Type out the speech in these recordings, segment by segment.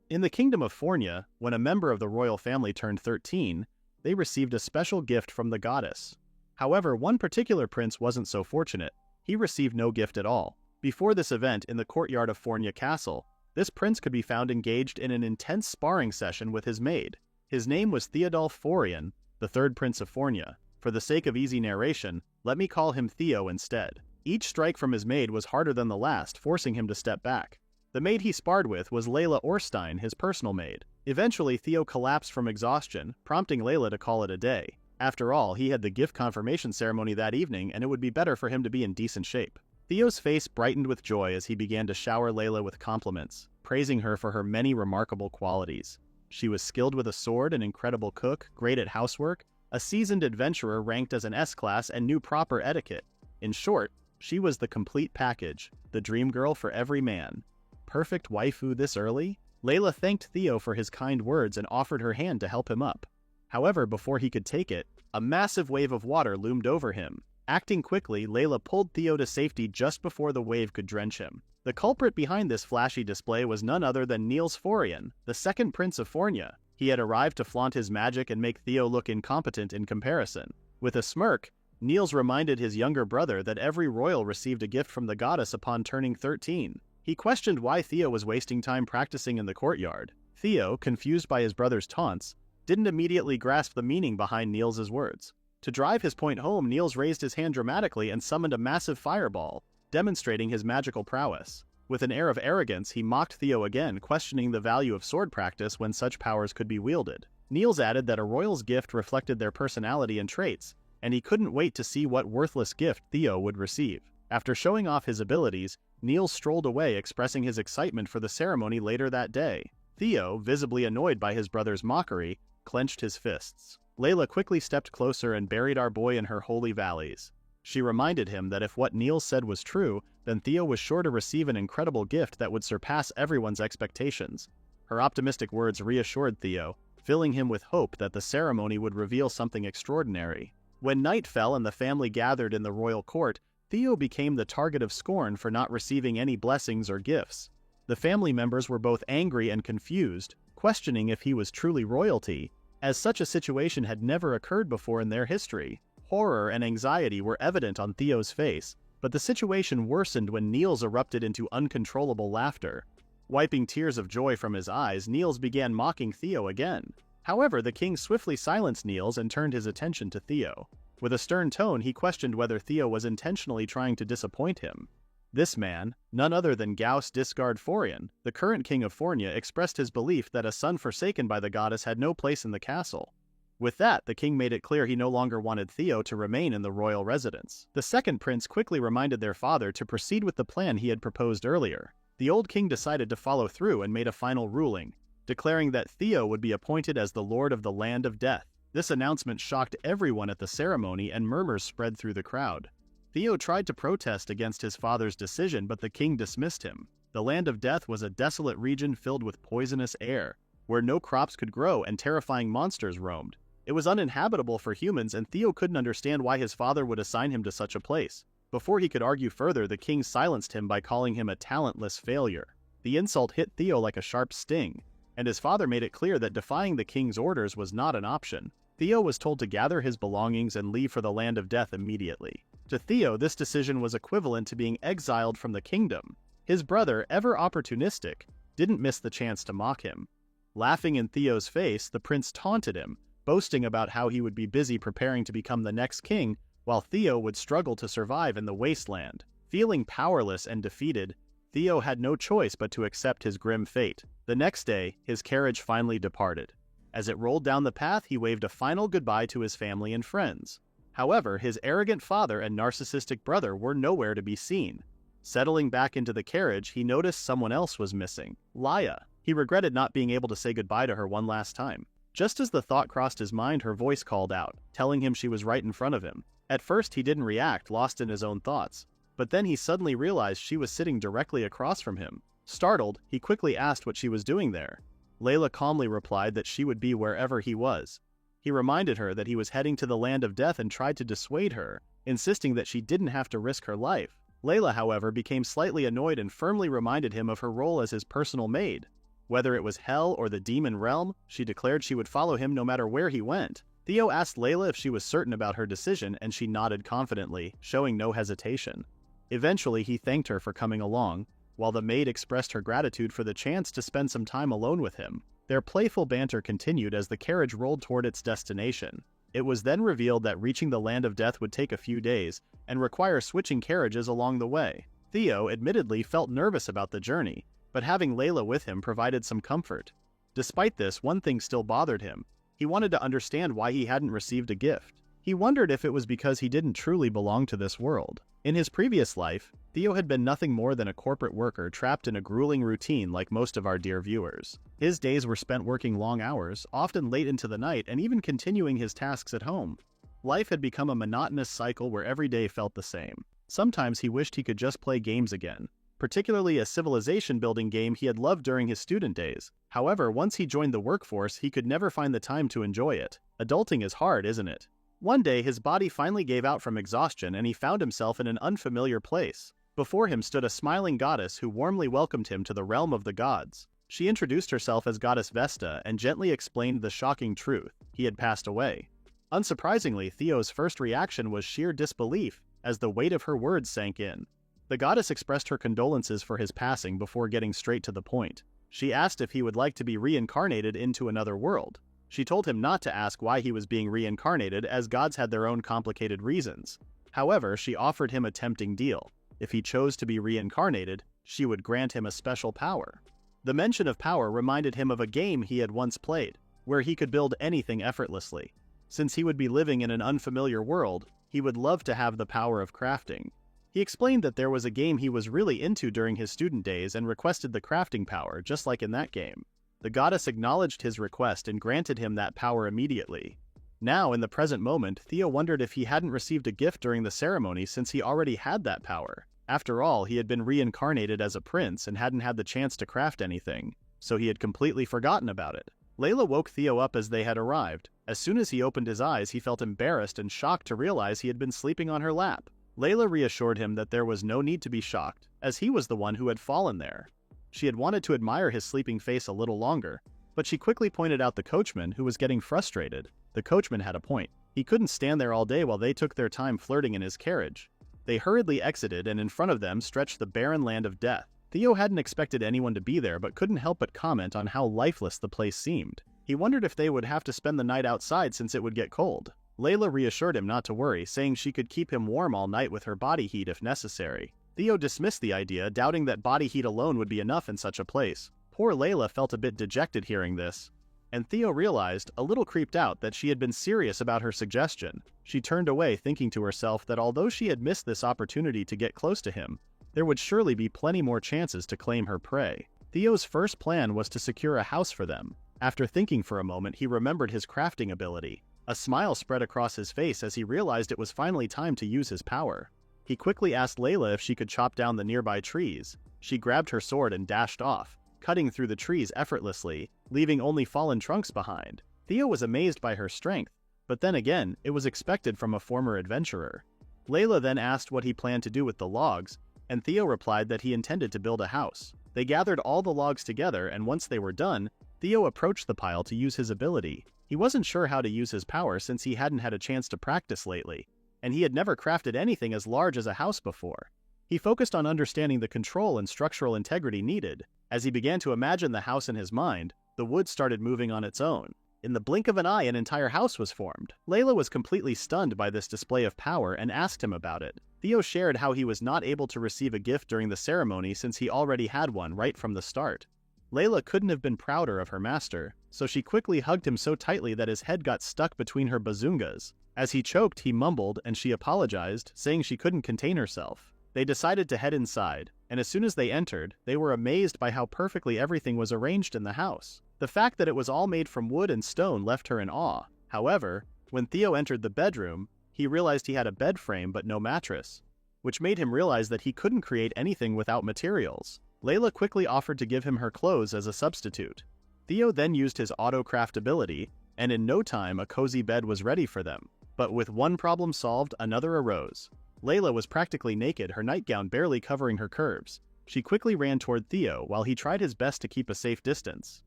In the kingdom of Fornia, when a member of the royal family turned 13, they received a special gift from the goddess. However, one particular prince wasn't so fortunate. He received no gift at all. Before this event in the courtyard of Fornia Castle, this prince could be found engaged in an intense sparring session with his maid. His name was Theodulf Forian, the third prince of Fornia. For the sake of easy narration, let me call him Theo instead. Each strike from his maid was harder than the last, forcing him to step back. The maid he sparred with was Layla Orstein, his personal maid. Eventually, Theo collapsed from exhaustion, prompting Layla to call it a day. After all, he had the gift confirmation ceremony that evening, and it would be better for him to be in decent shape. Theo's face brightened with joy as he began to shower Layla with compliments, praising her for her many remarkable qualities. She was skilled with a sword, an incredible cook, great at housework, a seasoned adventurer ranked as an S-class, and knew proper etiquette. In short, she was the complete package, the dream girl for every man. Perfect waifu this early? Layla thanked Theo for his kind words and offered her hand to help him up. However, before he could take it, a massive wave of water loomed over him. Acting quickly, Layla pulled Theo to safety just before the wave could drench him. The culprit behind this flashy display was none other than Niels Forian, the second prince of Fornia. He had arrived to flaunt his magic and make Theo look incompetent in comparison. With a smirk, Niels reminded his younger brother that every royal received a gift from the goddess upon turning 13. He questioned why Theo was wasting time practicing in the courtyard. Theo, confused by his brother's taunts, didn't immediately grasp the meaning behind Niels' words. To drive his point home, Niels raised his hand dramatically and summoned a massive fireball, demonstrating his magical prowess. With an air of arrogance, he mocked Theo again, questioning the value of sword practice when such powers could be wielded. Niels added that a royal's gift reflected their personality and traits, and he couldn't wait to see what worthless gift Theo would receive. After showing off his abilities, Niels strolled away, expressing his excitement for the ceremony later that day. Theo, visibly annoyed by his brother's mockery, clenched his fists. Layla quickly stepped closer and buried our boy in her holy valleys. She reminded him that if what Niels said was true, then Theo was sure to receive an incredible gift that would surpass everyone's expectations. Her optimistic words reassured Theo, filling him with hope that the ceremony would reveal something extraordinary. When night fell and the family gathered in the royal court, Theo became the target of scorn for not receiving any blessings or gifts. The family members were both angry and confused, questioning if he was truly royalty, as such a situation had never occurred before in their history. Horror and anxiety were evident on Theo's face, but the situation worsened when Niels erupted into uncontrollable laughter. Wiping tears of joy from his eyes, Niels began mocking Theo again. However, the king swiftly silenced Niels and turned his attention to Theo. With a stern tone, he questioned whether Theo was intentionally trying to disappoint him. This man, none other than Gauss Disgard Forian, the current king of Fornia, expressed his belief that a son forsaken by the goddess had no place in the castle. With that, the king made it clear he no longer wanted Theo to remain in the royal residence. The second prince quickly reminded their father to proceed with the plan he had proposed earlier. The old king decided to follow through and made a final ruling, declaring that Theo would be appointed as the Lord of the Land of Death. This announcement shocked everyone at the ceremony and murmurs spread through the crowd. Theo tried to protest against his father's decision, but the king dismissed him. The Land of Death was a desolate region filled with poisonous air, where no crops could grow and terrifying monsters roamed. It was uninhabitable for humans, and Theo couldn't understand why his father would assign him to such a place. Before he could argue further, the king silenced him by calling him a talentless failure. The insult hit Theo like a sharp sting, and his father made it clear that defying the king's orders was not an option. Theo was told to gather his belongings and leave for the Land of Death immediately. To Theo, this decision was equivalent to being exiled from the kingdom. His brother, ever opportunistic, didn't miss the chance to mock him. Laughing in Theo's face, the prince taunted him, boasting about how he would be busy preparing to become the next king, while Theo would struggle to survive in the wasteland. Feeling powerless and defeated, Theo had no choice but to accept his grim fate. The next day, his carriage finally departed. As it rolled down the path, he waved a final goodbye to his family and friends. However, his arrogant father and narcissistic brother were nowhere to be seen. Settling back into the carriage, he noticed someone else was missing, Laya. He regretted not being able to say goodbye to her one last time. Just as the thought crossed his mind, her voice called out, telling him she was right in front of him. At first, he didn't react, lost in his own thoughts. But then he suddenly realized she was sitting directly across from him. Startled, he quickly asked what she was doing there. Layla calmly replied that she would be wherever he was. He reminded her that he was heading to the Land of Death and tried to dissuade her, insisting that she didn't have to risk her life. Layla, however, became slightly annoyed and firmly reminded him of her role as his personal maid. Whether it was hell or the demon realm, she declared she would follow him no matter where he went. Theo asked Layla if she was certain about her decision, and she nodded confidently, showing no hesitation. Eventually, he thanked her for coming along, while the maid expressed her gratitude for the chance to spend some time alone with him. Their playful banter continued as the carriage rolled toward its destination. It was then revealed that reaching the land of death would take a few days, and require switching carriages along the way. Theo admittedly felt nervous about the journey, but having Layla with him provided some comfort. Despite this, one thing still bothered him. He wanted to understand why he hadn't received a gift. He wondered if it was because he didn't truly belong to this world. In his previous life, Theo had been nothing more than a corporate worker trapped in a grueling routine like most of our dear viewers. His days were spent working long hours, often late into the night, and even continuing his tasks at home. Life had become a monotonous cycle where every day felt the same. Sometimes he wished he could just play games again, particularly a civilization-building game he had loved during his student days. However, once he joined the workforce, he could never find the time to enjoy it. Adulting is hard, isn't it? One day, his body finally gave out from exhaustion and he found himself in an unfamiliar place. Before him stood a smiling goddess who warmly welcomed him to the realm of the gods. She introduced herself as Goddess Vesta and gently explained the shocking truth: he had passed away. Unsurprisingly, Theo's first reaction was sheer disbelief as the weight of her words sank in. The goddess expressed her condolences for his passing before getting straight to the point. She asked if he would like to be reincarnated into another world. She told him not to ask why he was being reincarnated, as gods had their own complicated reasons. However, she offered him a tempting deal. If he chose to be reincarnated, she would grant him a special power. The mention of power reminded him of a game he had once played, where he could build anything effortlessly. Since he would be living in an unfamiliar world, he would love to have the power of crafting. He explained that there was a game he was really into during his student days and requested the crafting power, just like in that game. The goddess acknowledged his request and granted him that power immediately. Now, in the present moment, Theo wondered if he hadn't received a gift during the ceremony since he already had that power. After all, he had been reincarnated as a prince and hadn't had the chance to craft anything, so he had completely forgotten about it. Layla woke Theo up as they had arrived. As soon as he opened his eyes, he felt embarrassed and shocked to realize he had been sleeping on her lap. Layla reassured him that there was no need to be shocked, as he was the one who had fallen there. She had wanted to admire his sleeping face a little longer, but she quickly pointed out the coachman, who was getting frustrated. The coachman had a point. He couldn't stand there all day while they took their time flirting in his carriage. They hurriedly exited, and in front of them stretched the barren land of death. Theo hadn't expected anyone to be there, but couldn't help but comment on how lifeless the place seemed. He wondered if they would have to spend the night outside since it would get cold. Layla reassured him not to worry, saying she could keep him warm all night with her body heat if necessary. Theo dismissed the idea, doubting that body heat alone would be enough in such a place. Poor Layla felt a bit dejected hearing this, and Theo realized, a little creeped out, that she had been serious about her suggestion. She turned away, thinking to herself that although she had missed this opportunity to get close to him, there would surely be plenty more chances to claim her prey. Theo's first plan was to secure a house for them. After thinking for a moment, he remembered his crafting ability. A smile spread across his face as he realized it was finally time to use his power. He quickly asked Layla if she could chop down the nearby trees. She grabbed her sword and dashed off, cutting through the trees effortlessly, leaving only fallen trunks behind. Theo was amazed by her strength, but then again, it was expected from a former adventurer. Layla then asked what he planned to do with the logs, and Theo replied that he intended to build a house. They gathered all the logs together, and once they were done, Theo approached the pile to use his ability. He wasn't sure how to use his power since he hadn't had a chance to practice lately, and he had never crafted anything as large as a house before. He focused on understanding the control and structural integrity needed. As he began to imagine the house in his mind, the wood started moving on its own. In the blink of an eye, an entire house was formed. Layla was completely stunned by this display of power and asked him about it. Theo shared how he was not able to receive a gift during the ceremony since he already had one right from the start. Layla couldn't have been prouder of her master, so she quickly hugged him so tightly that his head got stuck between her bazungas. As he choked, he mumbled, and she apologized, saying she couldn't contain herself. They decided to head inside, and as soon as they entered, they were amazed by how perfectly everything was arranged in the house. The fact that it was all made from wood and stone left her in awe. However, when Theo entered the bedroom, he realized he had a bed frame but no mattress, which made him realize that he couldn't create anything without materials. Layla quickly offered to give him her clothes as a substitute. Theo then used his auto-craft ability, and in no time a cozy bed was ready for them. But with one problem solved, another arose. Layla was practically naked, her nightgown barely covering her curves. She quickly ran toward Theo while he tried his best to keep a safe distance.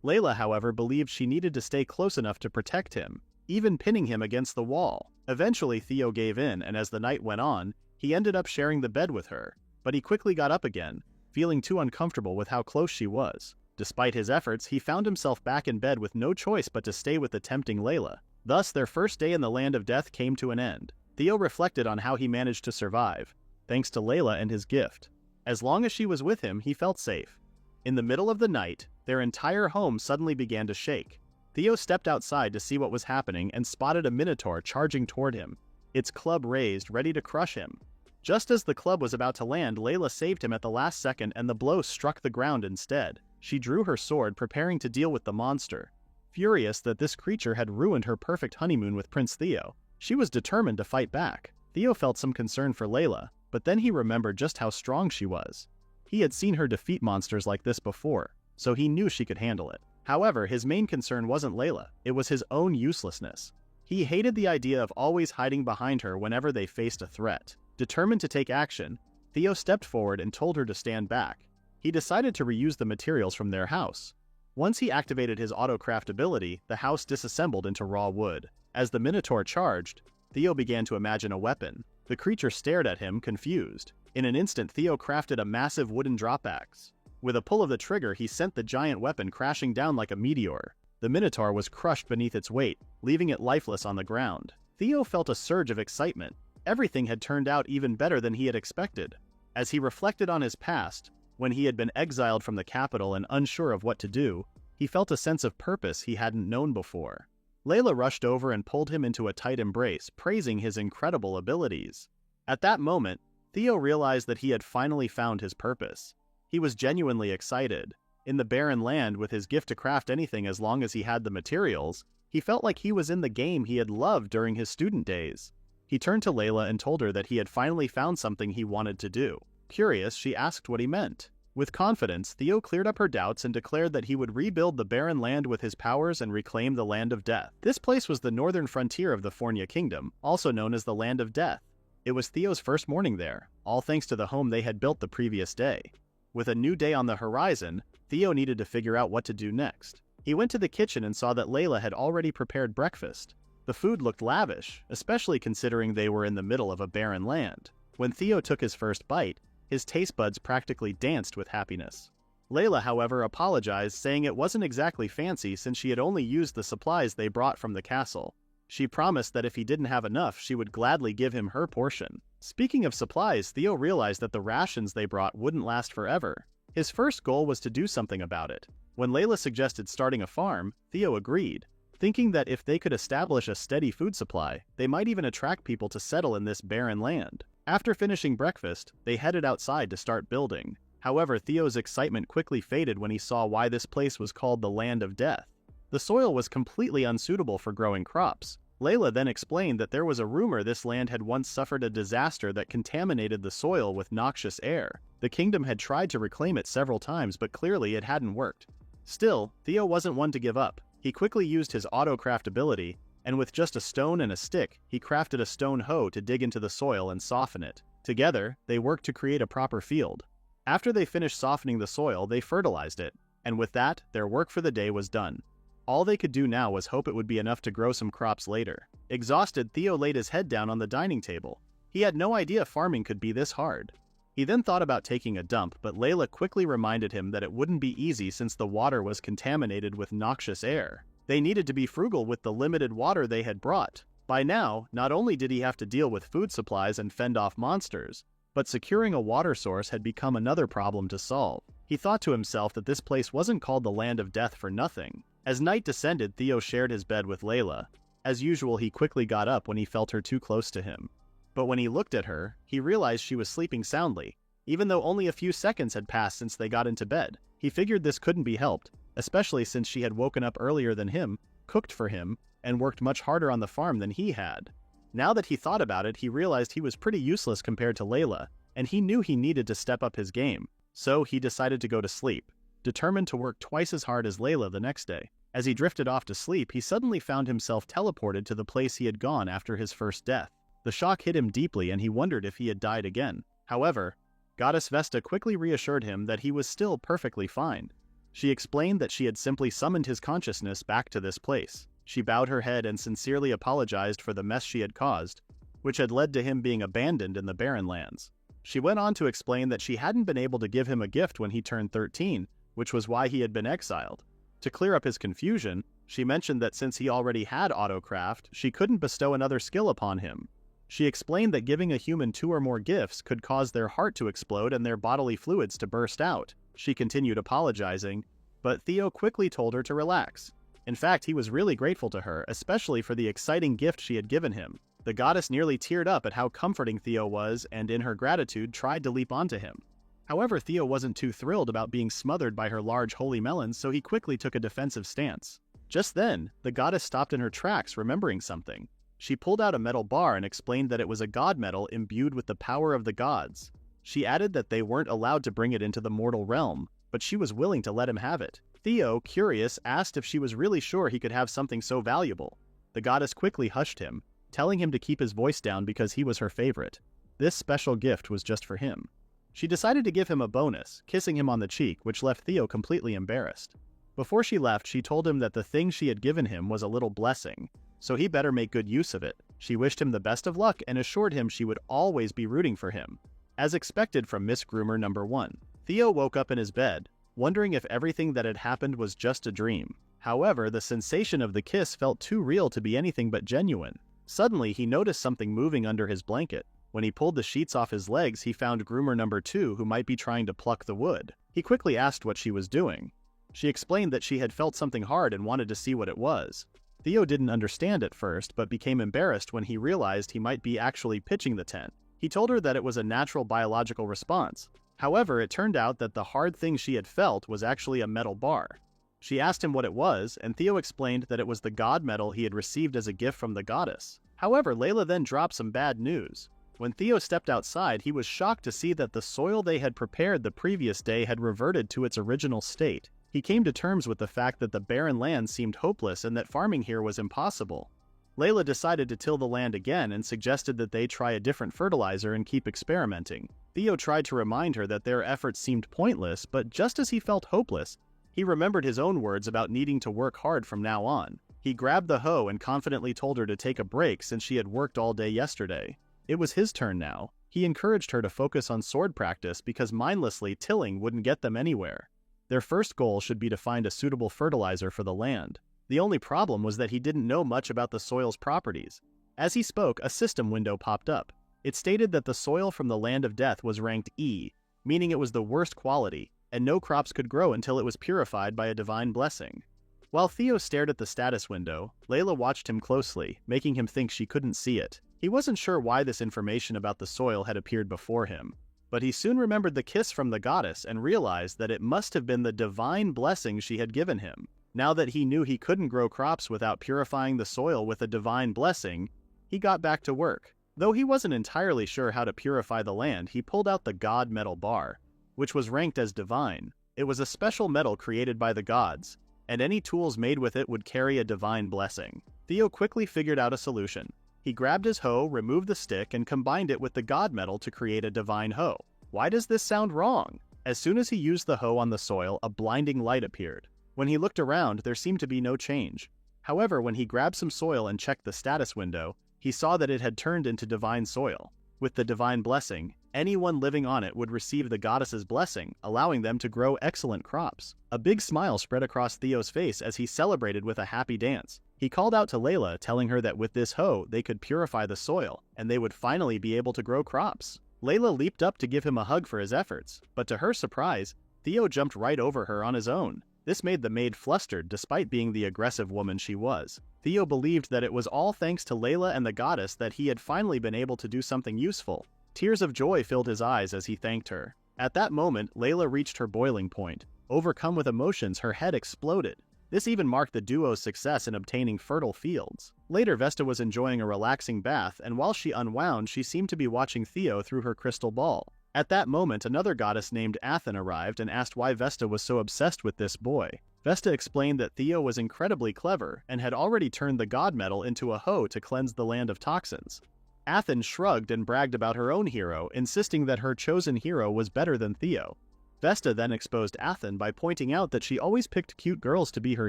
Layla, however, believed she needed to stay close enough to protect him, even pinning him against the wall. Eventually, Theo gave in, and as the night went on, he ended up sharing the bed with her, but he quickly got up again, feeling too uncomfortable with how close she was. Despite his efforts, he found himself back in bed with no choice but to stay with the tempting Layla. Thus, their first day in the land of death came to an end. Theo reflected on how he managed to survive, thanks to Layla and his gift. As long as she was with him, he felt safe. In the middle of the night, their entire home suddenly began to shake. Theo stepped outside to see what was happening and spotted a minotaur charging toward him, its club raised, ready to crush him. Just as the club was about to land, Layla saved him at the last second and the blow struck the ground instead. She drew her sword, preparing to deal with the monster. Furious that this creature had ruined her perfect honeymoon with Prince Theo, she was determined to fight back. Theo felt some concern for Layla, but then he remembered just how strong she was. He had seen her defeat monsters like this before, so he knew she could handle it. However, his main concern wasn't Layla, it was his own uselessness. He hated the idea of always hiding behind her whenever they faced a threat. Determined to take action, Theo stepped forward and told her to stand back. He decided to reuse the materials from their house. Once he activated his autocraft ability, the house disassembled into raw wood. As the Minotaur charged, Theo began to imagine a weapon. The creature stared at him, confused. In an instant, Theo crafted a massive wooden drop axe. With a pull of the trigger, he sent the giant weapon crashing down like a meteor. The Minotaur was crushed beneath its weight, leaving it lifeless on the ground. Theo felt a surge of excitement. Everything had turned out even better than he had expected. As he reflected on his past, when he had been exiled from the capital and unsure of what to do, he felt a sense of purpose he hadn't known before. Layla rushed over and pulled him into a tight embrace, praising his incredible abilities. At that moment, Theo realized that he had finally found his purpose. He was genuinely excited. In the barren land, with his gift to craft anything as long as he had the materials, he felt like he was in the game he had loved during his student days. He turned to Layla and told her that he had finally found something he wanted to do. Curious, she asked what he meant. With confidence, Theo cleared up her doubts and declared that he would rebuild the barren land with his powers and reclaim the land of death. This place was the northern frontier of the Fornia Kingdom, also known as the Land of Death. It was Theo's first morning there, all thanks to the home they had built the previous day. With a new day on the horizon, Theo needed to figure out what to do next. He went to the kitchen and saw that Layla had already prepared breakfast. The food looked lavish, especially considering they were in the middle of a barren land. When Theo took his first bite, his taste buds practically danced with happiness. Layla, however, apologized, saying it wasn't exactly fancy since she had only used the supplies they brought from the castle. She promised that if he didn't have enough, she would gladly give him her portion. Speaking of supplies, Theo realized that the rations they brought wouldn't last forever. His first goal was to do something about it. When Layla suggested starting a farm, Theo agreed, thinking that if they could establish a steady food supply, they might even attract people to settle in this barren land. After finishing breakfast, they headed outside to start building. However, Theo's excitement quickly faded when he saw why this place was called the Land of Death. The soil was completely unsuitable for growing crops. Layla then explained that there was a rumor this land had once suffered a disaster that contaminated the soil with noxious air. The kingdom had tried to reclaim it several times, but clearly it hadn't worked. Still, Theo wasn't one to give up. He quickly used his autocraft ability, and with just a stone and a stick, he crafted a stone hoe to dig into the soil and soften it. Together, they worked to create a proper field. After they finished softening the soil, they fertilized it, and with that, their work for the day was done. All they could do now was hope it would be enough to grow some crops later. Exhausted, Theo laid his head down on the dining table. He had no idea farming could be this hard. He then thought about taking a dump, but Layla quickly reminded him that it wouldn't be easy since the water was contaminated with noxious air. They needed to be frugal with the limited water they had brought. By now, not only did he have to deal with food supplies and fend off monsters, but securing a water source had become another problem to solve. He thought to himself that this place wasn't called the Land of Death for nothing. As night descended, Theo shared his bed with Layla. As usual, he quickly got up when he felt her too close to him. But when he looked at her, he realized she was sleeping soundly, even though only a few seconds had passed since they got into bed. He figured this couldn't be helped, especially since she had woken up earlier than him, cooked for him, and worked much harder on the farm than he had. Now that he thought about it, he realized he was pretty useless compared to Layla, and he knew he needed to step up his game. So he decided to go to sleep, determined to work twice as hard as Layla the next day. As he drifted off to sleep, he suddenly found himself teleported to the place he had gone after his first death. The shock hit him deeply and he wondered if he had died again. However, Goddess Vesta quickly reassured him that he was still perfectly fine. She explained that she had simply summoned his consciousness back to this place. She bowed her head and sincerely apologized for the mess she had caused, which had led to him being abandoned in the barren lands. She went on to explain that she hadn't been able to give him a gift when he turned 13, which was why he had been exiled. To clear up his confusion, she mentioned that since he already had autocraft, she couldn't bestow another skill upon him. She explained that giving a human 2 or more gifts could cause their heart to explode and their bodily fluids to burst out. She continued apologizing, but Theo quickly told her to relax. In fact, he was really grateful to her, especially for the exciting gift she had given him. The goddess nearly teared up at how comforting Theo was and in her gratitude tried to leap onto him. However, Theo wasn't too thrilled about being smothered by her large holy melons, so he quickly took a defensive stance. Just then, the goddess stopped in her tracks, remembering something. She pulled out a metal bar and explained that it was a god metal imbued with the power of the gods. She added that they weren't allowed to bring it into the mortal realm, but she was willing to let him have it. Theo, curious, asked if she was really sure he could have something so valuable. The goddess quickly hushed him, telling him to keep his voice down because he was her favorite. This special gift was just for him. She decided to give him a bonus, kissing him on the cheek, which left Theo completely embarrassed. Before she left, she told him that the thing she had given him was a little blessing, so he better make good use of it. She wished him the best of luck and assured him she would always be rooting for him. As expected from Miss Groomer number 1, Theo woke up in his bed, wondering if everything that had happened was just a dream. However, the sensation of the kiss felt too real to be anything but genuine. Suddenly, he noticed something moving under his blanket. When he pulled the sheets off his legs, he found Groomer number 2, who might be trying to pluck the wood. He quickly asked what she was doing. She explained that she had felt something hard and wanted to see what it was. Theo didn't understand at first, but became embarrassed when he realized he might be actually pitching the tent. He told her that it was a natural biological response. However, it turned out that the hard thing she had felt was actually a metal bar. She asked him what it was, and Theo explained that it was the god metal he had received as a gift from the goddess. However, Layla then dropped some bad news. When Theo stepped outside, he was shocked to see that the soil they had prepared the previous day had reverted to its original state. He came to terms with the fact that the barren land seemed hopeless and that farming here was impossible. Layla decided to till the land again and suggested that they try a different fertilizer and keep experimenting. Theo tried to remind her that their efforts seemed pointless, but just as he felt hopeless, he remembered his own words about needing to work hard from now on. He grabbed the hoe and confidently told her to take a break since she had worked all day yesterday. It was his turn now. He encouraged her to focus on sword practice because mindlessly tilling wouldn't get them anywhere. Their first goal should be to find a suitable fertilizer for the land. The only problem was that he didn't know much about the soil's properties. As he spoke, a system window popped up. It stated that the soil from the Land of Death was ranked E, meaning it was the worst quality, and no crops could grow until it was purified by a divine blessing. While Theo stared at the status window, Layla watched him closely, making him think she couldn't see it. He wasn't sure why this information about the soil had appeared before him, but he soon remembered the kiss from the goddess and realized that it must have been the divine blessing she had given him. Now that he knew he couldn't grow crops without purifying the soil with a divine blessing, he got back to work. Though he wasn't entirely sure how to purify the land, he pulled out the god metal bar, which was ranked as divine. It was a special metal created by the gods, and any tools made with it would carry a divine blessing. Theo quickly figured out a solution. He grabbed his hoe, removed the stick, and combined it with the god metal to create a divine hoe. Why does this sound wrong? As soon as he used the hoe on the soil, a blinding light appeared. When he looked around, there seemed to be no change. However, when he grabbed some soil and checked the status window, he saw that it had turned into divine soil. With the divine blessing, anyone living on it would receive the goddess's blessing, allowing them to grow excellent crops. A big smile spread across Theo's face as he celebrated with a happy dance. He called out to Layla, telling her that with this hoe, they could purify the soil, and they would finally be able to grow crops. Layla leaped up to give him a hug for his efforts, but to her surprise, Theo jumped right over her on his own. This made the maid flustered despite being the aggressive woman she was. Theo believed that it was all thanks to Layla and the goddess that he had finally been able to do something useful. Tears of joy filled his eyes as he thanked her. At that moment, Layla reached her boiling point. Overcome with emotions, her head exploded. This even marked the duo's success in obtaining fertile fields. Later, Vesta was enjoying a relaxing bath, and while she unwound, she seemed to be watching Theo through her crystal ball. At that moment, another goddess named Athen arrived and asked why Vesta was so obsessed with this boy. Vesta explained that Theo was incredibly clever and had already turned the god metal into a hoe to cleanse the land of toxins. Athyn shrugged and bragged about her own hero, insisting that her chosen hero was better than Theo. Vesta then exposed Athyn by pointing out that she always picked cute girls to be her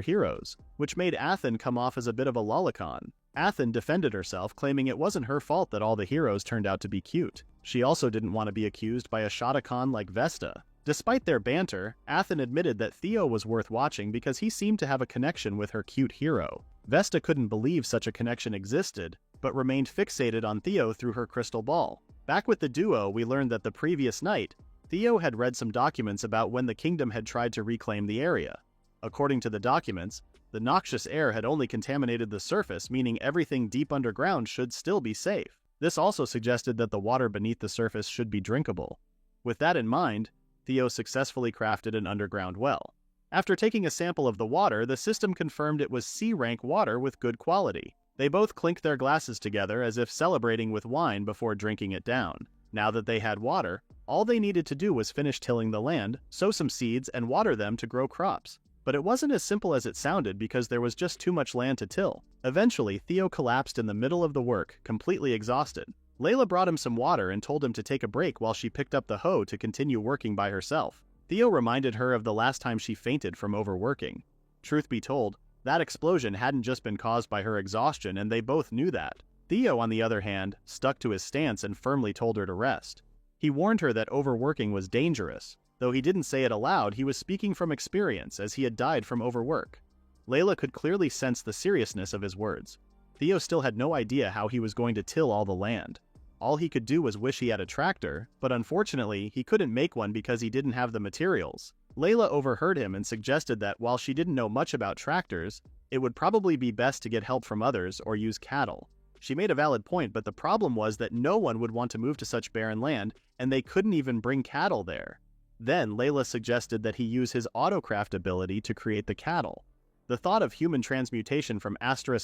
heroes, which made Athyn come off as a bit of a lolicon. Athyn defended herself, claiming it wasn't her fault that all the heroes turned out to be cute. She also didn't want to be accused by a shotacon like Vesta. Despite their banter, Athyn admitted that Theo was worth watching because he seemed to have a connection with her cute hero. Vesta couldn't believe such a connection existed, but remained fixated on Theo through her crystal ball. Back with the duo, we learned that the previous night, Theo had read some documents about when the kingdom had tried to reclaim the area. According to the documents, the noxious air had only contaminated the surface, meaning everything deep underground should still be safe. This also suggested that the water beneath the surface should be drinkable. With that in mind, Theo successfully crafted an underground well. After taking a sample of the water, the system confirmed it was C-rank water with good quality. They both clinked their glasses together as if celebrating with wine before drinking it down. Now that they had water, all they needed to do was finish tilling the land, sow some seeds, and water them to grow crops. But it wasn't as simple as it sounded because there was just too much land to till. Eventually, Theo collapsed in the middle of the work, completely exhausted. Layla brought him some water and told him to take a break while she picked up the hoe to continue working by herself. Theo reminded her of the last time she fainted from overworking. Truth be told, that explosion hadn't just been caused by her exhaustion, and they both knew that. Theo, on the other hand, stuck to his stance and firmly told her to rest. He warned her that overworking was dangerous. Though he didn't say it aloud, he was speaking from experience as he had died from overwork. Layla could clearly sense the seriousness of his words. Theo still had no idea how he was going to till all the land. All he could do was wish he had a tractor, but unfortunately, he couldn't make one because he didn't have the materials. Layla overheard him and suggested that while she didn't know much about tractors, it would probably be best to get help from others or use cattle. She made a valid point, but the problem was that no one would want to move to such barren land, and they couldn't even bring cattle there. Then Layla suggested that he use his autocraft ability to create the cattle. The thought of human transmutation from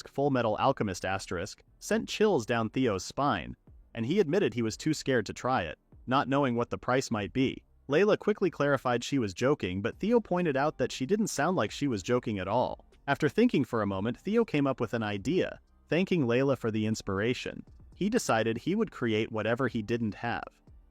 Full Metal Alchemist sent chills down Theo's spine, and he admitted he was too scared to try it, not knowing what the price might be. Layla quickly clarified she was joking, but Theo pointed out that she didn't sound like she was joking at all. After thinking for a moment, Theo came up with an idea, thanking Layla for the inspiration. He decided he would create whatever he didn't have.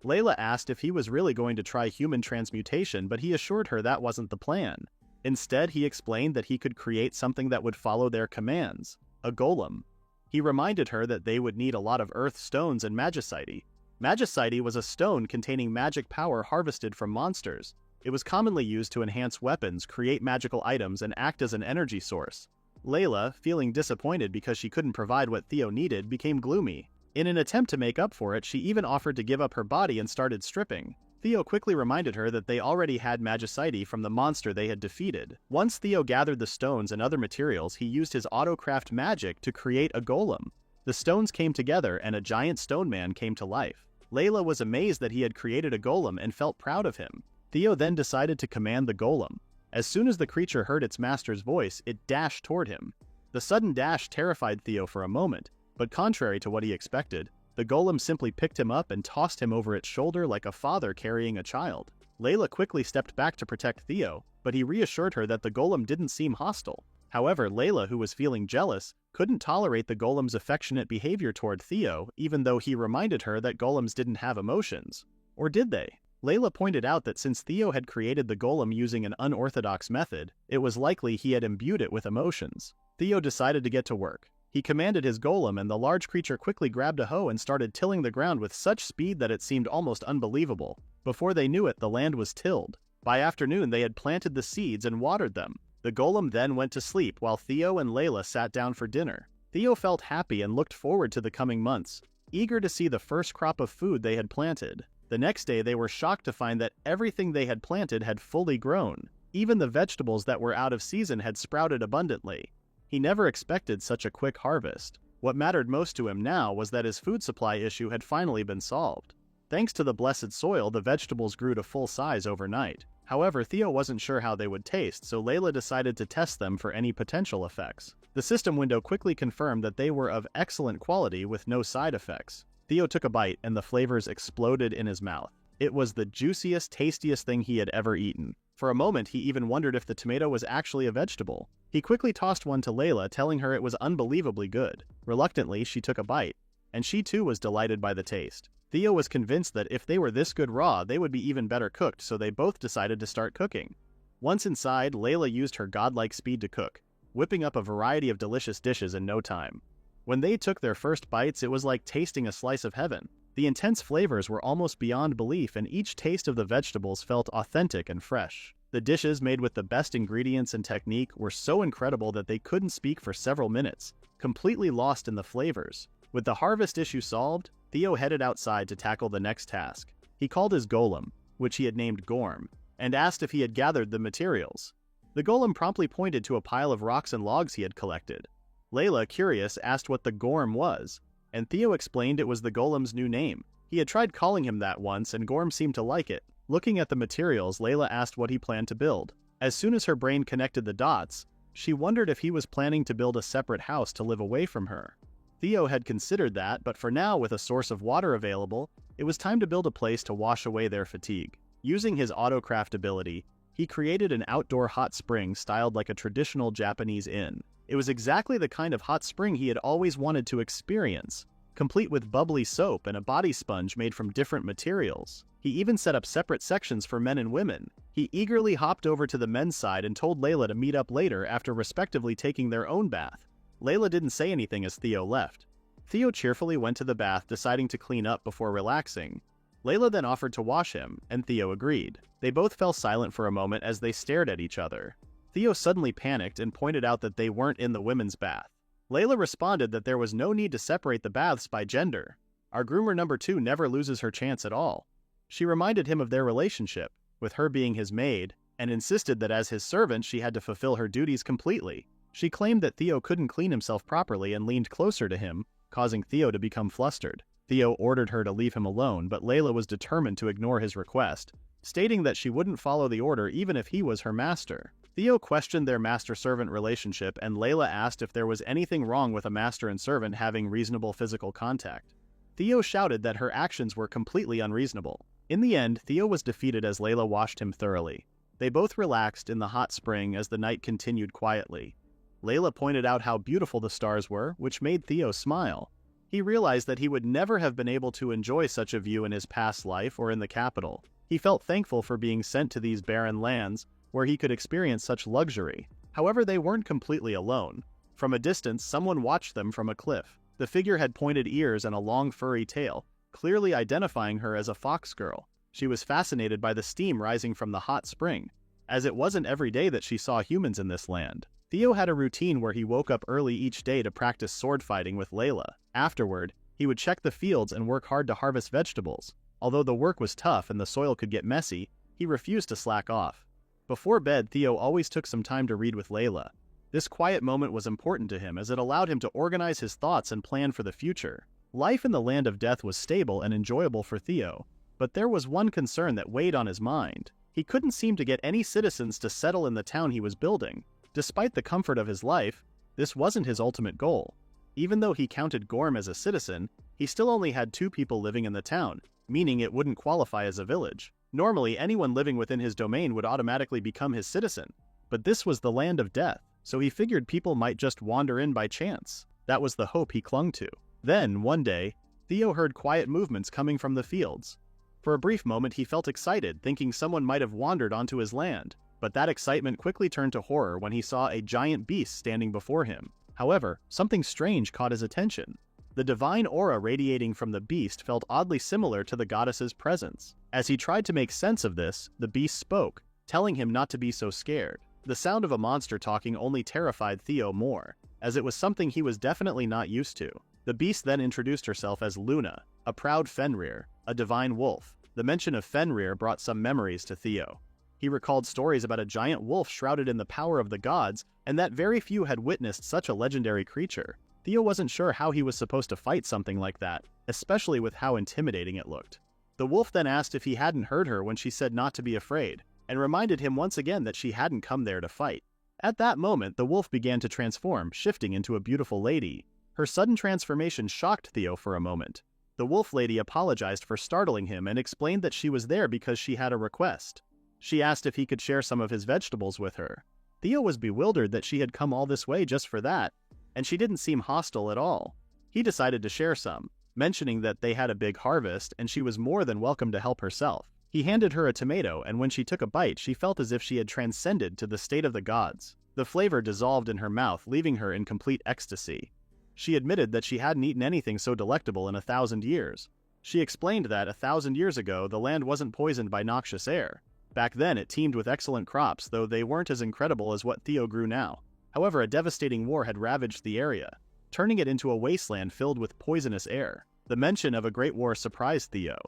Layla asked if he was really going to try human transmutation, but he assured her that wasn't the plan. Instead, he explained that he could create something that would follow their commands, a golem. He reminded her that they would need a lot of earth stones and magicite. Magicite was a stone containing magic power harvested from monsters. It was commonly used to enhance weapons, create magical items, and act as an energy source. Layla, feeling disappointed because she couldn't provide what Theo needed, became gloomy. In an attempt to make up for it, she even offered to give up her body and started stripping. Theo quickly reminded her that they already had magicite from the monster they had defeated. Once Theo gathered the stones and other materials, he used his autocraft magic to create a golem. The stones came together and a giant stone man came to life. Layla was amazed that he had created a golem and felt proud of him. Theo then decided to command the golem. As soon as the creature heard its master's voice, it dashed toward him. The sudden dash terrified Theo for a moment, but contrary to what he expected, the golem simply picked him up and tossed him over its shoulder like a father carrying a child. Layla quickly stepped back to protect Theo, but he reassured her that the golem didn't seem hostile. However, Layla, who was feeling jealous, couldn't tolerate the golem's affectionate behavior toward Theo, even though he reminded her that golems didn't have emotions. Or did they? Layla pointed out that since Theo had created the golem using an unorthodox method, it was likely he had imbued it with emotions. Theo decided to get to work. He commanded his golem, and the large creature quickly grabbed a hoe and started tilling the ground with such speed that it seemed almost unbelievable. Before they knew it, the land was tilled. By afternoon, they had planted the seeds and watered them. The golem then went to sleep while Theo and Layla sat down for dinner. Theo felt happy and looked forward to the coming months, eager to see the first crop of food they had planted. The next day, they were shocked to find that everything they had planted had fully grown. Even the vegetables that were out of season had sprouted abundantly. He never expected such a quick harvest. What mattered most to him now was that his food supply issue had finally been solved. Thanks to the blessed soil, the vegetables grew to full size overnight. However, Theo wasn't sure how they would taste, so Layla decided to test them for any potential effects. The system window quickly confirmed that they were of excellent quality with no side effects. Theo took a bite, and the flavors exploded in his mouth. It was the juiciest, tastiest thing he had ever eaten. For a moment, he even wondered if the tomato was actually a vegetable. He quickly tossed one to Layla, telling her it was unbelievably good. Reluctantly, she took a bite, and she too was delighted by the taste. Theo was convinced that if they were this good raw, they would be even better cooked, so they both decided to start cooking. Once inside, Layla used her godlike speed to cook, whipping up a variety of delicious dishes in no time. When they took their first bites, it was like tasting a slice of heaven. The intense flavors were almost beyond belief, and each taste of the vegetables felt authentic and fresh. The dishes, made with the best ingredients and technique, were so incredible that they couldn't speak for several minutes, completely lost in the flavors. With the harvest issue solved, Theo headed outside to tackle the next task. He called his golem, which he had named Gorm, and asked if he had gathered the materials. The golem promptly pointed to a pile of rocks and logs he had collected. Layla, curious, asked what the Gorm was, and Theo explained it was the golem's new name. He had tried calling him that once, and Gorm seemed to like it. Looking at the materials, Layla asked what he planned to build. As soon as her brain connected the dots, she wondered if he was planning to build a separate house to live away from her. Theo had considered that, but for now, with a source of water available, it was time to build a place to wash away their fatigue. Using his autocraft ability, he created an outdoor hot spring styled like a traditional Japanese inn. It was exactly the kind of hot spring he had always wanted to experience, complete with bubbly soap and a body sponge made from different materials. He even set up separate sections for men and women. He eagerly hopped over to the men's side and told Layla to meet up later after respectively taking their own bath. Layla didn't say anything as Theo left. Theo cheerfully went to the bath, deciding to clean up before relaxing. Layla then offered to wash him, and Theo agreed. They both fell silent for a moment as they stared at each other. Theo suddenly panicked and pointed out that they weren't in the women's bath. Layla responded that there was no need to separate the baths by gender. Our groomer number 2 never loses her chance at all. She reminded him of their relationship, with her being his maid, and insisted that as his servant she had to fulfill her duties completely. She claimed that Theo couldn't clean himself properly and leaned closer to him, causing Theo to become flustered. Theo ordered her to leave him alone, but Layla was determined to ignore his request, stating that she wouldn't follow the order even if he was her master. Theo questioned their master-servant relationship, and Layla asked if there was anything wrong with a master and servant having reasonable physical contact. Theo shouted that her actions were completely unreasonable. In the end, Theo was defeated as Layla washed him thoroughly. They both relaxed in the hot spring as the night continued quietly. Layla pointed out how beautiful the stars were, which made Theo smile. He realized that he would never have been able to enjoy such a view in his past life or in the capital. He felt thankful for being sent to these barren lands, where he could experience such luxury. However, they weren't completely alone. From a distance, someone watched them from a cliff. The figure had pointed ears and a long furry tail, clearly identifying her as a fox girl. She was fascinated by the steam rising from the hot spring, as it wasn't every day that she saw humans in this land. Theo had a routine where he woke up early each day to practice sword fighting with Layla. Afterward, he would check the fields and work hard to harvest vegetables. Although the work was tough and the soil could get messy, he refused to slack off. Before bed, Theo always took some time to read with Layla. This quiet moment was important to him as it allowed him to organize his thoughts and plan for the future. Life in the land of death was stable and enjoyable for Theo, but there was one concern that weighed on his mind. He couldn't seem to get any citizens to settle in the town he was building. Despite the comfort of his life, this wasn't his ultimate goal. Even though he counted Gorm as a citizen, he still only had 2 people living in the town, meaning it wouldn't qualify as a village. Normally, anyone living within his domain would automatically become his citizen, but this was the land of death, so he figured people might just wander in by chance. That was the hope he clung to. Then, one day, Theo heard quiet movements coming from the fields. For a brief moment, he felt excited, thinking someone might have wandered onto his land, but that excitement quickly turned to horror when he saw a giant beast standing before him. However, something strange caught his attention. The divine aura radiating from the beast felt oddly similar to the goddess's presence. As he tried to make sense of this, the beast spoke, telling him not to be so scared. The sound of a monster talking only terrified Theo more, as it was something he was definitely not used to. The beast then introduced herself as Luna, a proud Fenrir, a divine wolf. The mention of Fenrir brought some memories to Theo. He recalled stories about a giant wolf shrouded in the power of the gods, and that very few had witnessed such a legendary creature. Theo wasn't sure how he was supposed to fight something like that, especially with how intimidating it looked. The wolf then asked if he hadn't heard her when she said not to be afraid, and reminded him once again that she hadn't come there to fight. At that moment, the wolf began to transform, shifting into a beautiful lady. Her sudden transformation shocked Theo for a moment. The wolf lady apologized for startling him and explained that she was there because she had a request. She asked if he could share some of his vegetables with her. Theo was bewildered that she had come all this way just for that, and she didn't seem hostile at all. He decided to share some. mentioning that they had a big harvest and she was more than welcome to help herself. He handed her a tomato, and when she took a bite, she felt as if she had transcended to the state of the gods. The flavor dissolved in her mouth, leaving her in complete ecstasy. She admitted that she hadn't eaten anything so delectable in 1,000 years. She explained that 1,000 years ago the land wasn't poisoned by noxious air. Back then it teemed with excellent crops, though they weren't as incredible as what Theo grew now. However, a devastating war had ravaged the area, turning it into a wasteland filled with poisonous air. The mention of a great war surprised Theo.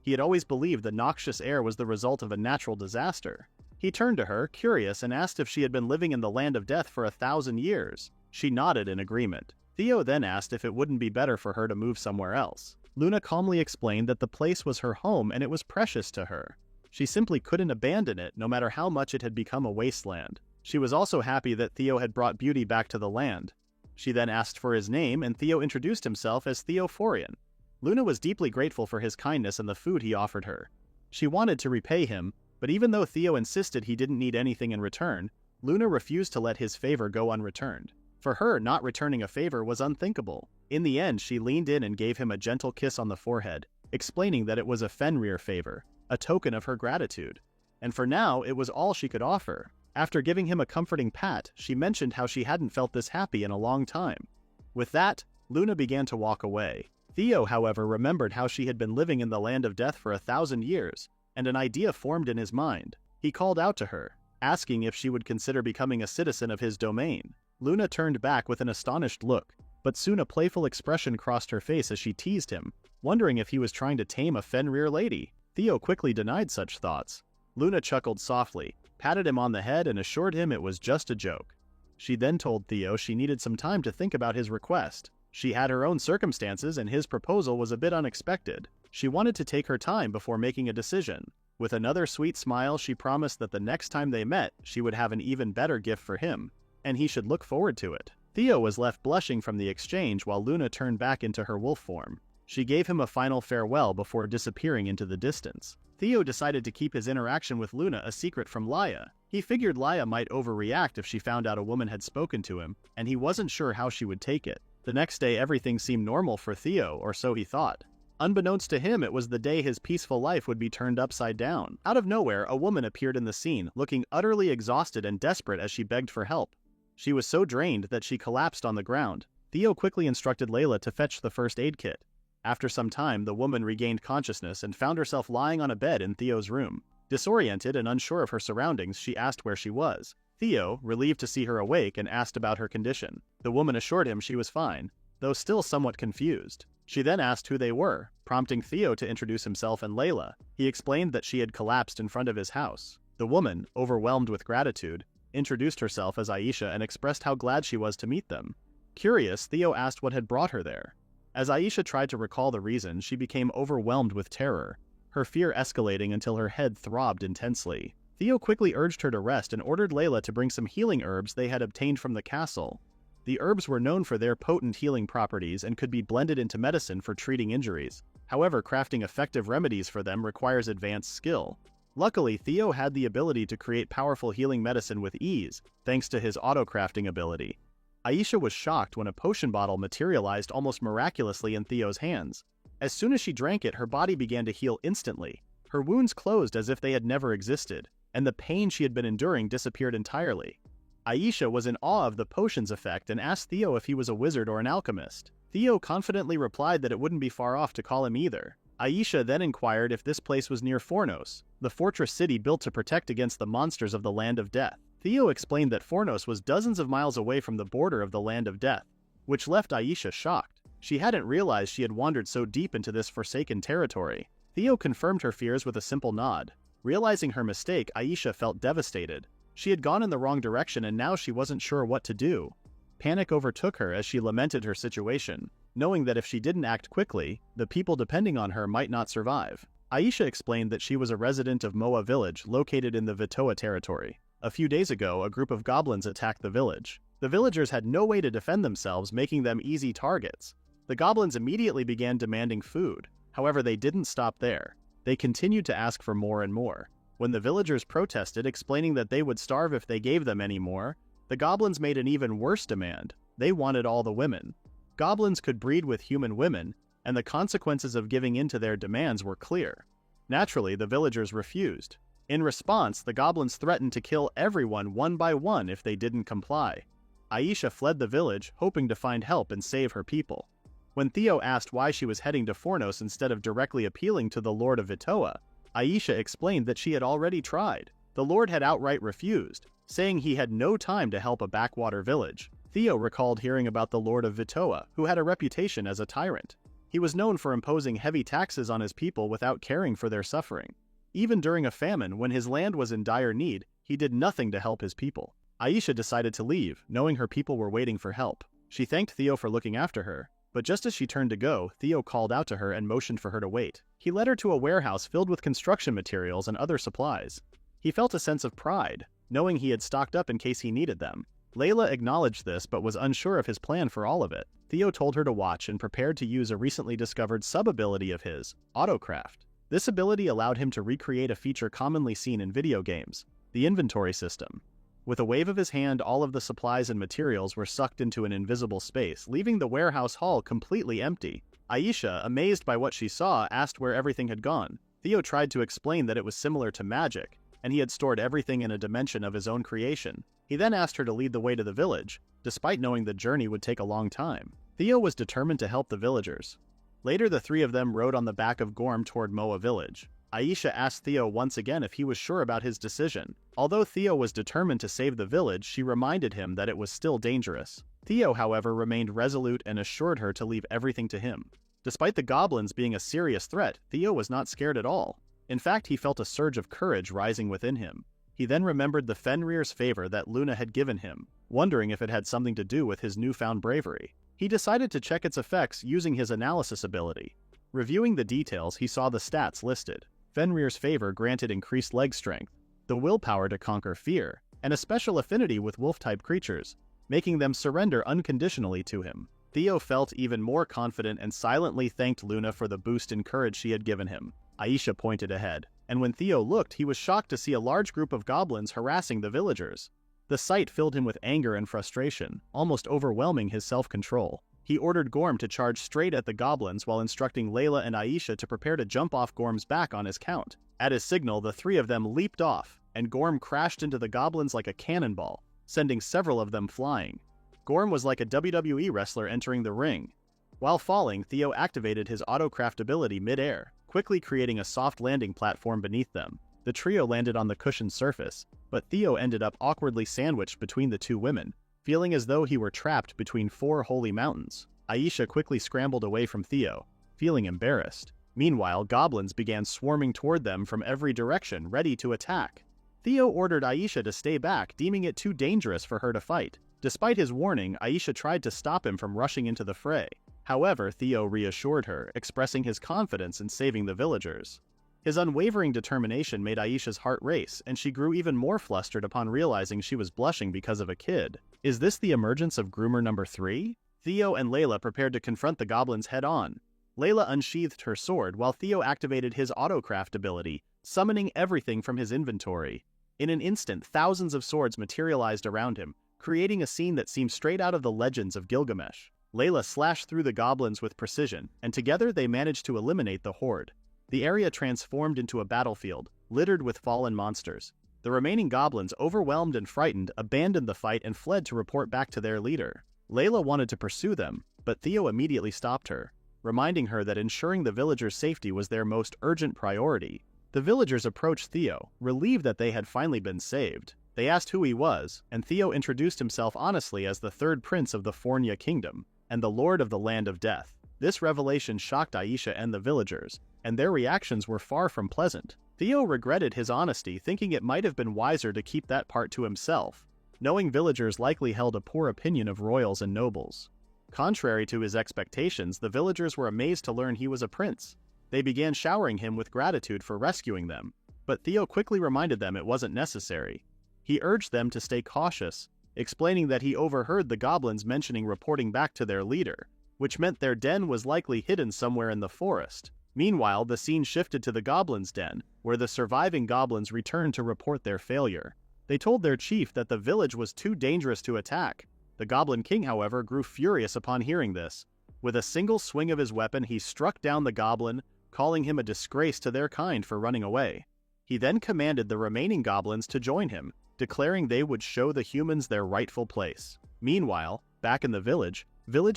He had always believed that noxious air was the result of a natural disaster. He turned to her, curious, and asked if she had been living in the land of death for 1,000 years. She nodded in agreement. Theo then asked if it wouldn't be better for her to move somewhere else. Luna calmly explained that the place was her home and it was precious to her. She simply couldn't abandon it, no matter how much it had become a wasteland. She was also happy that Theo had brought beauty back to the land. She then asked for his name, and Theo introduced himself as Theophorian. Luna was deeply grateful for his kindness and the food he offered her. She wanted to repay him, but even though Theo insisted he didn't need anything in return, Luna refused to let his favor go unreturned. For her, not returning a favor was unthinkable. In the end, she leaned in and gave him a gentle kiss on the forehead, explaining that it was a Fenrir favor, a token of her gratitude. And for now, it was all she could offer. After giving him a comforting pat, she mentioned how she hadn't felt this happy in a long time. With that, Luna began to walk away. Theo, however, remembered how she had been living in the land of death for 1,000 years, and an idea formed in his mind. He called out to her, asking if she would consider becoming a citizen of his domain. Luna turned back with an astonished look, but soon a playful expression crossed her face as she teased him, wondering if he was trying to tame a Fenrir lady. Theo quickly denied such thoughts. Luna chuckled softly, patted him on the head, and assured him it was just a joke. She then told Theo she needed some time to think about his request. She had her own circumstances, and his proposal was a bit unexpected. She wanted to take her time before making a decision. With another sweet smile, she promised that the next time they met, she would have an even better gift for him, and he should look forward to it. Theo was left blushing from the exchange while Luna turned back into her wolf form. She gave him a final farewell before disappearing into the distance. Theo decided to keep his interaction with Luna a secret from Laia. He figured Laia might overreact if she found out a woman had spoken to him, and he wasn't sure how she would take it. The next day, everything seemed normal for Theo, or so he thought. Unbeknownst to him, it was the day his peaceful life would be turned upside down. Out of nowhere, a woman appeared in the scene, looking utterly exhausted and desperate as she begged for help. She was so drained that she collapsed on the ground. Theo quickly instructed Layla to fetch the first aid kit. After some time, the woman regained consciousness and found herself lying on a bed in Theo's room. Disoriented and unsure of her surroundings, she asked where she was. Theo, relieved to see her awake, and asked about her condition. The woman assured him she was fine, though still somewhat confused. She then asked who they were, prompting Theo to introduce himself and Layla. He explained that she had collapsed in front of his house. The woman, overwhelmed with gratitude, introduced herself as Aisha and expressed how glad she was to meet them. Curious, Theo asked what had brought her there. As Aisha tried to recall the reason, she became overwhelmed with terror, her fear escalating until her head throbbed intensely. Theo quickly urged her to rest and ordered Layla to bring some healing herbs they had obtained from the castle. The herbs were known for their potent healing properties and could be blended into medicine for treating injuries. However, crafting effective remedies for them requires advanced skill. Luckily, Theo had the ability to create powerful healing medicine with ease, thanks to his auto-crafting ability. Aisha was shocked when a potion bottle materialized almost miraculously in Theo's hands. As soon as she drank it, her body began to heal instantly. Her wounds closed as if they had never existed, and the pain she had been enduring disappeared entirely. Aisha was in awe of the potion's effect and asked Theo if he was a wizard or an alchemist. Theo confidently replied that it wouldn't be far off to call him either. Aisha then inquired if this place was near Fornos, the fortress city built to protect against the monsters of the Land of Death. Theo explained that Fornos was dozens of miles away from the border of the Land of Death, which left Aisha shocked. She hadn't realized she had wandered so deep into this forsaken territory. Theo confirmed her fears with a simple nod. Realizing her mistake, Aisha felt devastated. She had gone in the wrong direction and now she wasn't sure what to do. Panic overtook her as she lamented her situation, knowing that if she didn't act quickly, the people depending on her might not survive. Aisha explained that she was a resident of Moa village located in the Vitoa territory. A few days ago, a group of goblins attacked the village. The villagers had no way to defend themselves, making them easy targets. The goblins immediately began demanding food. However, they didn't stop there. They continued to ask for more and more. When the villagers protested, explaining that they would starve if they gave them any more, the goblins made an even worse demand. They wanted all the women. Goblins could breed with human women, and the consequences of giving in to their demands were clear. Naturally, the villagers refused. In response, the goblins threatened to kill everyone one by one if they didn't comply. Aisha fled the village, hoping to find help and save her people. When Theo asked why she was heading to form.This instead of directly appealing to the Lord of Vitoa, Aisha explained that she had already tried. The Lord had outright refused, saying he had no time to help a backwater village. Theo recalled hearing about the Lord of Vitoa, who had a reputation as a tyrant. He was known for imposing heavy taxes on his people without caring for their suffering. Even during a famine, when his land was in dire need, he did nothing to help his people. Aisha decided to leave, knowing her people were waiting for help. She thanked Theo for looking after her, but just as she turned to go, Theo called out to her and motioned for her to wait. He led her to a warehouse filled with construction materials and other supplies. He felt a sense of pride, knowing he had stocked up in case he needed them. Layla acknowledged this but was unsure of his plan for all of it. Theo told her to watch and prepared to use a recently discovered sub-ability of his, Autocraft. This ability allowed him to recreate a feature commonly seen in video games, the inventory system. With a wave of his hand, all of the supplies and materials were sucked into an invisible space, leaving the warehouse hall completely empty. Aisha, amazed by what she saw, asked where everything had gone. Theo tried to explain that it was similar to magic, and he had stored everything in a dimension of his own creation. He then asked her to lead the way to the village, despite knowing the journey would take a long time. Theo was determined to help the villagers. Later, the three of them rode on the back of Gorm toward Moa village. Aisha asked Theo once again if he was sure about his decision. Although Theo was determined to save the village, she reminded him that it was still dangerous. Theo, however, remained resolute and assured her to leave everything to him. Despite the goblins being a serious threat, Theo was not scared at all. In fact, he felt a surge of courage rising within him. He then remembered the Fenrir's favor that Luna had given him, wondering if it had something to do with his newfound bravery. He decided to check its effects using his analysis ability. Reviewing the details, he saw the stats listed. Fenrir's favor granted increased leg strength, the willpower to conquer fear, and a special affinity with wolf-type creatures, making them surrender unconditionally to him. Theo felt even more confident and silently thanked Luna for the boost in courage she had given him. Aisha pointed ahead, and when Theo looked, he was shocked to see a large group of goblins harassing the villagers. The sight filled him with anger and frustration, almost overwhelming his self-control. He ordered Gorm to charge straight at the goblins while instructing Layla and Aisha to prepare to jump off Gorm's back on his count. At his signal, the three of them leaped off, and Gorm crashed into the goblins like a cannonball, sending several of them flying. Gorm was like a WWE wrestler entering the ring. While falling, Theo activated his Autocraft ability mid-air, quickly creating a soft landing platform beneath them. The trio landed on the cushioned surface, but Theo ended up awkwardly sandwiched between the two women, feeling as though he were trapped between four holy mountains. Aisha quickly scrambled away from Theo, feeling embarrassed. Meanwhile, goblins began swarming toward them from every direction, ready to attack. Theo ordered Aisha to stay back, deeming it too dangerous for her to fight. Despite his warning, Aisha tried to stop him from rushing into the fray. However, Theo reassured her, expressing his confidence in saving the villagers. His unwavering determination made Aisha's heart race, and she grew even more flustered upon realizing she was blushing because of a kid. Is this the emergence of Groomer number 3? Theo and Layla prepared to confront the goblins head-on. Layla unsheathed her sword while Theo activated his Autocraft ability, summoning everything from his inventory. In an instant, thousands of swords materialized around him, creating a scene that seemed straight out of the legends of Gilgamesh. Layla slashed through the goblins with precision, and together they managed to eliminate the horde. The area transformed into a battlefield, littered with fallen monsters. The remaining goblins, overwhelmed and frightened, abandoned the fight and fled to report back to their leader. Layla wanted to pursue them, but Theo immediately stopped her, reminding her that ensuring the villagers' safety was their most urgent priority. The villagers approached Theo, relieved that they had finally been saved. They asked who he was, and Theo introduced himself honestly as the third prince of the Fornia kingdom, and the lord of the land of death. This revelation shocked Aisha and the villagers, and their reactions were far from pleasant. Theo regretted his honesty, thinking it might have been wiser to keep that part to himself, knowing villagers likely held a poor opinion of royals and nobles. Contrary to his expectations, the villagers were amazed to learn he was a prince. They began showering him with gratitude for rescuing them, but Theo quickly reminded them it wasn't necessary. He urged them to stay cautious, explaining that he overheard the goblins mentioning reporting back to their leader, which meant their den was likely hidden somewhere in the forest. Meanwhile, the scene shifted to the goblins' den, where the surviving goblins returned to report their failure. They told their chief that the village was too dangerous to attack. The Goblin King, however, grew furious upon hearing this. With a single swing of his weapon, he struck down the goblin, calling him a disgrace to their kind for running away. He then commanded the remaining goblins to join him, declaring they would show the humans their rightful place. Meanwhile, back in the village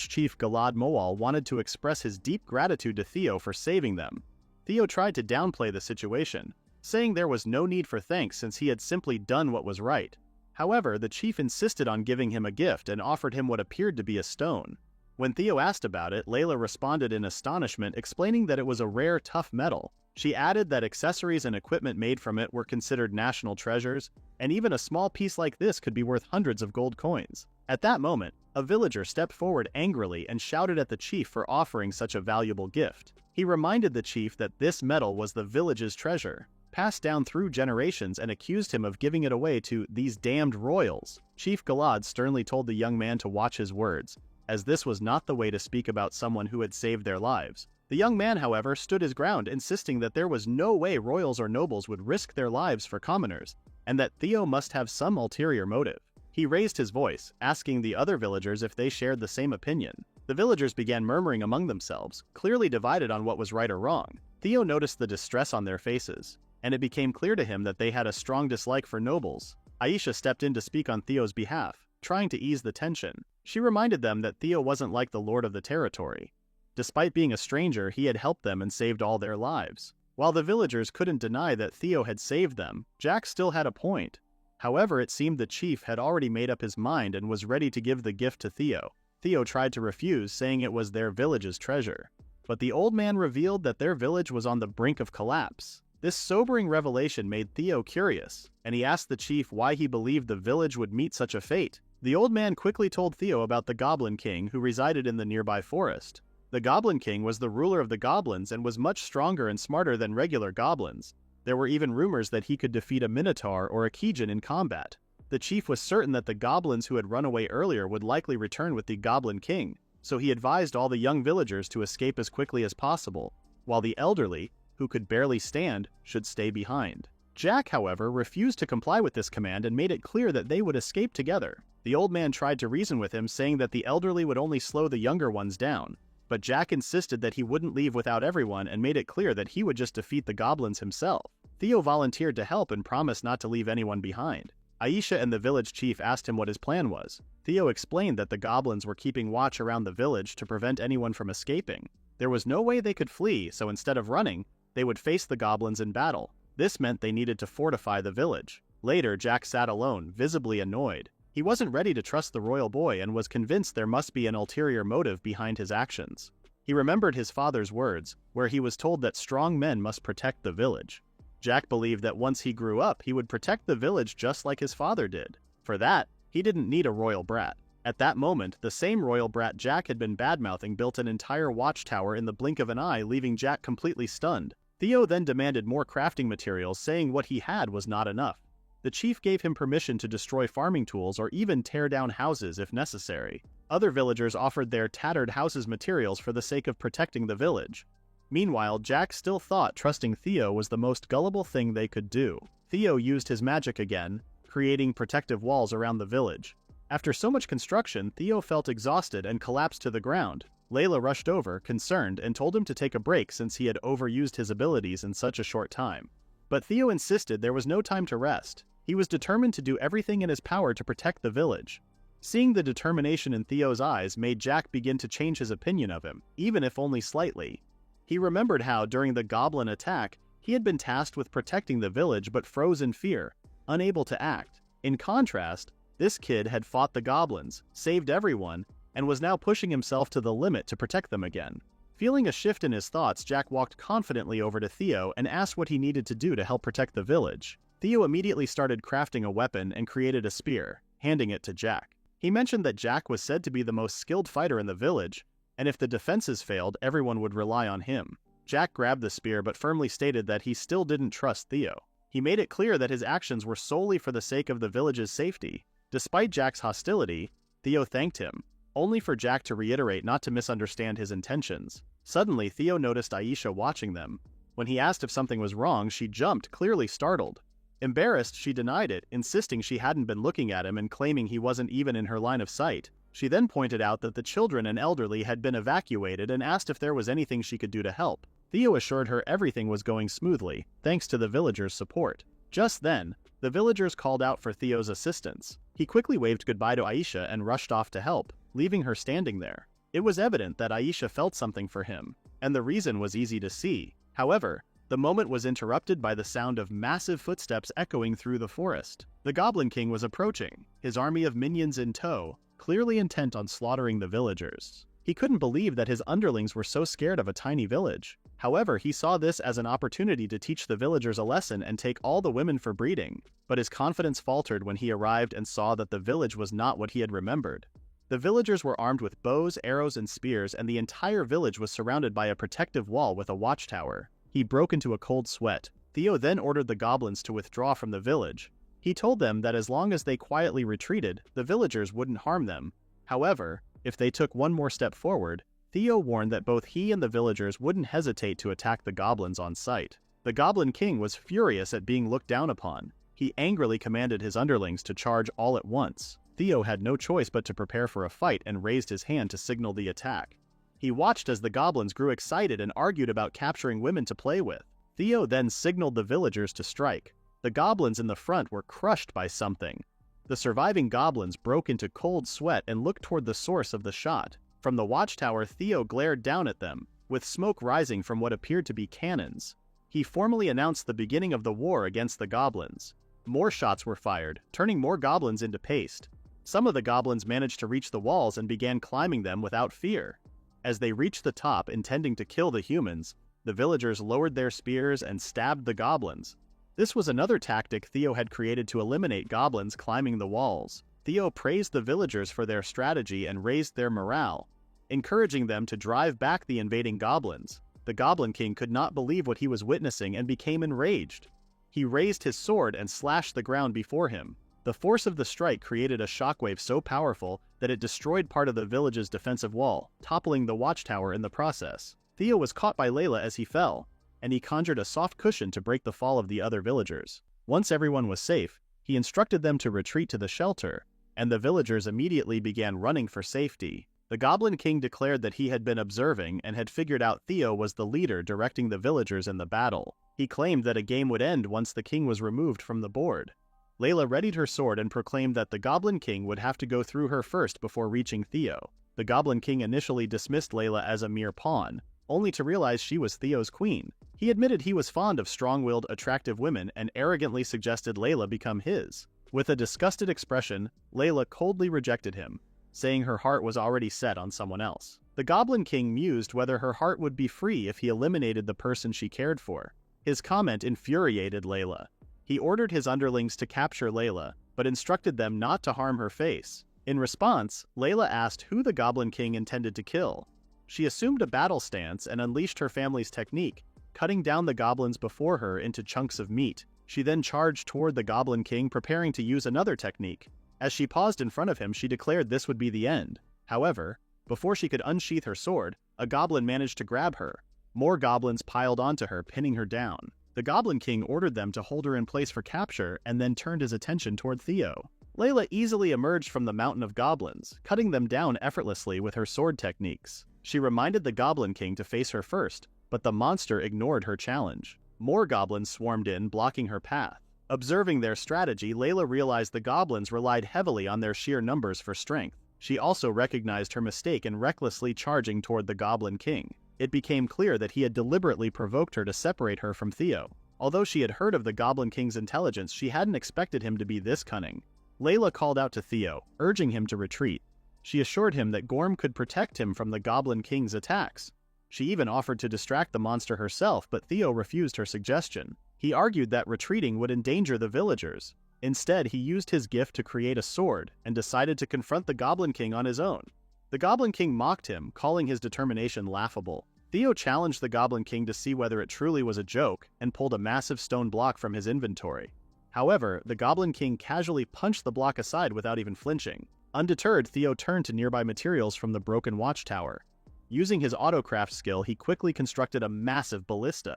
chief Galad Moal wanted to express his deep gratitude to Theo for saving them. Theo tried to downplay the situation, saying there was no need for thanks since he had simply done what was right. However, the chief insisted on giving him a gift and offered him what appeared to be a stone. When Theo asked about it, Layla responded in astonishment, explaining that it was a rare, tough metal. She added that accessories and equipment made from it were considered national treasures, and even a small piece like this could be worth hundreds of gold coins. At that moment, a villager stepped forward angrily and shouted at the chief for offering such a valuable gift. He reminded the chief that this metal was the village's treasure, passed down through generations, and accused him of giving it away to these damned royals. Chief Galad sternly told the young man to watch his words, as this was not the way to speak about someone who had saved their lives. The young man, however, stood his ground, insisting that there was no way royals or nobles would risk their lives for commoners, and that Theo must have some ulterior motive. He raised his voice, asking the other villagers if they shared the same opinion. The villagers began murmuring among themselves, clearly divided on what was right or wrong. Theo noticed the distress on their faces, and it became clear to him that they had a strong dislike for nobles. Aisha stepped in to speak on Theo's behalf, trying to ease the tension. She reminded them that Theo wasn't like the lord of the territory. Despite being a stranger, he had helped them and saved all their lives. While the villagers couldn't deny that Theo had saved them, Jack still had a point. However, it seemed the chief had already made up his mind and was ready to give the gift to Theo. Theo tried to refuse, saying it was their village's treasure. But the old man revealed that their village was on the brink of collapse. This sobering revelation made Theo curious, and he asked the chief why he believed the village would meet such a fate. The old man quickly told Theo about the Goblin King who resided in the nearby forest. The Goblin King was the ruler of the goblins and was much stronger and smarter than regular goblins. There were even rumors that he could defeat a Minotaur or a Kijin in combat. The chief was certain that the goblins who had run away earlier would likely return with the Goblin King, so he advised all the young villagers to escape as quickly as possible, while the elderly, who could barely stand, should stay behind. Jack, however, refused to comply with this command and made it clear that they would escape together. The old man tried to reason with him, saying that the elderly would only slow the younger ones down, but Jack insisted that he wouldn't leave without everyone and made it clear that he would just defeat the goblins himself. Theo volunteered to help and promised not to leave anyone behind. Aisha and the village chief asked him what his plan was. Theo explained that the goblins were keeping watch around the village to prevent anyone from escaping. There was no way they could flee, so instead of running, they would face the goblins in battle. This meant they needed to fortify the village. Later, Jack sat alone, visibly annoyed. He wasn't ready to trust the royal boy and was convinced there must be an ulterior motive behind his actions. He remembered his father's words, where he was told that strong men must protect the village. Jack believed that once he grew up, he would protect the village just like his father did. For that, he didn't need a royal brat. At that moment, the same royal brat Jack had been badmouthing built an entire watchtower in the blink of an eye, leaving Jack completely stunned. Theo then demanded more crafting materials, saying what he had was not enough. The chief gave him permission to destroy farming tools or even tear down houses if necessary. Other villagers offered their tattered houses materials for the sake of protecting the village. Meanwhile, Jack still thought trusting Theo was the most gullible thing they could do. Theo used his magic again, creating protective walls around the village. After so much construction, Theo felt exhausted and collapsed to the ground. Layla rushed over, concerned, and told him to take a break since he had overused his abilities in such a short time. But Theo insisted there was no time to rest. He was determined to do everything in his power to protect the village. Seeing the determination in Theo's eyes made Jack begin to change his opinion of him, even if only slightly. He remembered how, during the goblin attack, he had been tasked with protecting the village but froze in fear, unable to act. In contrast, this kid had fought the goblins, saved everyone, and was now pushing himself to the limit to protect them again. Feeling a shift in his thoughts, Jack walked confidently over to Theo and asked what he needed to do to help protect the village. Theo immediately started crafting a weapon and created a spear, handing it to Jack. He mentioned that Jack was said to be the most skilled fighter in the village, and if the defenses failed, everyone would rely on him. Jack grabbed the spear but firmly stated that he still didn't trust Theo. He made it clear that his actions were solely for the sake of the village's safety. Despite Jack's hostility, Theo thanked him, only for Jack to reiterate not to misunderstand his intentions. Suddenly, Theo noticed Aisha watching them. When he asked if something was wrong, she jumped, clearly startled. Embarrassed, she denied it, insisting she hadn't been looking at him and claiming he wasn't even in her line of sight. She then pointed out that the children and elderly had been evacuated and asked if there was anything she could do to help. Theo assured her everything was going smoothly, thanks to the villagers' support. Just then, the villagers called out for Theo's assistance. He quickly waved goodbye to Aisha and rushed off to help, leaving her standing there. It was evident that Aisha felt something for him, and the reason was easy to see. However, the moment was interrupted by the sound of massive footsteps echoing through the forest. The Goblin King was approaching, his army of minions in tow, clearly intent on slaughtering the villagers. He couldn't believe that his underlings were so scared of a tiny village. However, he saw this as an opportunity to teach the villagers a lesson and take all the women for breeding. But his confidence faltered when he arrived and saw that the village was not what he had remembered. The villagers were armed with bows, arrows, and spears, and the entire village was surrounded by a protective wall with a watchtower. He broke into a cold sweat. Theo then ordered the goblins to withdraw from the village. He told them that as long as they quietly retreated, the villagers wouldn't harm them. However, if they took one more step forward, Theo warned that both he and the villagers wouldn't hesitate to attack the goblins on sight. The Goblin King was furious at being looked down upon. He angrily commanded his underlings to charge all at once. Theo had no choice but to prepare for a fight and raised his hand to signal the attack. He watched as the goblins grew excited and argued about capturing women to play with. Theo then signaled the villagers to strike. The goblins in the front were crushed by something. The surviving goblins broke into cold sweat and looked toward the source of the shot. From the watchtower, Theo glared down at them, with smoke rising from what appeared to be cannons. He formally announced the beginning of the war against the goblins. More shots were fired, turning more goblins into paste. Some of the goblins managed to reach the walls and began climbing them without fear. As they reached the top, intending to kill the humans, the villagers lowered their spears and stabbed the goblins. This was another tactic Theo had created to eliminate goblins climbing the walls. Theo praised the villagers for their strategy and raised their morale, encouraging them to drive back the invading goblins. The Goblin King could not believe what he was witnessing and became enraged. He raised his sword and slashed the ground before him. The force of the strike created a shockwave so powerful that it destroyed part of the village's defensive wall, toppling the watchtower in the process. Theo was caught by Layla as he fell, and he conjured a soft cushion to break the fall of the other villagers. Once everyone was safe, he instructed them to retreat to the shelter, and the villagers immediately began running for safety. The Goblin King declared that he had been observing and had figured out Theo was the leader directing the villagers in the battle. He claimed that a game would end once the king was removed from the board. Layla readied her sword and proclaimed that the Goblin King would have to go through her first before reaching Theo. The Goblin King initially dismissed Layla as a mere pawn, only to realize she was Theo's queen. He admitted he was fond of strong-willed, attractive women and arrogantly suggested Layla become his. With a disgusted expression, Layla coldly rejected him, saying her heart was already set on someone else. The Goblin King mused whether her heart would be free if he eliminated the person she cared for. His comment infuriated Layla. He ordered his underlings to capture Layla, but instructed them not to harm her face. In response, Layla asked who the Goblin King intended to kill. She assumed a battle stance and unleashed her family's technique, cutting down the goblins before her into chunks of meat. She then charged toward the Goblin King, preparing to use another technique. As she paused in front of him, she declared this would be the end. However, before she could unsheath her sword, a goblin managed to grab her. More goblins piled onto her, pinning her down. The Goblin King ordered them to hold her in place for capture and then turned his attention toward Theo. Layla easily emerged from the mountain of goblins, cutting them down effortlessly with her sword techniques. She reminded the Goblin King to face her first, but the monster ignored her challenge. More goblins swarmed in, blocking her path. Observing their strategy, Layla realized the goblins relied heavily on their sheer numbers for strength. She also recognized her mistake in recklessly charging toward the Goblin King. It became clear that he had deliberately provoked her to separate her from Theo. Although she had heard of the Goblin King's intelligence, she hadn't expected him to be this cunning. Layla called out to Theo, urging him to retreat. She assured him that Gorm could protect him from the Goblin King's attacks. She even offered to distract the monster herself, but Theo refused her suggestion. He argued that retreating would endanger the villagers. Instead, he used his gift to create a sword and decided to confront the Goblin King on his own. The Goblin King mocked him, calling his determination laughable. Theo challenged the Goblin King to see whether it truly was a joke and pulled a massive stone block from his inventory. However, the Goblin King casually punched the block aside without even flinching. Undeterred, Theo turned to nearby materials from the broken watchtower. Using his autocraft skill, he quickly constructed a massive ballista.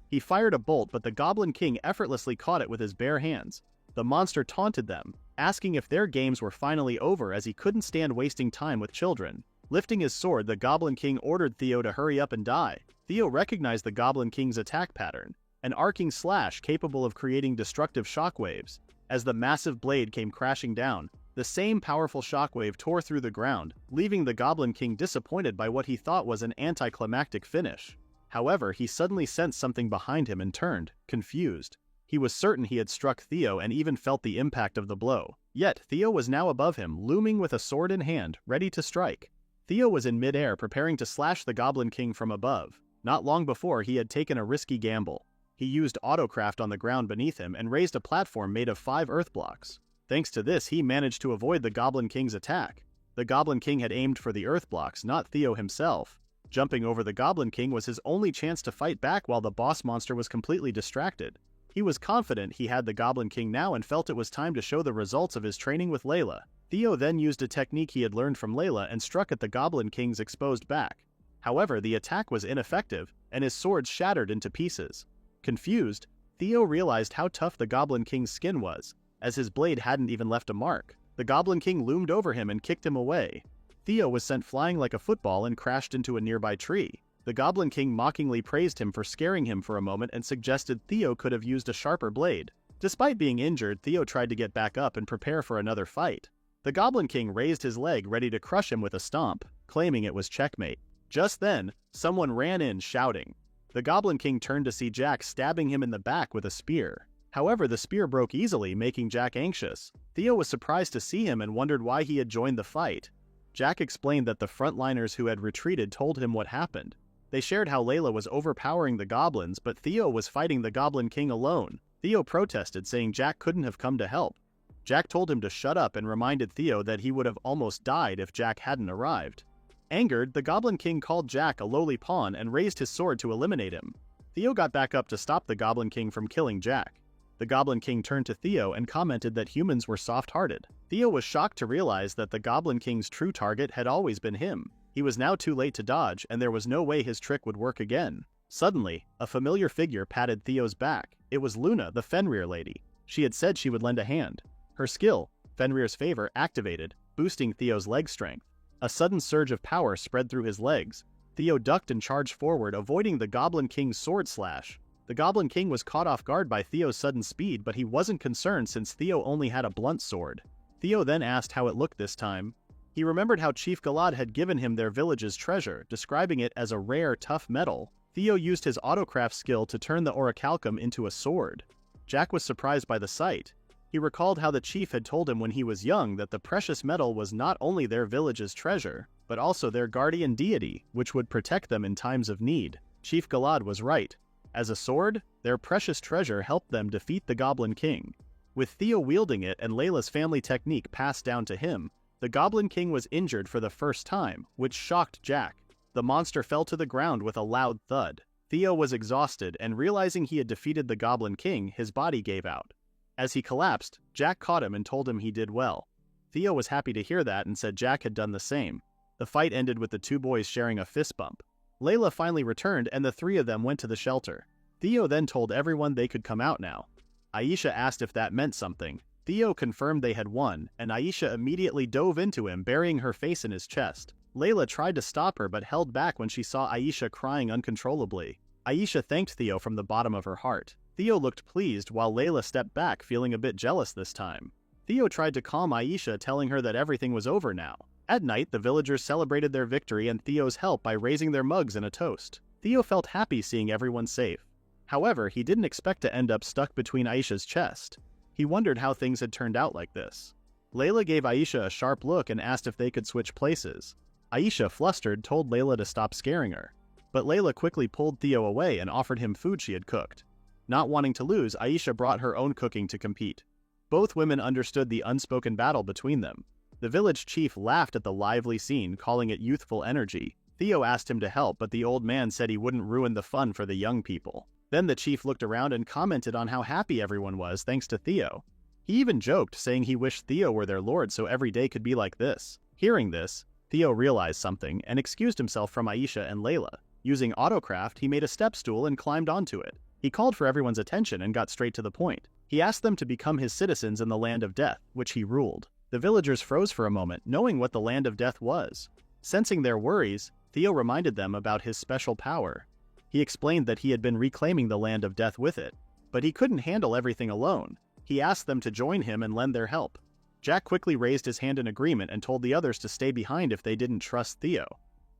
He fired a bolt, but the Goblin King effortlessly caught it with his bare hands, The monster taunted them, asking if their games were finally over as he couldn't stand wasting time with children. Lifting his sword, the Goblin King ordered Theo to hurry up and die. Theo recognized the Goblin King's attack pattern, an arcing slash capable of creating destructive shockwaves. As the massive blade came crashing down, the same powerful shockwave tore through the ground, leaving the Goblin King disappointed by what he thought was an anticlimactic finish. However, he suddenly sensed something behind him and turned, confused. He was certain he had struck Theo and even felt the impact of the blow. Yet, Theo was now above him, looming with a sword in hand, ready to strike. Theo was in midair preparing to slash the Goblin King from above. Not long before, he had taken a risky gamble. He used autocraft on the ground beneath him and raised a platform made of 5 earth blocks. Thanks to this, he managed to avoid the Goblin King's attack. The Goblin King had aimed for the earth blocks, not Theo himself. Jumping over the Goblin King was his only chance to fight back while the boss monster was completely distracted. He was confident he had the Goblin King now and felt it was time to show the results of his training with Layla. Theo then used a technique he had learned from Layla and struck at the Goblin King's exposed back. However, the attack was ineffective, and his sword shattered into pieces. Confused, Theo realized how tough the Goblin King's skin was, as his blade hadn't even left a mark. The Goblin King loomed over him and kicked him away. Theo was sent flying like a football and crashed into a nearby tree. The Goblin King mockingly praised him for scaring him for a moment and suggested Theo could have used a sharper blade. Despite being injured, Theo tried to get back up and prepare for another fight. The Goblin King raised his leg ready to crush him with a stomp, claiming it was checkmate. Just then, someone ran in shouting. The Goblin King turned to see Jack stabbing him in the back with a spear. However, the spear broke easily, making Jack anxious. Theo was surprised to see him and wondered why he had joined the fight. Jack explained that the frontliners who had retreated told him what happened. They shared how Layla was overpowering the goblins, but Theo was fighting the Goblin King alone. Theo protested, saying Jack couldn't have come to help. Jack told him to shut up and reminded Theo that he would have almost died if Jack hadn't arrived. Angered, the Goblin King called Jack a lowly pawn and raised his sword to eliminate him. Theo got back up to stop the Goblin King from killing Jack. The Goblin King turned to Theo and commented that humans were soft-hearted. Theo was shocked to realize that the Goblin King's true target had always been him. He was now too late to dodge, and there was no way his trick would work again. Suddenly, a familiar figure patted Theo's back. It was Luna, the Fenrir lady. She had said she would lend a hand. Her skill, Fenrir's favor, activated, boosting Theo's leg strength. A sudden surge of power spread through his legs. Theo ducked and charged forward, avoiding the Goblin King's sword slash. The Goblin King was caught off guard by Theo's sudden speed, but he wasn't concerned since Theo only had a blunt sword. Theo then asked how it looked this time. He remembered how Chief Galad had given him their village's treasure, describing it as a rare, tough metal. Theo used his autocraft skill to turn the orichalcum into a sword. Jack was surprised by the sight. He recalled how the chief had told him when he was young that the precious metal was not only their village's treasure, but also their guardian deity, which would protect them in times of need. Chief Galad was right. As a sword, their precious treasure helped them defeat the Goblin King. With Theo wielding it and Layla's family technique passed down to him, the Goblin King was injured for the first time, which shocked Jack. The monster fell to the ground with a loud thud. Theo was exhausted, and realizing he had defeated the Goblin King, his body gave out. As he collapsed, Jack caught him and told him he did well. Theo was happy to hear that and said Jack had done the same. The fight ended with the two boys sharing a fist bump. Layla finally returned and the three of them went to the shelter. Theo then told everyone they could come out now. Aisha asked if that meant something. Theo confirmed they had won, and Aisha immediately dove into him, burying her face in his chest. Layla tried to stop her but held back when she saw Aisha crying uncontrollably. Aisha thanked Theo from the bottom of her heart. Theo looked pleased while Layla stepped back, feeling a bit jealous this time. Theo tried to calm Aisha, telling her that everything was over now. At night, the villagers celebrated their victory and Theo's help by raising their mugs in a toast. Theo felt happy seeing everyone safe. However, he didn't expect to end up stuck between Aisha's chest. He wondered how things had turned out like this. Layla gave Aisha a sharp look and asked if they could switch places. Aisha, flustered, told Layla to stop scaring her. But Layla quickly pulled Theo away and offered him food she had cooked. Not wanting to lose, Aisha brought her own cooking to compete. Both women understood the unspoken battle between them. The village chief laughed at the lively scene, calling it youthful energy. Theo asked him to help, but the old man said he wouldn't ruin the fun for the young people. Then the chief looked around and commented on how happy everyone was thanks to Theo. He even joked, saying he wished Theo were their lord so every day could be like this. Hearing this, Theo realized something and excused himself from Aisha and Layla. Using autocraft, he made a step stool and climbed onto it. He called for everyone's attention and got straight to the point. He asked them to become his citizens in the land of death, which he ruled. The villagers froze for a moment, knowing what the land of death was. Sensing their worries, Theo reminded them about his special power. He explained that he had been reclaiming the land of death with it, but he couldn't handle everything alone. He asked them to join him and lend their help. Jack quickly raised his hand in agreement and told the others to stay behind if they didn't trust Theo.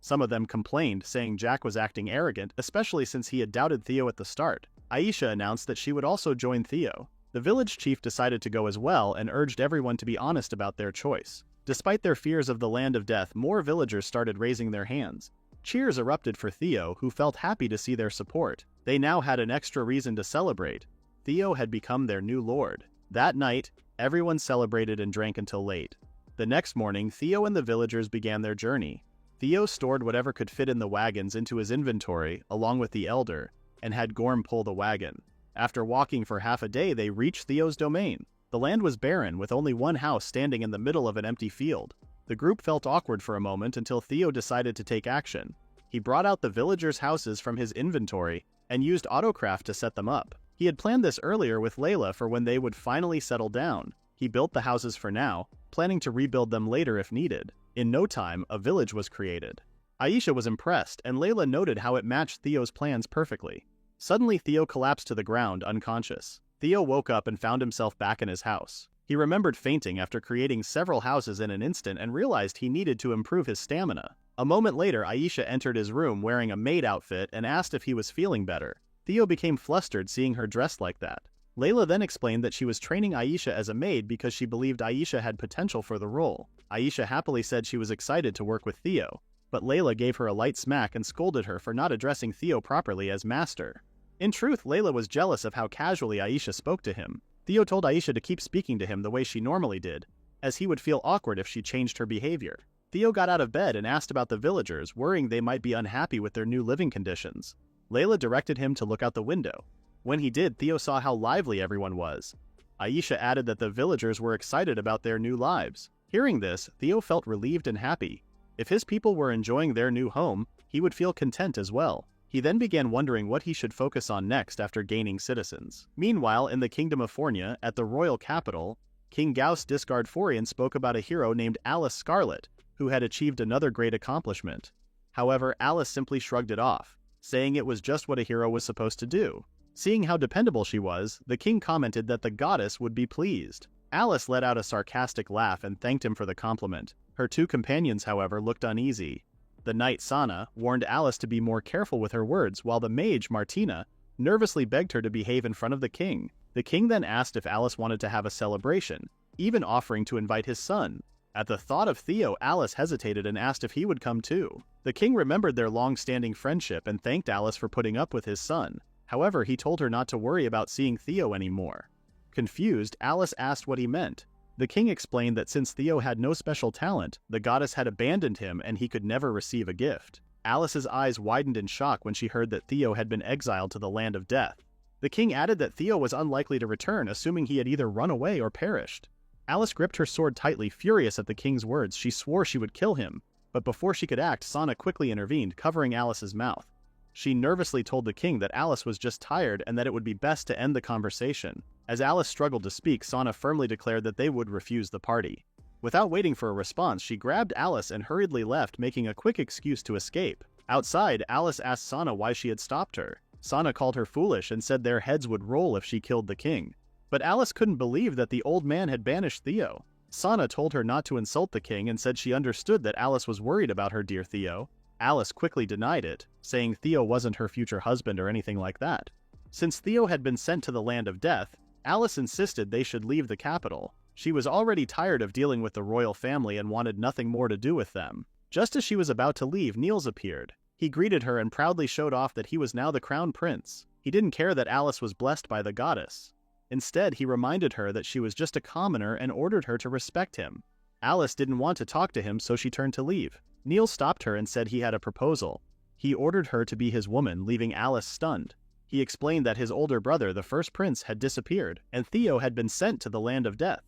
Some of them complained, saying Jack was acting arrogant, especially since he had doubted Theo at the start. Aisha announced that she would also join Theo. The village chief decided to go as well and urged everyone to be honest about their choice. Despite their fears of the land of death, more villagers started raising their hands. Cheers erupted for Theo, who felt happy to see their support. They now had an extra reason to celebrate. Theo had become their new lord. That night, everyone celebrated and drank until late. The next morning, Theo and the villagers began their journey. Theo stored whatever could fit in the wagons into his inventory, along with the elder, and had Gorm pull the wagon. After walking for half a day, they reached Theo's domain. The land was barren, with only one house standing in the middle of an empty field. The group felt awkward for a moment until Theo decided to take action. He brought out the villagers' houses from his inventory and used autocraft to set them up. He had planned this earlier with Layla for when they would finally settle down. He built the houses for now, planning to rebuild them later if needed. In no time, a village was created. Aisha was impressed, and Layla noted how it matched Theo's plans perfectly. Suddenly, Theo collapsed to the ground, unconscious. Theo woke up and found himself back in his house. He remembered fainting after creating several houses in an instant and realized he needed to improve his stamina. A moment later, Aisha entered his room wearing a maid outfit and asked if he was feeling better. Theo became flustered seeing her dressed like that. Layla then explained that she was training Aisha as a maid because she believed Aisha had potential for the role. Aisha happily said she was excited to work with Theo, but Layla gave her a light smack and scolded her for not addressing Theo properly as master. In truth, Layla was jealous of how casually Aisha spoke to him. Theo told Aisha to keep speaking to him the way she normally did, as he would feel awkward if she changed her behavior. Theo got out of bed and asked about the villagers, worrying they might be unhappy with their new living conditions. Layla directed him to look out the window. When he did, Theo saw how lively everyone was. Aisha added that the villagers were excited about their new lives. Hearing this, Theo felt relieved and happy. If his people were enjoying their new home, he would feel content as well. He then began wondering what he should focus on next after gaining citizens. Meanwhile, in the Kingdom of Fornia, at the royal capital, King Gauss Discard Forian spoke about a hero named Alice Scarlet, who had achieved another great accomplishment. However, Alice simply shrugged it off, saying it was just what a hero was supposed to do. Seeing how dependable she was, the king commented that the goddess would be pleased. Alice let out a sarcastic laugh and thanked him for the compliment. Her two companions, however, looked uneasy. The knight Sana warned Alice to be more careful with her words, while the mage Martina nervously begged her to behave in front of the king. The king then asked if Alice wanted to have a celebration, even offering to invite his son. At the thought of Theo, Alice hesitated and asked if he would come too. The king remembered their long-standing friendship and thanked Alice for putting up with his son. However, he told her not to worry about seeing Theo anymore. Confused, Alice asked what he meant. The king explained that since Theo had no special talent, the goddess had abandoned him and he could never receive a gift. Alice's eyes widened in shock when she heard that Theo had been exiled to the land of death. The king added that Theo was unlikely to return, assuming he had either run away or perished. Alice gripped her sword tightly, furious at the king's words. She swore she would kill him, but before she could act, Sana quickly intervened, covering Alice's mouth. She nervously told the king that Alice was just tired and that it would be best to end the conversation. As Alice struggled to speak, Sana firmly declared that they would refuse the party. Without waiting for a response, she grabbed Alice and hurriedly left, making a quick excuse to escape. Outside, Alice asked Sana why she had stopped her. Sana called her foolish and said their heads would roll if she killed the king. But Alice couldn't believe that the old man had banished Theo. Sana told her not to insult the king and said she understood that Alice was worried about her dear Theo. Alice quickly denied it, saying Theo wasn't her future husband or anything like that. Since Theo had been sent to the land of death, Alice insisted they should leave the capital. She was already tired of dealing with the royal family and wanted nothing more to do with them. Just as she was about to leave, Niels appeared. He greeted her and proudly showed off that he was now the crown prince. He didn't care that Alice was blessed by the goddess. Instead, he reminded her that she was just a commoner and ordered her to respect him. Alice didn't want to talk to him, so she turned to leave. Niels stopped her and said he had a proposal. He ordered her to be his woman, leaving Alice stunned. He explained that his older brother, the first prince, had disappeared, and Theo had been sent to the land of death.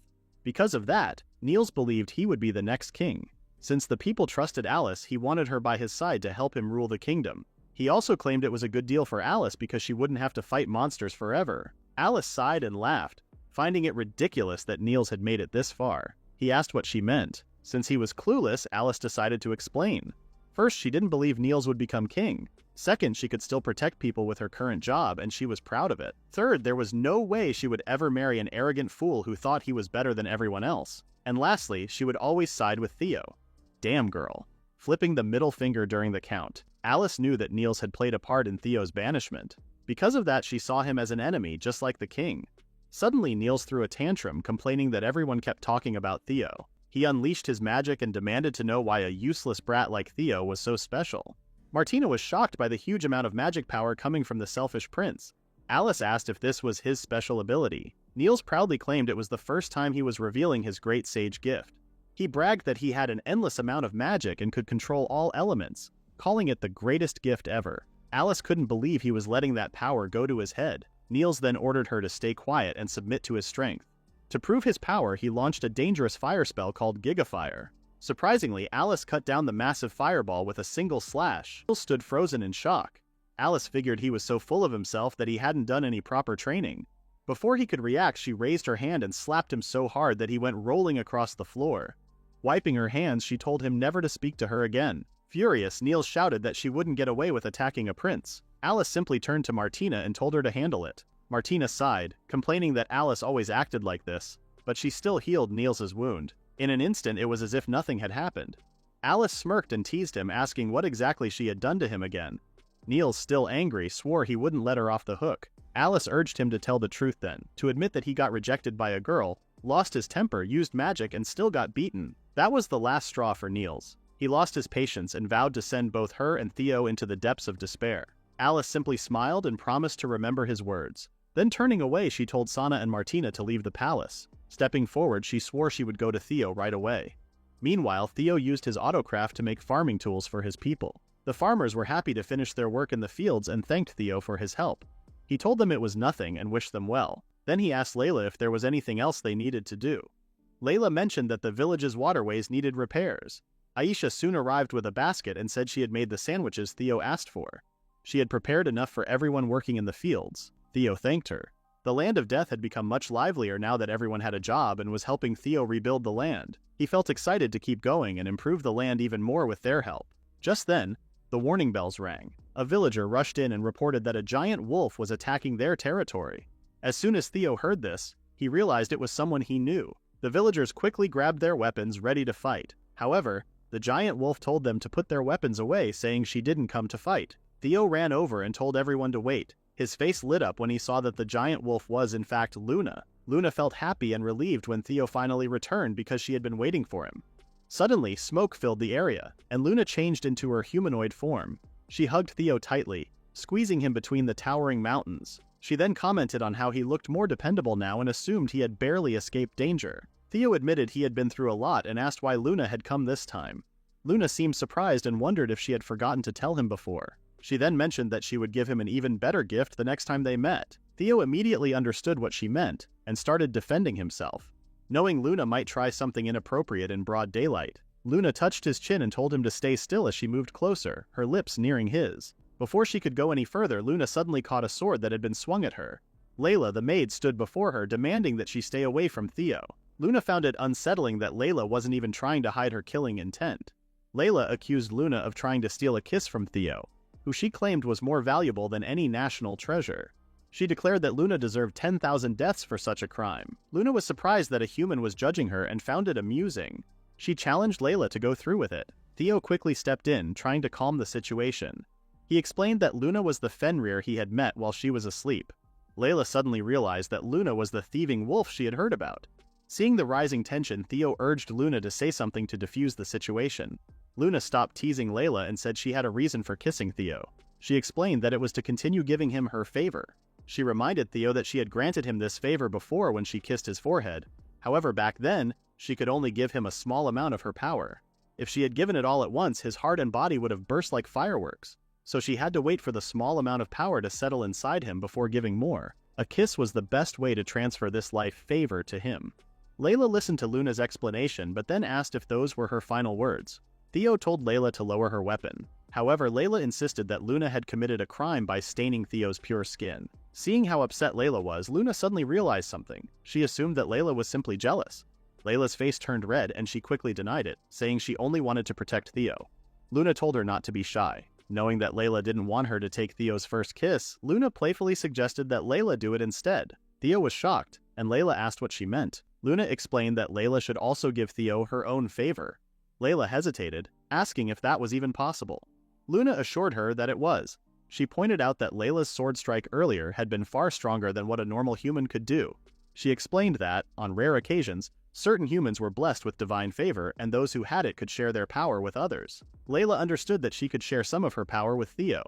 Because of that, Niels believed he would be the next king. Since the people trusted Alice, he wanted her by his side to help him rule the kingdom. He also claimed it was a good deal for Alice because she wouldn't have to fight monsters forever. Alice sighed and laughed, finding it ridiculous that Niels had made it this far. He asked what she meant. Since he was clueless, Alice decided to explain. First, she didn't believe Niels would become king. Second, she could still protect people with her current job, and she was proud of it. Third, there was no way she would ever marry an arrogant fool who thought he was better than everyone else. And lastly, she would always side with Theo. Damn girl. Flipping the middle finger during the count, Alice knew that Niels had played a part in Theo's banishment. Because of that, she saw him as an enemy, just like the king. Suddenly, Niels threw a tantrum, complaining that everyone kept talking about Theo. He unleashed his magic and demanded to know why a useless brat like Theo was so special. Martina was shocked by the huge amount of magic power coming from the selfish prince. Alice asked if this was his special ability. Niels proudly claimed it was the first time he was revealing his great sage gift. He bragged that he had an endless amount of magic and could control all elements, calling it the greatest gift ever. Alice couldn't believe he was letting that power go to his head. Niels then ordered her to stay quiet and submit to his strength. To prove his power, he launched a dangerous fire spell called Gigafire. Surprisingly, Alice cut down the massive fireball with a single slash. Niels stood frozen in shock. Alice figured he was so full of himself that he hadn't done any proper training. Before he could react, she raised her hand and slapped him so hard that he went rolling across the floor. Wiping her hands, she told him never to speak to her again. Furious, Niels shouted that she wouldn't get away with attacking a prince. Alice simply turned to Martina and told her to handle it. Martina sighed, complaining that Alice always acted like this, but she still healed Niels's wound. In an instant, it was as if nothing had happened. Alice smirked and teased him, asking what exactly she had done to him again. Niels, still angry, swore he wouldn't let her off the hook. Alice urged him to tell the truth then, to admit that he got rejected by a girl, lost his temper, used magic, and still got beaten. That was the last straw for Niels. He lost his patience and vowed to send both her and Theo into the depths of despair. Alice simply smiled and promised to remember his words. Then turning away, she told Sana and Martina to leave the palace. Stepping forward, she swore she would go to Theo right away. Meanwhile, Theo used his autocraft to make farming tools for his people. The farmers were happy to finish their work in the fields and thanked Theo for his help. He told them it was nothing and wished them well. Then he asked Layla if there was anything else they needed to do. Layla mentioned that the village's waterways needed repairs. Aisha soon arrived with a basket and said she had made the sandwiches Theo asked for. She had prepared enough for everyone working in the fields. Theo thanked her. The land of death had become much livelier now that everyone had a job and was helping Theo rebuild the land. He felt excited to keep going and improve the land even more with their help. Just then, the warning bells rang. A villager rushed in and reported that a giant wolf was attacking their territory. As soon as Theo heard this, he realized it was someone he knew. The villagers quickly grabbed their weapons, ready to fight. However, the giant wolf told them to put their weapons away, saying she didn't come to fight. Theo ran over and told everyone to wait. His face lit up when he saw that the giant wolf was in fact Luna. Luna felt happy and relieved when Theo finally returned because she had been waiting for him. Suddenly, smoke filled the area, and Luna changed into her humanoid form. She hugged Theo tightly, squeezing him between the towering mountains. She then commented on how he looked more dependable now and assumed he had barely escaped danger. Theo admitted he had been through a lot and asked why Luna had come this time. Luna seemed surprised and wondered if she had forgotten to tell him before. She then mentioned that she would give him an even better gift the next time they met. Theo immediately understood what she meant and started defending himself. Knowing Luna might try something inappropriate in broad daylight, Luna touched his chin and told him to stay still as she moved closer, her lips nearing his. Before she could go any further, Luna suddenly caught a sword that had been swung at her. Layla, the maid, stood before her, demanding that she stay away from Theo. Luna found it unsettling that Layla wasn't even trying to hide her killing intent. Layla accused Luna of trying to steal a kiss from Theo, who she claimed was more valuable than any national treasure. She declared that Luna deserved 10,000 deaths for such a crime. Luna was surprised that a human was judging her and found it amusing. She challenged Layla to go through with it. Theo quickly stepped in, trying to calm the situation. He explained that Luna was the Fenrir he had met while she was asleep. Layla suddenly realized that Luna was the thieving wolf she had heard about. Seeing the rising tension, Theo urged Luna to say something to defuse the situation. Luna stopped teasing Layla and said she had a reason for kissing Theo. She explained that it was to continue giving him her favor. She reminded Theo that she had granted him this favor before when she kissed his forehead. However, back then, she could only give him a small amount of her power. If she had given it all at once, his heart and body would have burst like fireworks. So she had to wait for the small amount of power to settle inside him before giving more. A kiss was the best way to transfer this life favor to him. Layla listened to Luna's explanation but then asked if those were her final words. Theo told Layla to lower her weapon. However, Layla insisted that Luna had committed a crime by staining Theo's pure skin. Seeing how upset Layla was, Luna suddenly realized something. She assumed that Layla was simply jealous. Layla's face turned red and she quickly denied it, saying she only wanted to protect Theo. Luna told her not to be shy. Knowing that Layla didn't want her to take Theo's first kiss, Luna playfully suggested that Layla do it instead. Theo was shocked, and Layla asked what she meant. Luna explained that Layla should also give Theo her own favor. Layla hesitated, asking if that was even possible. Luna assured her that it was. She pointed out that Layla's sword strike earlier had been far stronger than what a normal human could do. She explained that, on rare occasions, certain humans were blessed with divine favor and those who had it could share their power with others. Layla understood that she could share some of her power with Theo.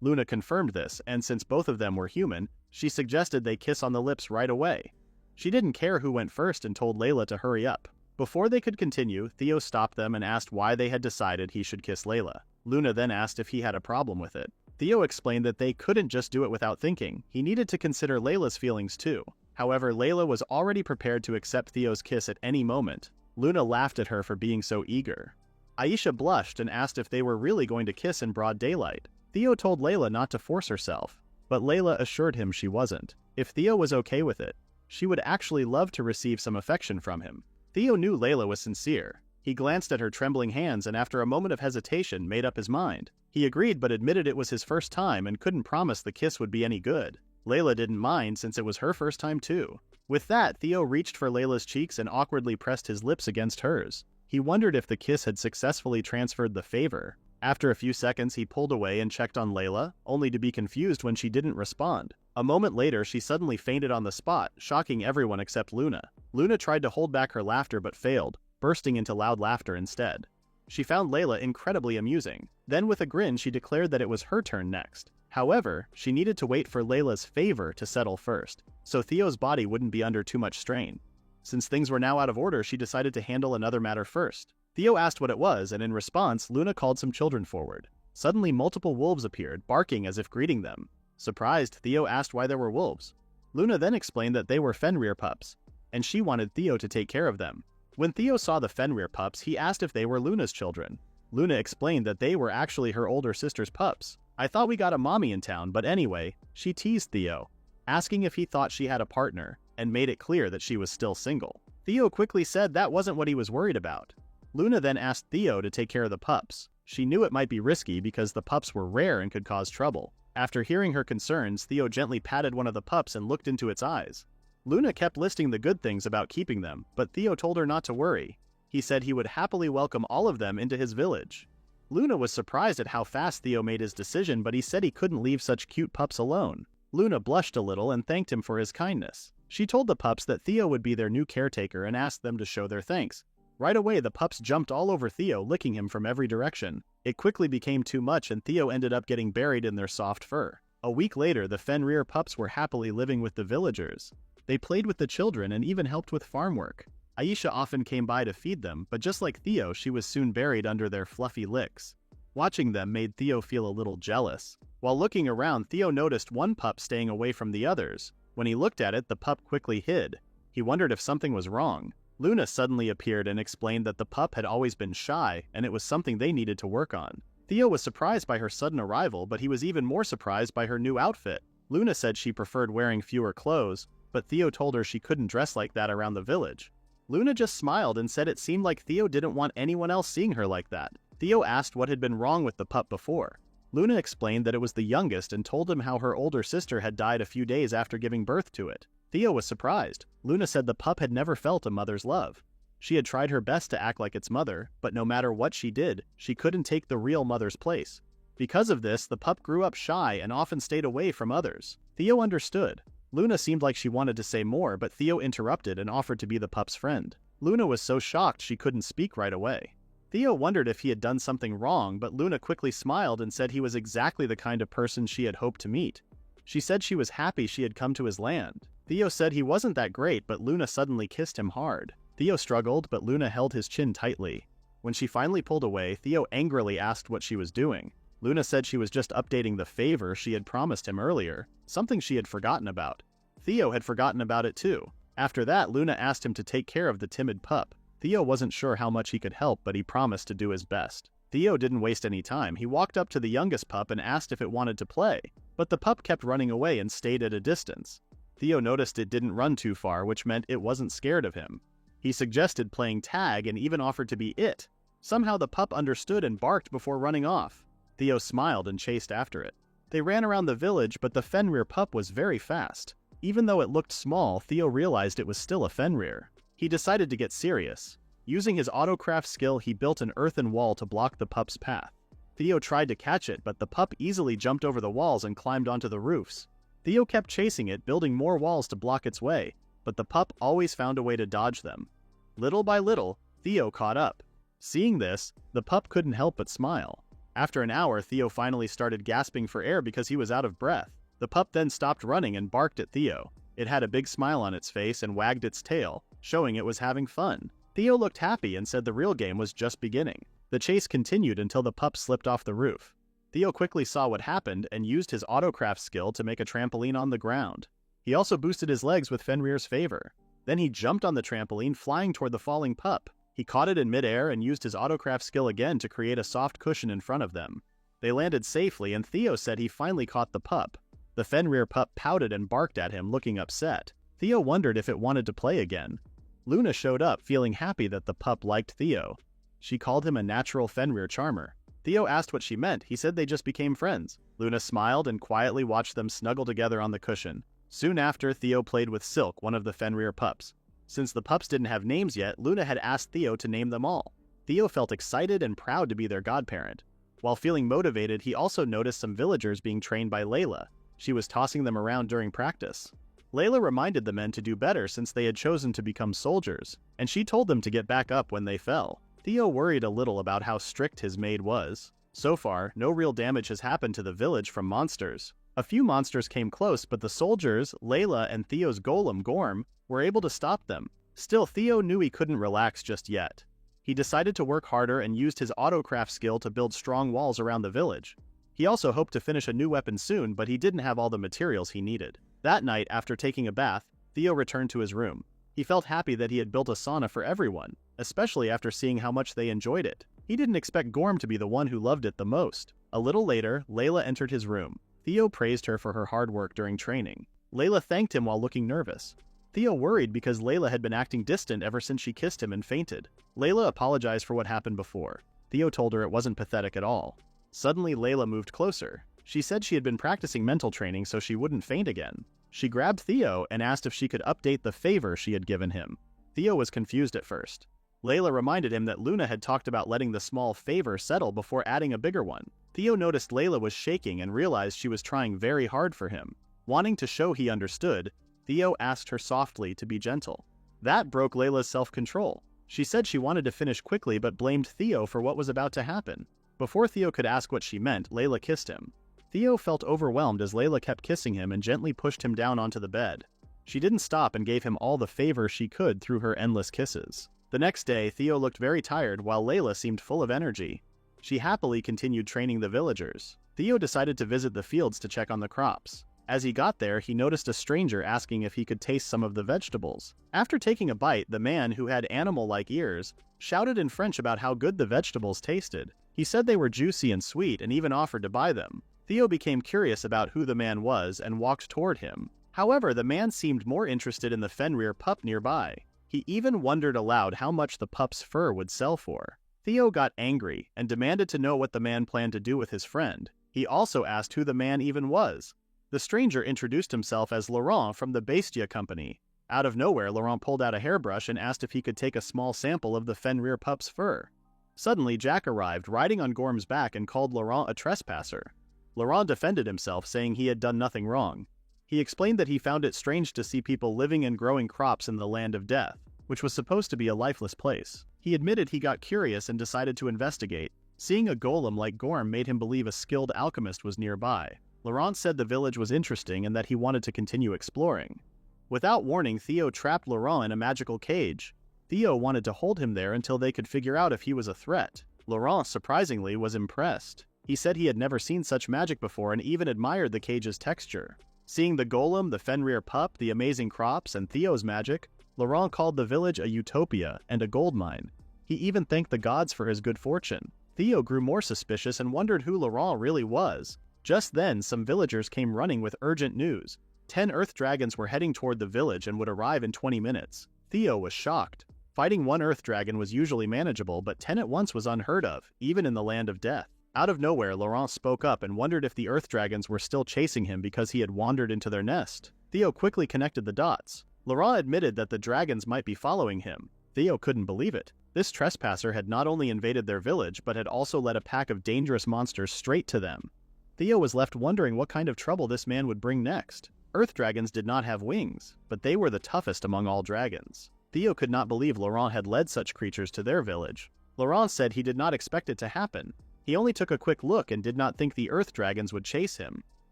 Luna confirmed this, and since both of them were human, she suggested they kiss on the lips right away. She didn't care who went first and told Layla to hurry up. Before they could continue, Theo stopped them and asked why they had decided he should kiss Layla. Luna then asked if he had a problem with it. Theo explained that they couldn't just do it without thinking, he needed to consider Layla's feelings too. However, Layla was already prepared to accept Theo's kiss at any moment. Luna laughed at her for being so eager. Aisha blushed and asked if they were really going to kiss in broad daylight. Theo told Layla not to force herself, but Layla assured him she wasn't. If Theo was okay with it, she would actually love to receive some affection from him. Theo knew Layla was sincere. He glanced at her trembling hands and after a moment of hesitation made up his mind. He agreed but admitted it was his first time and couldn't promise the kiss would be any good. Layla didn't mind since it was her first time too. With that, Theo reached for Layla's cheeks and awkwardly pressed his lips against hers. He wondered if the kiss had successfully transferred the favor. After a few seconds, he pulled away and checked on Layla, only to be confused when she didn't respond. A moment later, she suddenly fainted on the spot, shocking everyone except Luna. Luna tried to hold back her laughter but failed, bursting into loud laughter instead. She found Layla incredibly amusing. Then with a grin, she declared that it was her turn next. However, she needed to wait for Layla's favor to settle first, so Theo's body wouldn't be under too much strain. Since things were now out of order, she decided to handle another matter first. Theo asked what it was, and in response, Luna called some children forward. Suddenly, multiple wolves appeared, barking as if greeting them. Surprised, Theo asked why there were wolves. Luna then explained that they were Fenrir pups, and she wanted Theo to take care of them. When Theo saw the Fenrir pups, he asked if they were Luna's children. Luna explained that they were actually her older sister's pups. I thought we got a mommy in town, but anyway, she teased Theo, asking if he thought she had a partner, and made it clear that she was still single. Theo quickly said that wasn't what he was worried about. Luna then asked Theo to take care of the pups. She knew it might be risky because the pups were rare and could cause trouble. After hearing her concerns, Theo gently patted one of the pups and looked into its eyes. Luna kept listing the good things about keeping them, but Theo told her not to worry. He said he would happily welcome all of them into his village. Luna was surprised at how fast Theo made his decision, but he said he couldn't leave such cute pups alone. Luna blushed a little and thanked him for his kindness. She told the pups that Theo would be their new caretaker and asked them to show their thanks. Right away, the pups jumped all over Theo, licking him from every direction. It quickly became too much and Theo ended up getting buried in their soft fur. A week later, the Fenrir pups were happily living with the villagers. They played with the children and even helped with farm work. Aisha often came by to feed them, but just like Theo, she was soon buried under their fluffy licks. Watching them made Theo feel a little jealous. While looking around, Theo noticed one pup staying away from the others. When he looked at it, the pup quickly hid. He wondered if something was wrong. Luna suddenly appeared and explained that the pup had always been shy, and it was something they needed to work on. Theo was surprised by her sudden arrival, but he was even more surprised by her new outfit. Luna said she preferred wearing fewer clothes, but Theo told her she couldn't dress like that around the village. Luna just smiled and said it seemed like Theo didn't want anyone else seeing her like that. Theo asked what had been wrong with the pup before. Luna explained that it was the youngest and told him how her older sister had died a few days after giving birth to it. Theo was surprised. Luna said the pup had never felt a mother's love. She had tried her best to act like its mother, but no matter what she did, she couldn't take the real mother's place. Because of this, the pup grew up shy and often stayed away from others. Theo understood. Luna seemed like she wanted to say more, but Theo interrupted and offered to be the pup's friend. Luna was so shocked she couldn't speak right away. Theo wondered if he had done something wrong, but Luna quickly smiled and said he was exactly the kind of person she had hoped to meet. She said she was happy she had come to his land. Theo said he wasn't that great, but Luna suddenly kissed him hard. Theo struggled, but Luna held his chin tightly. When she finally pulled away, Theo angrily asked what she was doing. Luna said she was just updating the favor she had promised him earlier, something she had forgotten about. Theo had forgotten about it too. After that, Luna asked him to take care of the timid pup. Theo wasn't sure how much he could help, but he promised to do his best. Theo didn't waste any time. He walked up to the youngest pup and asked if it wanted to play, but the pup kept running away and stayed at a distance. Theo noticed it didn't run too far, which meant it wasn't scared of him. He suggested playing tag and even offered to be it. Somehow the pup understood and barked before running off. Theo smiled and chased after it. They ran around the village, but the Fenrir pup was very fast. Even though it looked small, Theo realized it was still a Fenrir. He decided to get serious. Using his autocraft skill, he built an earthen wall to block the pup's path. Theo tried to catch it, but the pup easily jumped over the walls and climbed onto the roofs. Theo kept chasing it, building more walls to block its way, but the pup always found a way to dodge them. Little by little, Theo caught up. Seeing this, the pup couldn't help but smile. After an hour, Theo finally started gasping for air because he was out of breath. The pup then stopped running and barked at Theo. It had a big smile on its face and wagged its tail, showing it was having fun. Theo looked happy and said the real game was just beginning. The chase continued until the pup slipped off the roof. Theo quickly saw what happened and used his autocraft skill to make a trampoline on the ground. He also boosted his legs with Fenrir's favor. Then he jumped on the trampoline, flying toward the falling pup. He caught it in midair and used his autocraft skill again to create a soft cushion in front of them. They landed safely, and Theo said he finally caught the pup. The Fenrir pup pouted and barked at him, looking upset. Theo wondered if it wanted to play again. Luna showed up, feeling happy that the pup liked Theo. She called him a natural Fenrir charmer. Theo asked what she meant. He said they just became friends. Luna smiled and quietly watched them snuggle together on the cushion. Soon after, Theo played with Silk, one of the Fenrir pups. Since the pups didn't have names yet, Luna had asked Theo to name them all. Theo felt excited and proud to be their godparent. While feeling motivated, he also noticed some villagers being trained by Layla. She was tossing them around during practice. Layla reminded the men to do better since they had chosen to become soldiers, and she told them to get back up when they fell. Theo worried a little about how strict his maid was. So far, no real damage has happened to the village from monsters. A few monsters came close, but the soldiers, Layla and Theo's golem, Gorm, were able to stop them. Still, Theo knew he couldn't relax just yet. He decided to work harder and used his autocraft skill to build strong walls around the village. He also hoped to finish a new weapon soon, but he didn't have all the materials he needed. That night, after taking a bath, Theo returned to his room. He felt happy that he had built a sauna for everyone, especially after seeing how much they enjoyed it. He didn't expect Gorm to be the one who loved it the most. A little later, Layla entered his room. Theo praised her for her hard work during training. Layla thanked him while looking nervous. Theo worried because Layla had been acting distant ever since she kissed him and fainted. Layla apologized for what happened before. Theo told her it wasn't pathetic at all. Suddenly, Layla moved closer. She said she had been practicing mental training so she wouldn't faint again. She grabbed Theo and asked if she could update the favor she had given him. Theo was confused at first. Layla reminded him that Luna had talked about letting the small favor settle before adding a bigger one. Theo noticed Layla was shaking and realized she was trying very hard for him. Wanting to show he understood, Theo asked her softly to be gentle. That broke Layla's self-control. She said she wanted to finish quickly but blamed Theo for what was about to happen. Before Theo could ask what she meant, Layla kissed him. Theo felt overwhelmed as Layla kept kissing him and gently pushed him down onto the bed. She didn't stop and gave him all the favor she could through her endless kisses. The next day, Theo looked very tired while Layla seemed full of energy. She happily continued training the villagers. Theo decided to visit the fields to check on the crops. As he got there, he noticed a stranger asking if he could taste some of the vegetables. After taking a bite, the man, who had animal-like ears, shouted in French about how good the vegetables tasted. He said they were juicy and sweet and even offered to buy them. Theo became curious about who the man was and walked toward him. However, the man seemed more interested in the Fenrir pup nearby. He even wondered aloud how much the pup's fur would sell for. Theo got angry and demanded to know what the man planned to do with his friend. He also asked who the man even was. The stranger introduced himself as Laurent from the Bestia company. Out of nowhere, Laurent pulled out a hairbrush and asked if he could take a small sample of the Fenrir pup's fur. Suddenly, Jack arrived, riding on Gorm's back, and called Laurent a trespasser. Laurent defended himself, saying he had done nothing wrong. He explained that he found it strange to see people living and growing crops in the land of death, which was supposed to be a lifeless place. He admitted he got curious and decided to investigate. Seeing a golem like Gorm made him believe a skilled alchemist was nearby. Laurent said the village was interesting and that he wanted to continue exploring. Without warning, Theo trapped Laurent in a magical cage. Theo wanted to hold him there until they could figure out if he was a threat. Laurent, surprisingly, was impressed. He said he had never seen such magic before and even admired the cage's texture. Seeing the golem, the Fenrir pup, the amazing crops, and Theo's magic, Laurent called the village a utopia and a gold mine. He even thanked the gods for his good fortune. Theo grew more suspicious and wondered who Laurent really was. Just then, some villagers came running with urgent news. 10 earth dragons were heading toward the village and would arrive in 20 minutes. Theo was shocked. Fighting one earth dragon was usually manageable, but 10 at once was unheard of, even in the land of death. Out of nowhere, Laurent spoke up and wondered if the earth dragons were still chasing him because he had wandered into their nest. Theo quickly connected the dots. Laurent admitted that the dragons might be following him. Theo couldn't believe it. This trespasser had not only invaded their village, but had also led a pack of dangerous monsters straight to them. Theo was left wondering what kind of trouble this man would bring next. Earth dragons did not have wings, but they were the toughest among all dragons. Theo could not believe Laurent had led such creatures to their village. Laurent said he did not expect it to happen. He only took a quick look and did not think the earth dragons would chase him.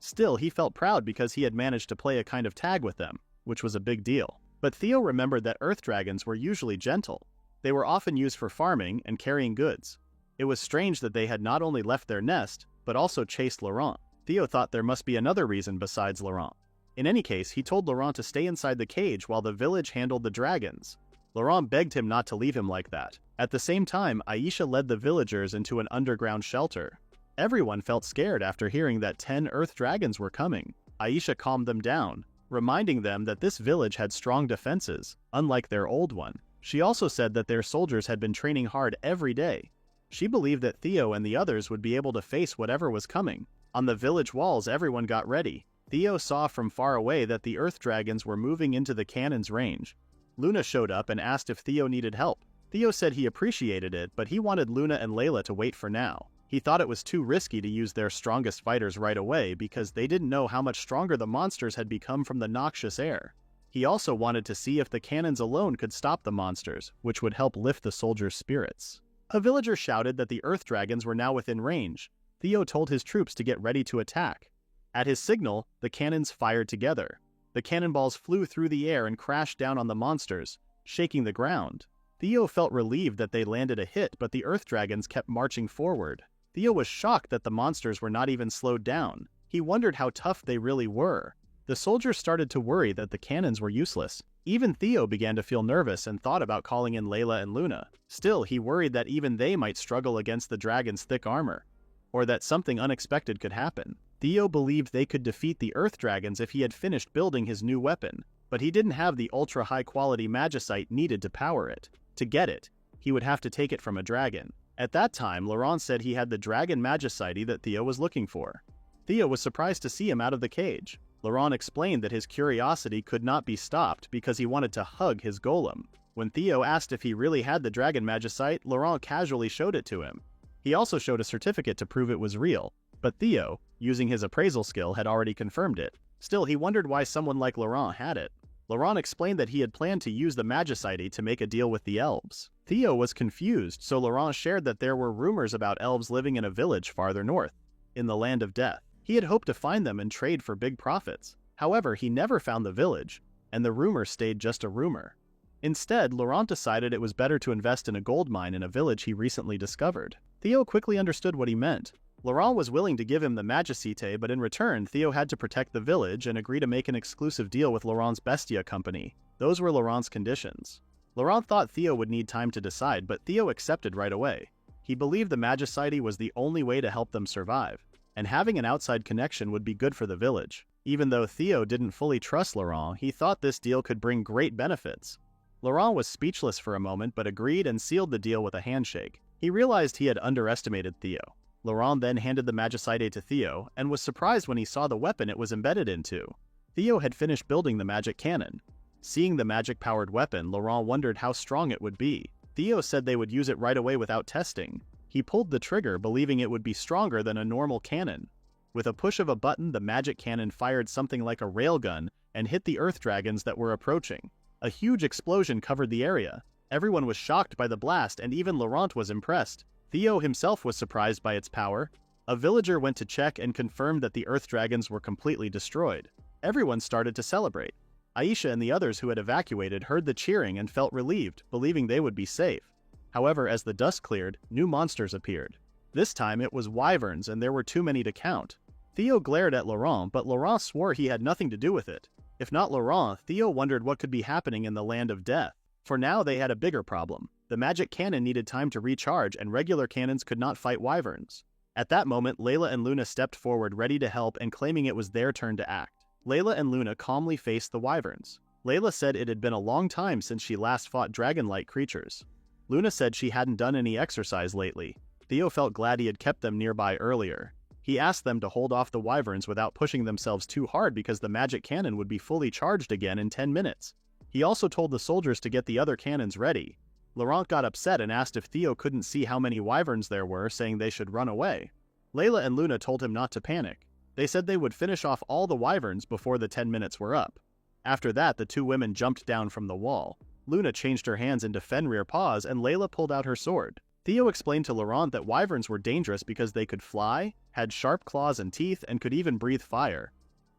Still, he felt proud because he had managed to play a kind of tag with them, which was a big deal. But Theo remembered that earth dragons were usually gentle. They were often used for farming and carrying goods. It was strange that they had not only left their nest, but also chased Laurent. Theo thought there must be another reason besides Laurent. In any case, he told Laurent to stay inside the cage while the village handled the dragons. Laurent begged him not to leave him like that. At the same time, Aisha led the villagers into an underground shelter. Everyone felt scared after hearing that 10 earth dragons were coming. Aisha calmed them down, reminding them that this village had strong defenses, unlike their old one. She also said that their soldiers had been training hard every day. She believed that Theo and the others would be able to face whatever was coming. On the village walls, everyone got ready. Theo saw from far away that the earth dragons were moving into the cannon's range. Luna showed up and asked if Theo needed help. Theo said he appreciated it, but he wanted Luna and Layla to wait for now. He thought it was too risky to use their strongest fighters right away because they didn't know how much stronger the monsters had become from the noxious air. He also wanted to see if the cannons alone could stop the monsters, which would help lift the soldiers' spirits. A villager shouted that the earth dragons were now within range. Theo told his troops to get ready to attack. At his signal, the cannons fired together. The cannonballs flew through the air and crashed down on the monsters, shaking the ground. Theo felt relieved that they landed a hit, but the earth dragons kept marching forward. Theo was shocked that the monsters were not even slowed down. He wondered how tough they really were. The soldiers started to worry that the cannons were useless. Even Theo began to feel nervous and thought about calling in Layla and Luna. Still, he worried that even they might struggle against the dragon's thick armor, or that something unexpected could happen. Theo believed they could defeat the earth dragons if he had finished building his new weapon, but he didn't have the ultra-high-quality magicite needed to power it. To get it, he would have to take it from a dragon. At that time, Laurent said he had the dragon magicite that Theo was looking for. Theo was surprised to see him out of the cage. Laurent explained that his curiosity could not be stopped because he wanted to hug his golem. When Theo asked if he really had the dragon magicite, Laurent casually showed it to him. He also showed a certificate to prove it was real, but Theo, using his appraisal skill, had already confirmed it. Still, he wondered why someone like Laurent had it. Laurent explained that he had planned to use the magicite to make a deal with the elves. Theo was confused, so Laurent shared that there were rumors about elves living in a village farther north, in the land of death. He had hoped to find them and trade for big profits. However, he never found the village, and the rumor stayed just a rumor. Instead, Laurent decided it was better to invest in a gold mine in a village he recently discovered. Theo quickly understood what he meant. Laurent was willing to give him the magicite, but in return, Theo had to protect the village and agree to make an exclusive deal with Laurent's Bestia company. Those were Laurent's conditions. Laurent thought Theo would need time to decide, but Theo accepted right away. He believed the magicite was the only way to help them survive, and having an outside connection would be good for the village. Even though Theo didn't fully trust Laurent, he thought this deal could bring great benefits. Laurent was speechless for a moment but agreed and sealed the deal with a handshake. He realized he had underestimated Theo. Laurent then handed the magicite to Theo, and was surprised when he saw the weapon it was embedded into. Theo had finished building the magic cannon. Seeing the magic-powered weapon, Laurent wondered how strong it would be. Theo said they would use it right away without testing. He pulled the trigger, believing it would be stronger than a normal cannon. With a push of a button, the magic cannon fired something like a railgun and hit the earth dragons that were approaching. A huge explosion covered the area. Everyone was shocked by the blast, and even Laurent was impressed. Theo himself was surprised by its power. A villager went to check and confirmed that the earth dragons were completely destroyed. Everyone started to celebrate. Aisha and the others who had evacuated heard the cheering and felt relieved, believing they would be safe. However, as the dust cleared, new monsters appeared. This time it was wyverns, and there were too many to count. Theo glared at Laurent, but Laurent swore he had nothing to do with it. If not Laurent, Theo wondered what could be happening in the land of death. For now they had a bigger problem. The magic cannon needed time to recharge and regular cannons could not fight wyverns. At that moment, Layla and Luna stepped forward ready to help and claiming it was their turn to act. Layla and Luna calmly faced the wyverns. Layla said it had been a long time since she last fought dragon-like creatures. Luna said she hadn't done any exercise lately. Theo felt glad he had kept them nearby earlier. He asked them to hold off the wyverns without pushing themselves too hard because the magic cannon would be fully charged again in 10 minutes. He also told the soldiers to get the other cannons ready. Laurent got upset and asked if Theo couldn't see how many wyverns there were, saying they should run away. Layla and Luna told him not to panic. They said they would finish off all the wyverns before the 10 minutes were up. After that, the two women jumped down from the wall. Luna changed her hands into Fenrir paws and Layla pulled out her sword. Theo explained to Laurent that wyverns were dangerous because they could fly, had sharp claws and teeth, and could even breathe fire.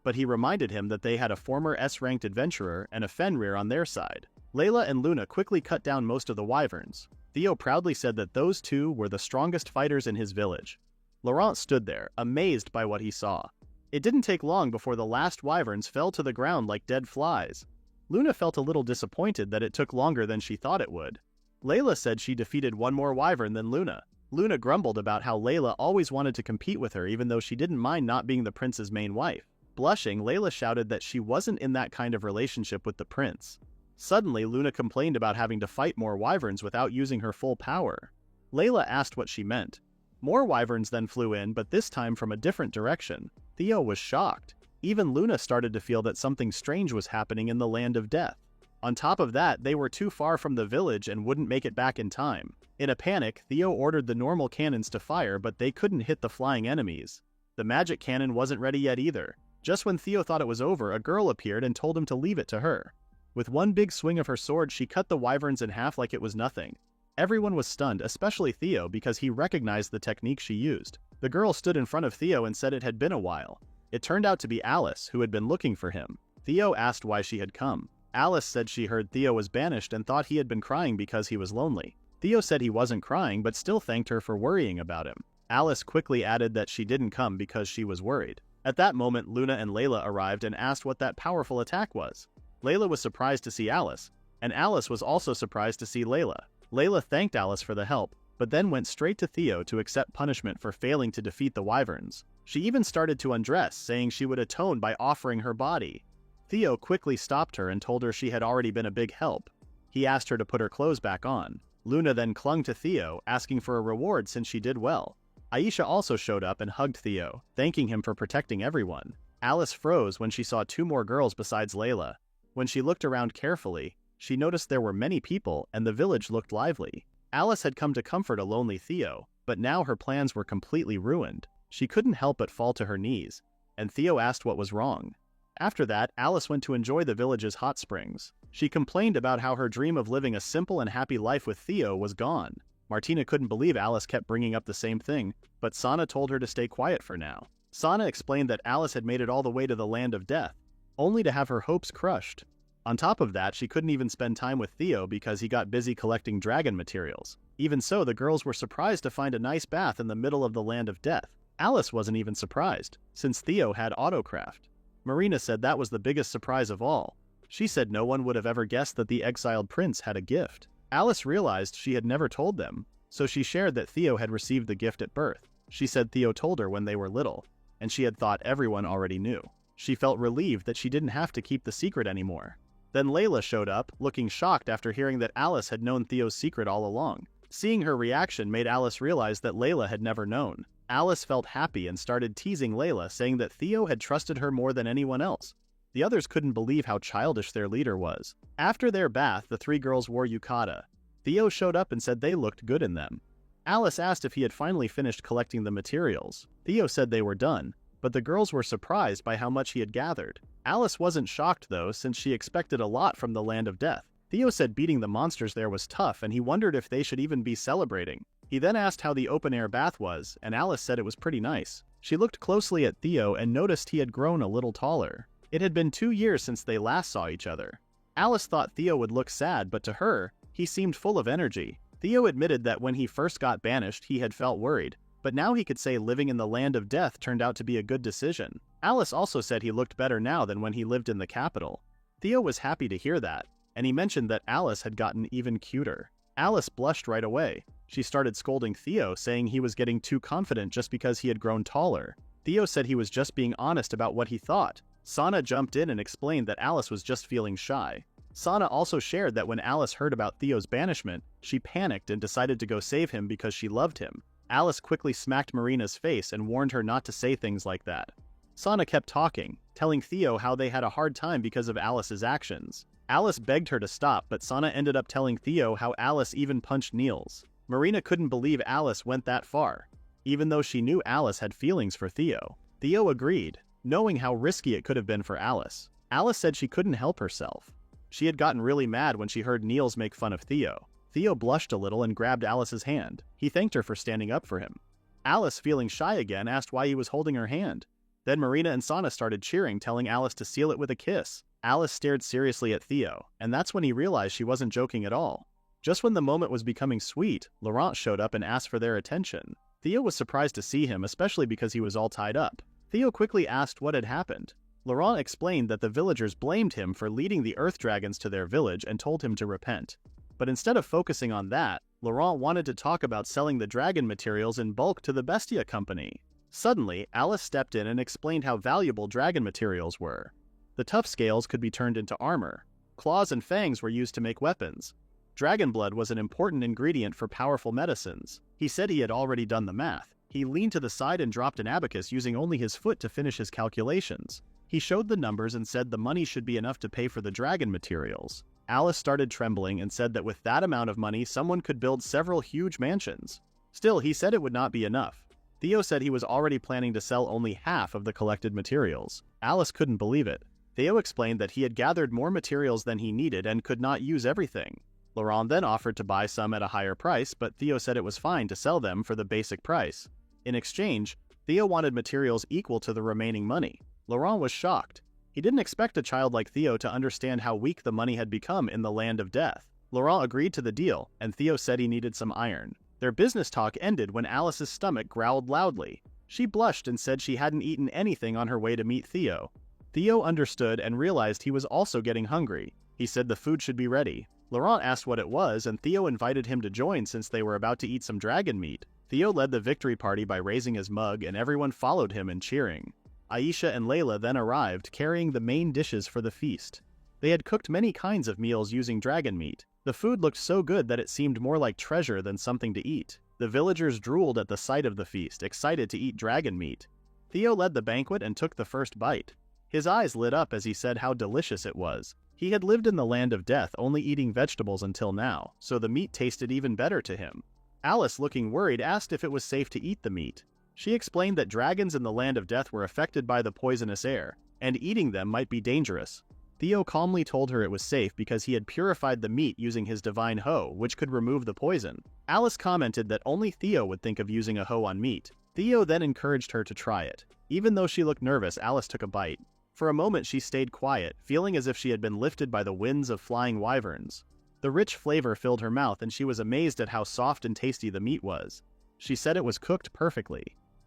But he reminded him that they had a former S-ranked adventurer and a Fenrir on their side. Layla and Luna quickly cut down most of the wyverns. Theo proudly said that those two were the strongest fighters in his village. Laurent stood there, amazed by what he saw. It didn't take long before the last wyverns fell to the ground like dead flies. Luna felt a little disappointed that it took longer than she thought it would. Layla said she defeated one more wyvern than Luna. Luna grumbled about how Layla always wanted to compete with her even though she didn't mind not being the prince's main wife. Blushing, Layla shouted that she wasn't in that kind of relationship with the prince. Suddenly, Luna complained about having to fight more wyverns without using her full power. Layla asked what she meant. More wyverns then flew in, but this time from a different direction. Theo was shocked. Even Luna started to feel that something strange was happening in the land of death. On top of that, they were too far from the village and wouldn't make it back in time. In a panic, Theo ordered the normal cannons to fire, but they couldn't hit the flying enemies. The magic cannon wasn't ready yet either. Just when Theo thought it was over, a girl appeared and told him to leave it to her. With one big swing of her sword, she cut the wyverns in half like it was nothing. Everyone was stunned, especially Theo, because he recognized the technique she used. The girl stood in front of Theo and said it had been a while. It turned out to be Alice, who had been looking for him. Theo asked why she had come. Alice said she heard Theo was banished and thought he had been crying because he was lonely. Theo said he wasn't crying but still thanked her for worrying about him. Alice quickly added that she didn't come because she was worried. At that moment, Luna and Layla arrived and asked what that powerful attack was. Layla was surprised to see Alice, and Alice was also surprised to see Layla. Layla thanked Alice for the help, but then went straight to Theo to accept punishment for failing to defeat the wyverns. She even started to undress, saying she would atone by offering her body. Theo quickly stopped her and told her she had already been a big help. He asked her to put her clothes back on. Luna then clung to Theo, asking for a reward since she did well. Aisha also showed up and hugged Theo, thanking him for protecting everyone. Alice froze when she saw two more girls besides Layla. When she looked around carefully, she noticed there were many people and the village looked lively. Alice had come to comfort a lonely Theo, but now her plans were completely ruined. She couldn't help but fall to her knees, and Theo asked what was wrong. After that, Alice went to enjoy the village's hot springs. She complained about how her dream of living a simple and happy life with Theo was gone. Martina couldn't believe Alice kept bringing up the same thing, but Sana told her to stay quiet for now. Sana explained that Alice had made it all the way to the land of death, only to have her hopes crushed. On top of that, she couldn't even spend time with Theo because he got busy collecting dragon materials. Even so, the girls were surprised to find a nice bath in the middle of the land of death. Alice wasn't even surprised, since Theo had autocraft. Marina said that was the biggest surprise of all. She said no one would have ever guessed that the exiled prince had a gift. Alice realized she had never told them, so she shared that Theo had received the gift at birth. She said Theo told her when they were little, and she had thought everyone already knew. She felt relieved that she didn't have to keep the secret anymore. Then Layla showed up, looking shocked after hearing that Alice had known Theo's secret all along. Seeing her reaction made Alice realize that Layla had never known. Alice felt happy and started teasing Layla, saying that Theo had trusted her more than anyone else. The others couldn't believe how childish their leader was. After their bath, the three girls wore yukata. Theo showed up and said they looked good in them. Alice asked if he had finally finished collecting the materials. Theo said they were done, but the girls were surprised by how much he had gathered. Alice wasn't shocked though, since she expected a lot from the land of death. Theo said beating the monsters there was tough and he wondered if they should even be celebrating. He then asked how the open-air bath was, and Alice said it was pretty nice. She looked closely at Theo and noticed he had grown a little taller. It had been 2 years since they last saw each other. Alice thought Theo would look sad, but to her, he seemed full of energy. Theo admitted that when he first got banished, he had felt worried, but now he could say living in the land of death turned out to be a good decision. Alice also said he looked better now than when he lived in the capital. Theo was happy to hear that, and he mentioned that Alice had gotten even cuter. Alice blushed right away. She started scolding Theo, saying he was getting too confident just because he had grown taller. Theo said he was just being honest about what he thought. Sana jumped in and explained that Alice was just feeling shy. Sana also shared that when Alice heard about Theo's banishment, she panicked and decided to go save him because she loved him. Alice quickly smacked Marina's face and warned her not to say things like that. Sana kept talking, telling Theo how they had a hard time because of Alice's actions. Alice begged her to stop, but Sana ended up telling Theo how Alice even punched Niels. Marina couldn't believe Alice went that far, even though she knew Alice had feelings for Theo. Theo agreed, knowing how risky it could have been for Alice. Alice said she couldn't help herself. She had gotten really mad when she heard Niels make fun of Theo. Theo blushed a little and grabbed Alice's hand. He thanked her for standing up for him. Alice, feeling shy again, asked why he was holding her hand. Then Marina and Sana started cheering, telling Alice to seal it with a kiss. Alice stared seriously at Theo, and that's when he realized she wasn't joking at all. Just when the moment was becoming sweet, Laurent showed up and asked for their attention. Theo was surprised to see him, especially because he was all tied up. Theo quickly asked what had happened. Laurent explained that the villagers blamed him for leading the earth dragons to their village and told him to repent. But instead of focusing on that, Laurent wanted to talk about selling the dragon materials in bulk to the Bestia company. Suddenly, Alice stepped in and explained how valuable dragon materials were. The tough scales could be turned into armor. Claws and fangs were used to make weapons. Dragon blood was an important ingredient for powerful medicines. He said he had already done the math. He leaned to the side and dropped an abacus using only his foot to finish his calculations. He showed the numbers and said the money should be enough to pay for the dragon materials. Alice started trembling and said that with that amount of money, someone could build several huge mansions. Still, he said it would not be enough. Theo said he was already planning to sell only half of the collected materials. Alice couldn't believe it. Theo explained that he had gathered more materials than he needed and could not use everything. Laurent then offered to buy some at a higher price, but Theo said it was fine to sell them for the basic price. In exchange, Theo wanted materials equal to the remaining money. Laurent was shocked. He didn't expect a child like Theo to understand how weak the money had become in the land of death. Laurent agreed to the deal, and Theo said he needed some iron. Their business talk ended when Alice's stomach growled loudly. She blushed and said she hadn't eaten anything on her way to meet Theo. Theo understood and realized he was also getting hungry. He said the food should be ready. Laurent asked what it was, and Theo invited him to join since they were about to eat some dragon meat. Theo led the victory party by raising his mug, and everyone followed him in cheering. Aisha and Layla then arrived, carrying the main dishes for the feast. They had cooked many kinds of meals using dragon meat. The food looked so good that it seemed more like treasure than something to eat. The villagers drooled at the sight of the feast, excited to eat dragon meat. Theo led the banquet and took the first bite. His eyes lit up as he said how delicious it was. He had lived in the land of death only eating vegetables until now, so the meat tasted even better to him. Alice, looking worried, asked if it was safe to eat the meat. She explained that dragons in the land of death were affected by the poisonous air, and eating them might be dangerous. Theo calmly told her it was safe because he had purified the meat using his divine hoe, which could remove the poison. Alice commented that only Theo would think of using a hoe on meat. Theo then encouraged her to try it. Even though she looked nervous, Alice took a bite. For a moment she stayed quiet, feeling as if she had been lifted by the winds of flying wyverns. The rich flavor filled her mouth and she was amazed at how soft and tasty the meat was. She said it was cooked perfectly.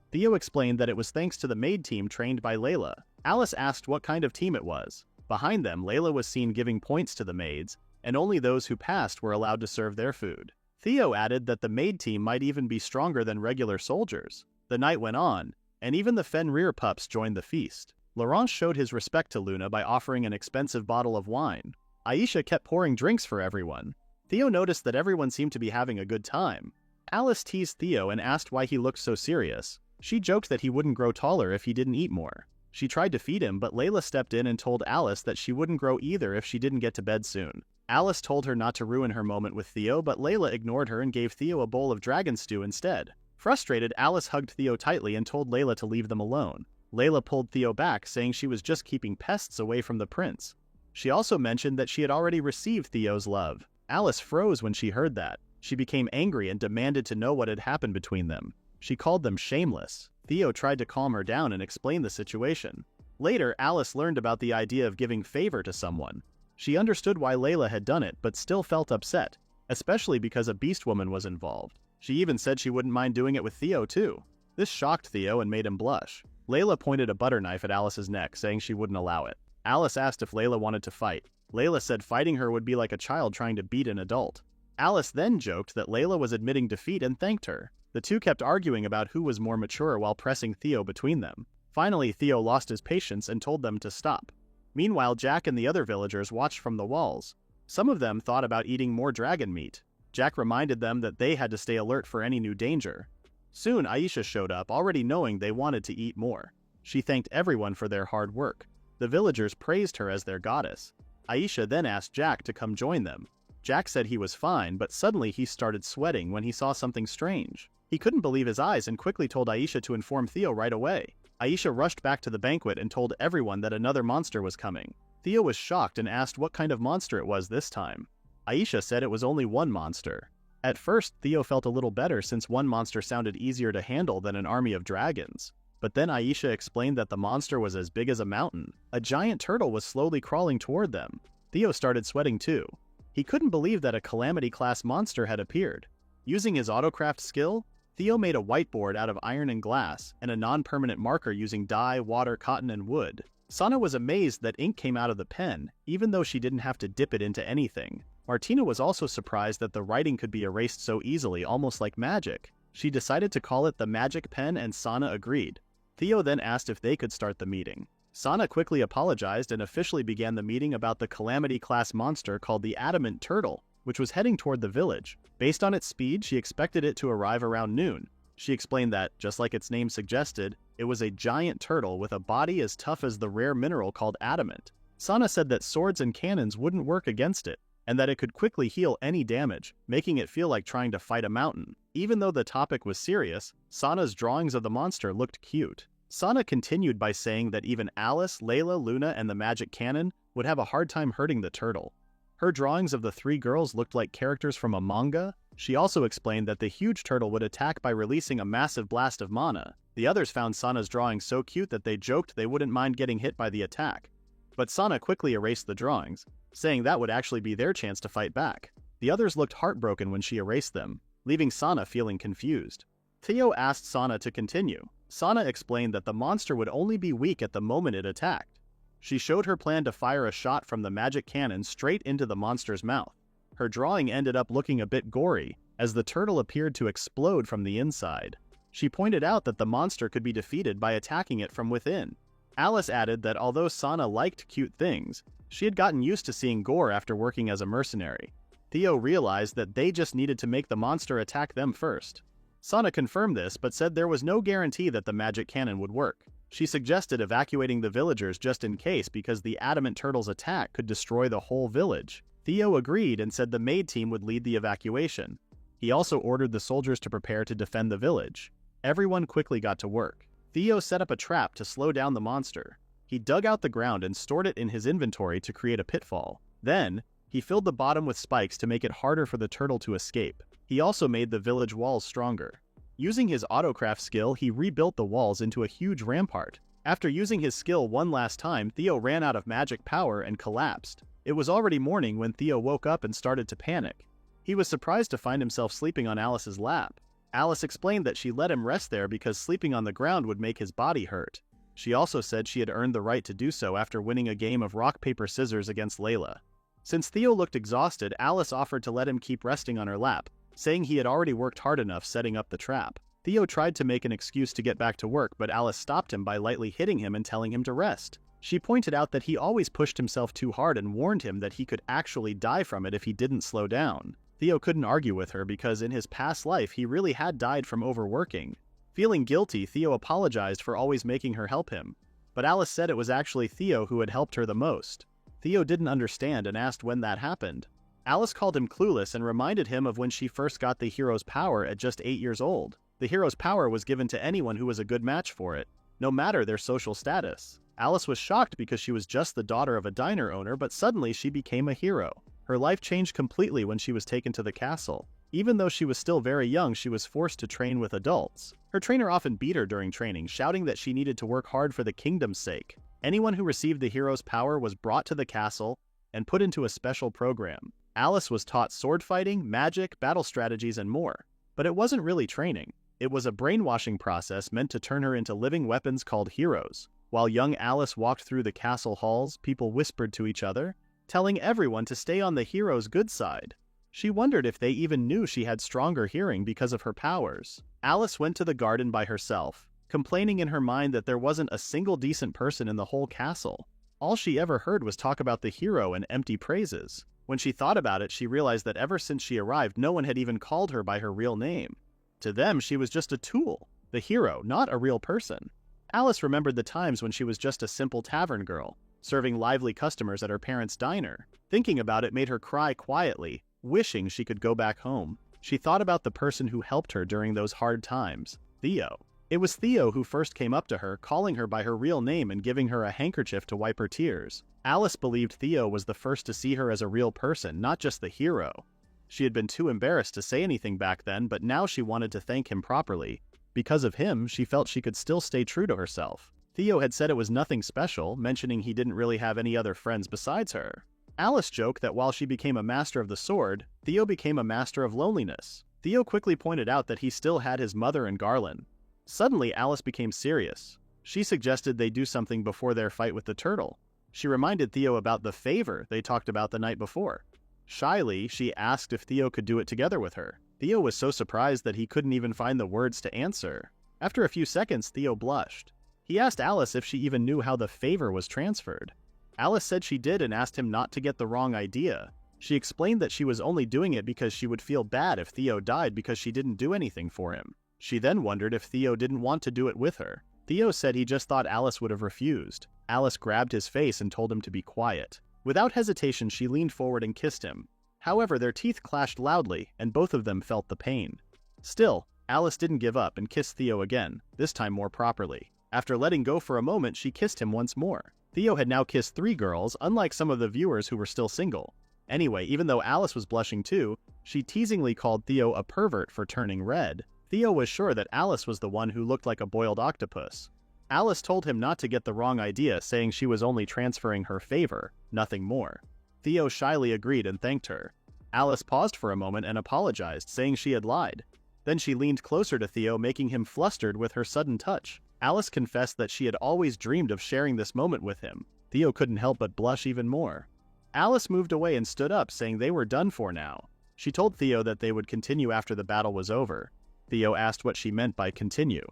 Theo explained that it was thanks to the Maid team trained by Layla. Alice asked what kind of team it was. Behind them, Layla was seen giving points to the maids, and only those who passed were allowed to serve their food. Theo added that the Maid team might even be stronger than regular soldiers. The night went on, and even the Fenrir pups joined the feast. Laurent showed his respect to Luna by offering an expensive bottle of wine. Aisha kept pouring drinks for everyone. Theo noticed that everyone seemed to be having a good time. Alice teased Theo and asked why he looked so serious. She joked that he wouldn't grow taller if he didn't eat more. She tried to feed him, but Layla stepped in and told Alice that she wouldn't grow either if she didn't get to bed soon. Alice told her not to ruin her moment with Theo, but Layla ignored her and gave Theo a bowl of dragon stew instead. Frustrated, Alice hugged Theo tightly and told Layla to leave them alone. Layla pulled Theo back, saying she was just keeping pests away from the prince. She also mentioned that she had already received Theo's love. Alice froze when she heard that. She became angry and demanded to know what had happened between them. She called them shameless. Theo tried to calm her down and explain the situation. Later, Alice learned about the idea of giving favor to someone. She understood why Layla had done it, but still felt upset, especially because a beast woman was involved. She even said she wouldn't mind doing it with Theo too. This shocked Theo and made him blush. Layla pointed a butter knife at Alice's neck, saying she wouldn't allow it. Alice asked if Layla wanted to fight. Layla said fighting her would be like a child trying to beat an adult. Alice then joked that Layla was admitting defeat and thanked her. The two kept arguing about who was more mature while pressing Theo between them. Finally, Theo lost his patience and told them to stop. Meanwhile, Jack and the other villagers watched from the walls. Some of them thought about eating more dragon meat. Jack reminded them that they had to stay alert for any new danger. Soon, Aisha showed up, already knowing they wanted to eat more. She thanked everyone for their hard work. The villagers praised her as their goddess. Aisha then asked Jack to come join them. Jack said he was fine, but suddenly he started sweating when he saw something strange. He couldn't believe his eyes and quickly told Aisha to inform Theo right away. Aisha rushed back to the banquet and told everyone that another monster was coming. Theo was shocked and asked what kind of monster it was this time. Aisha said it was only one monster. At first, Theo felt a little better since one monster sounded easier to handle than an army of dragons. But then Aisha explained that the monster was as big as a mountain. A giant turtle was slowly crawling toward them. Theo started sweating too. He couldn't believe that a Calamity-class monster had appeared. Using his autocraft skill, Theo made a whiteboard out of iron and glass, and a non-permanent marker using dye, water, cotton, and wood. Sana was amazed that ink came out of the pen, even though she didn't have to dip it into anything. Martina was also surprised that the writing could be erased so easily, almost like magic. She decided to call it the magic pen, and Sana agreed. Theo then asked if they could start the meeting. Sana quickly apologized and officially began the meeting about the Calamity-class monster called the Adamant Turtle, which was heading toward the village. Based on its speed, she expected it to arrive around noon. She explained that, just like its name suggested, it was a giant turtle with a body as tough as the rare mineral called adamant. Sana said that swords and cannons wouldn't work against it, and that it could quickly heal any damage, making it feel like trying to fight a mountain. Even though the topic was serious, Sana's drawings of the monster looked cute. Sana continued by saying that even Alice, Layla, Luna, and the magic cannon would have a hard time hurting the turtle. Her drawings of the three girls looked like characters from a manga. She also explained that the huge turtle would attack by releasing a massive blast of mana. The others found Sana's drawings so cute that they joked they wouldn't mind getting hit by the attack. But Sana quickly erased the drawings, saying that would actually be their chance to fight back. The others looked heartbroken when she erased them, leaving Sana feeling confused. Theo asked Sana to continue. Sana explained that the monster would only be weak at the moment it attacked. She showed her plan to fire a shot from the magic cannon straight into the monster's mouth. Her drawing ended up looking a bit gory, as the turtle appeared to explode from the inside. She pointed out that the monster could be defeated by attacking it from within. Alice added that although Sana liked cute things, she had gotten used to seeing gore after working as a mercenary. Theo realized that they just needed to make the monster attack them first. Sana confirmed this, but said there was no guarantee that the magic cannon would work. She suggested evacuating the villagers just in case because the adamant turtle's attack could destroy the whole village. Theo agreed and said the Maid team would lead the evacuation. He also ordered the soldiers to prepare to defend the village. Everyone quickly got to work. Theo set up a trap to slow down the monster. He dug out the ground and stored it in his inventory to create a pitfall. Then, he filled the bottom with spikes to make it harder for the turtle to escape. He also made the village walls stronger. Using his autocraft skill, he rebuilt the walls into a huge rampart. After using his skill one last time, Theo ran out of magic power and collapsed. It was already morning when Theo woke up and started to panic. He was surprised to find himself sleeping on Alice's lap. Alice explained that she let him rest there because sleeping on the ground would make his body hurt. She also said she had earned the right to do so after winning a game of rock, paper, scissors against Layla. Since Theo looked exhausted, Alice offered to let him keep resting on her lap, saying he had already worked hard enough setting up the trap. Theo tried to make an excuse to get back to work, but Alice stopped him by lightly hitting him and telling him to rest. She pointed out that he always pushed himself too hard and warned him that he could actually die from it if he didn't slow down. Theo couldn't argue with her because in his past life he really had died from overworking. Feeling guilty, Theo apologized for always making her help him. But Alice said it was actually Theo who had helped her the most. Theo didn't understand and asked when that happened. Alice called him clueless and reminded him of when she first got the hero's power at just 8 years old. The hero's power was given to anyone who was a good match for it, no matter their social status. Alice was shocked because she was just the daughter of a diner owner, but suddenly she became a hero. Her life changed completely when she was taken to the castle. Even though she was still very young, she was forced to train with adults. Her trainer often beat her during training, shouting that she needed to work hard for the kingdom's sake. Anyone who received the hero's power was brought to the castle and put into a special program. Alice was taught sword fighting, magic, battle strategies, and more. But it wasn't really training. It was a brainwashing process meant to turn her into living weapons called heroes. While young Alice walked through the castle halls, people whispered to each other, telling everyone to stay on the hero's good side. She wondered if they even knew she had stronger hearing because of her powers. Alice went to the garden by herself, complaining in her mind that there wasn't a single decent person in the whole castle. All she ever heard was talk about the hero and empty praises. When she thought about it, she realized that ever since she arrived, no one had even called her by her real name. To them, she was just a tool, the hero, not a real person. Alice remembered the times when she was just a simple tavern girl, serving lively customers at her parents' diner. Thinking about it made her cry quietly, wishing she could go back home. She thought about the person who helped her during those hard times, Theo. It was Theo who first came up to her, calling her by her real name and giving her a handkerchief to wipe her tears. Alice believed Theo was the first to see her as a real person, not just the hero. She had been too embarrassed to say anything back then, but now she wanted to thank him properly. Because of him, she felt she could still stay true to herself. Theo had said it was nothing special, mentioning he didn't really have any other friends besides her. Alice joked that while she became a master of the sword, Theo became a master of loneliness. Theo quickly pointed out that he still had his mother and Garland. Suddenly, Alice became serious. She suggested they do something before their fight with the turtle. She reminded Theo about the favor they talked about the night before. Shyly, she asked if Theo could do it together with her. Theo was so surprised that he couldn't even find the words to answer. After a few seconds, Theo blushed. He asked Alice if she even knew how the favor was transferred. Alice said she did and asked him not to get the wrong idea. She explained that she was only doing it because she would feel bad if Theo died because she didn't do anything for him. She then wondered if Theo didn't want to do it with her. Theo said he just thought Alice would have refused. Alice grabbed his face and told him to be quiet. Without hesitation, she leaned forward and kissed him. However, their teeth clashed loudly, and both of them felt the pain. Still, Alice didn't give up and kissed Theo again, this time more properly. After letting go for a moment, she kissed him once more. Theo had now kissed 3 girls, unlike some of the viewers who were still single. Anyway, even though Alice was blushing too, she teasingly called Theo a pervert for turning red. Theo was sure that Alice was the one who looked like a boiled octopus. Alice told him not to get the wrong idea, saying she was only transferring her favor, nothing more. Theo shyly agreed and thanked her. Alice paused for a moment and apologized, saying she had lied. Then she leaned closer to Theo, making him flustered with her sudden touch. Alice confessed that she had always dreamed of sharing this moment with him. Theo couldn't help but blush even more. Alice moved away and stood up, saying they were done for now. She told Theo that they would continue after the battle was over. Theo asked what she meant by continue.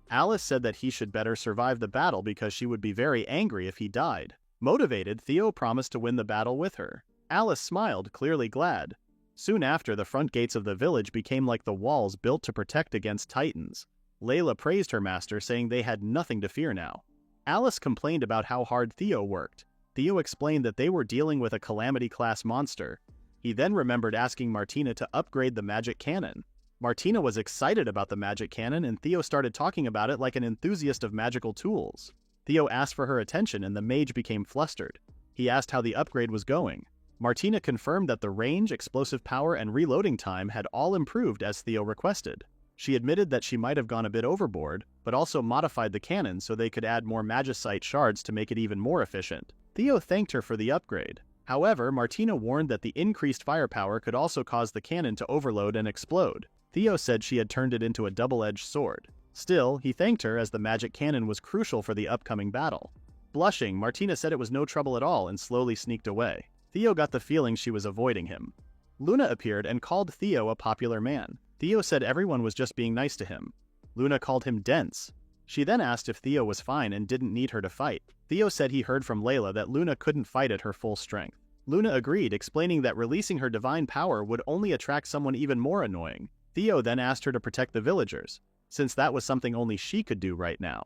Alice said that he should better survive the battle because she would be very angry if he died. Motivated, Theo promised to win the battle with her. Alice smiled, clearly glad. Soon after, the front gates of the village became like the walls built to protect against titans. Layla praised her master, saying they had nothing to fear now. Alice complained about how hard Theo worked. Theo explained that they were dealing with a calamity-class monster. He then remembered asking Martina to upgrade the magic cannon. Martina was excited about the magic cannon, and Theo started talking about it like an enthusiast of magical tools. Theo asked for her attention, and the mage became flustered. He asked how the upgrade was going. Martina confirmed that the range, explosive power, and reloading time had all improved as Theo requested. She admitted that she might have gone a bit overboard, but also modified the cannon so they could add more magicite shards to make it even more efficient. Theo thanked her for the upgrade. However, Martina warned that the increased firepower could also cause the cannon to overload and explode. Theo said she had turned it into a double-edged sword. Still, he thanked her as the magic cannon was crucial for the upcoming battle. Blushing, Martina said it was no trouble at all and slowly sneaked away. Theo got the feeling she was avoiding him. Luna appeared and called Theo a popular man. Theo said everyone was just being nice to him. Luna called him dense. She then asked if Theo was fine and didn't need her to fight. Theo said he heard from Layla that Luna couldn't fight at her full strength. Luna agreed, explaining that releasing her divine power would only attract someone even more annoying. Theo then asked her to protect the villagers, since that was something only she could do right now.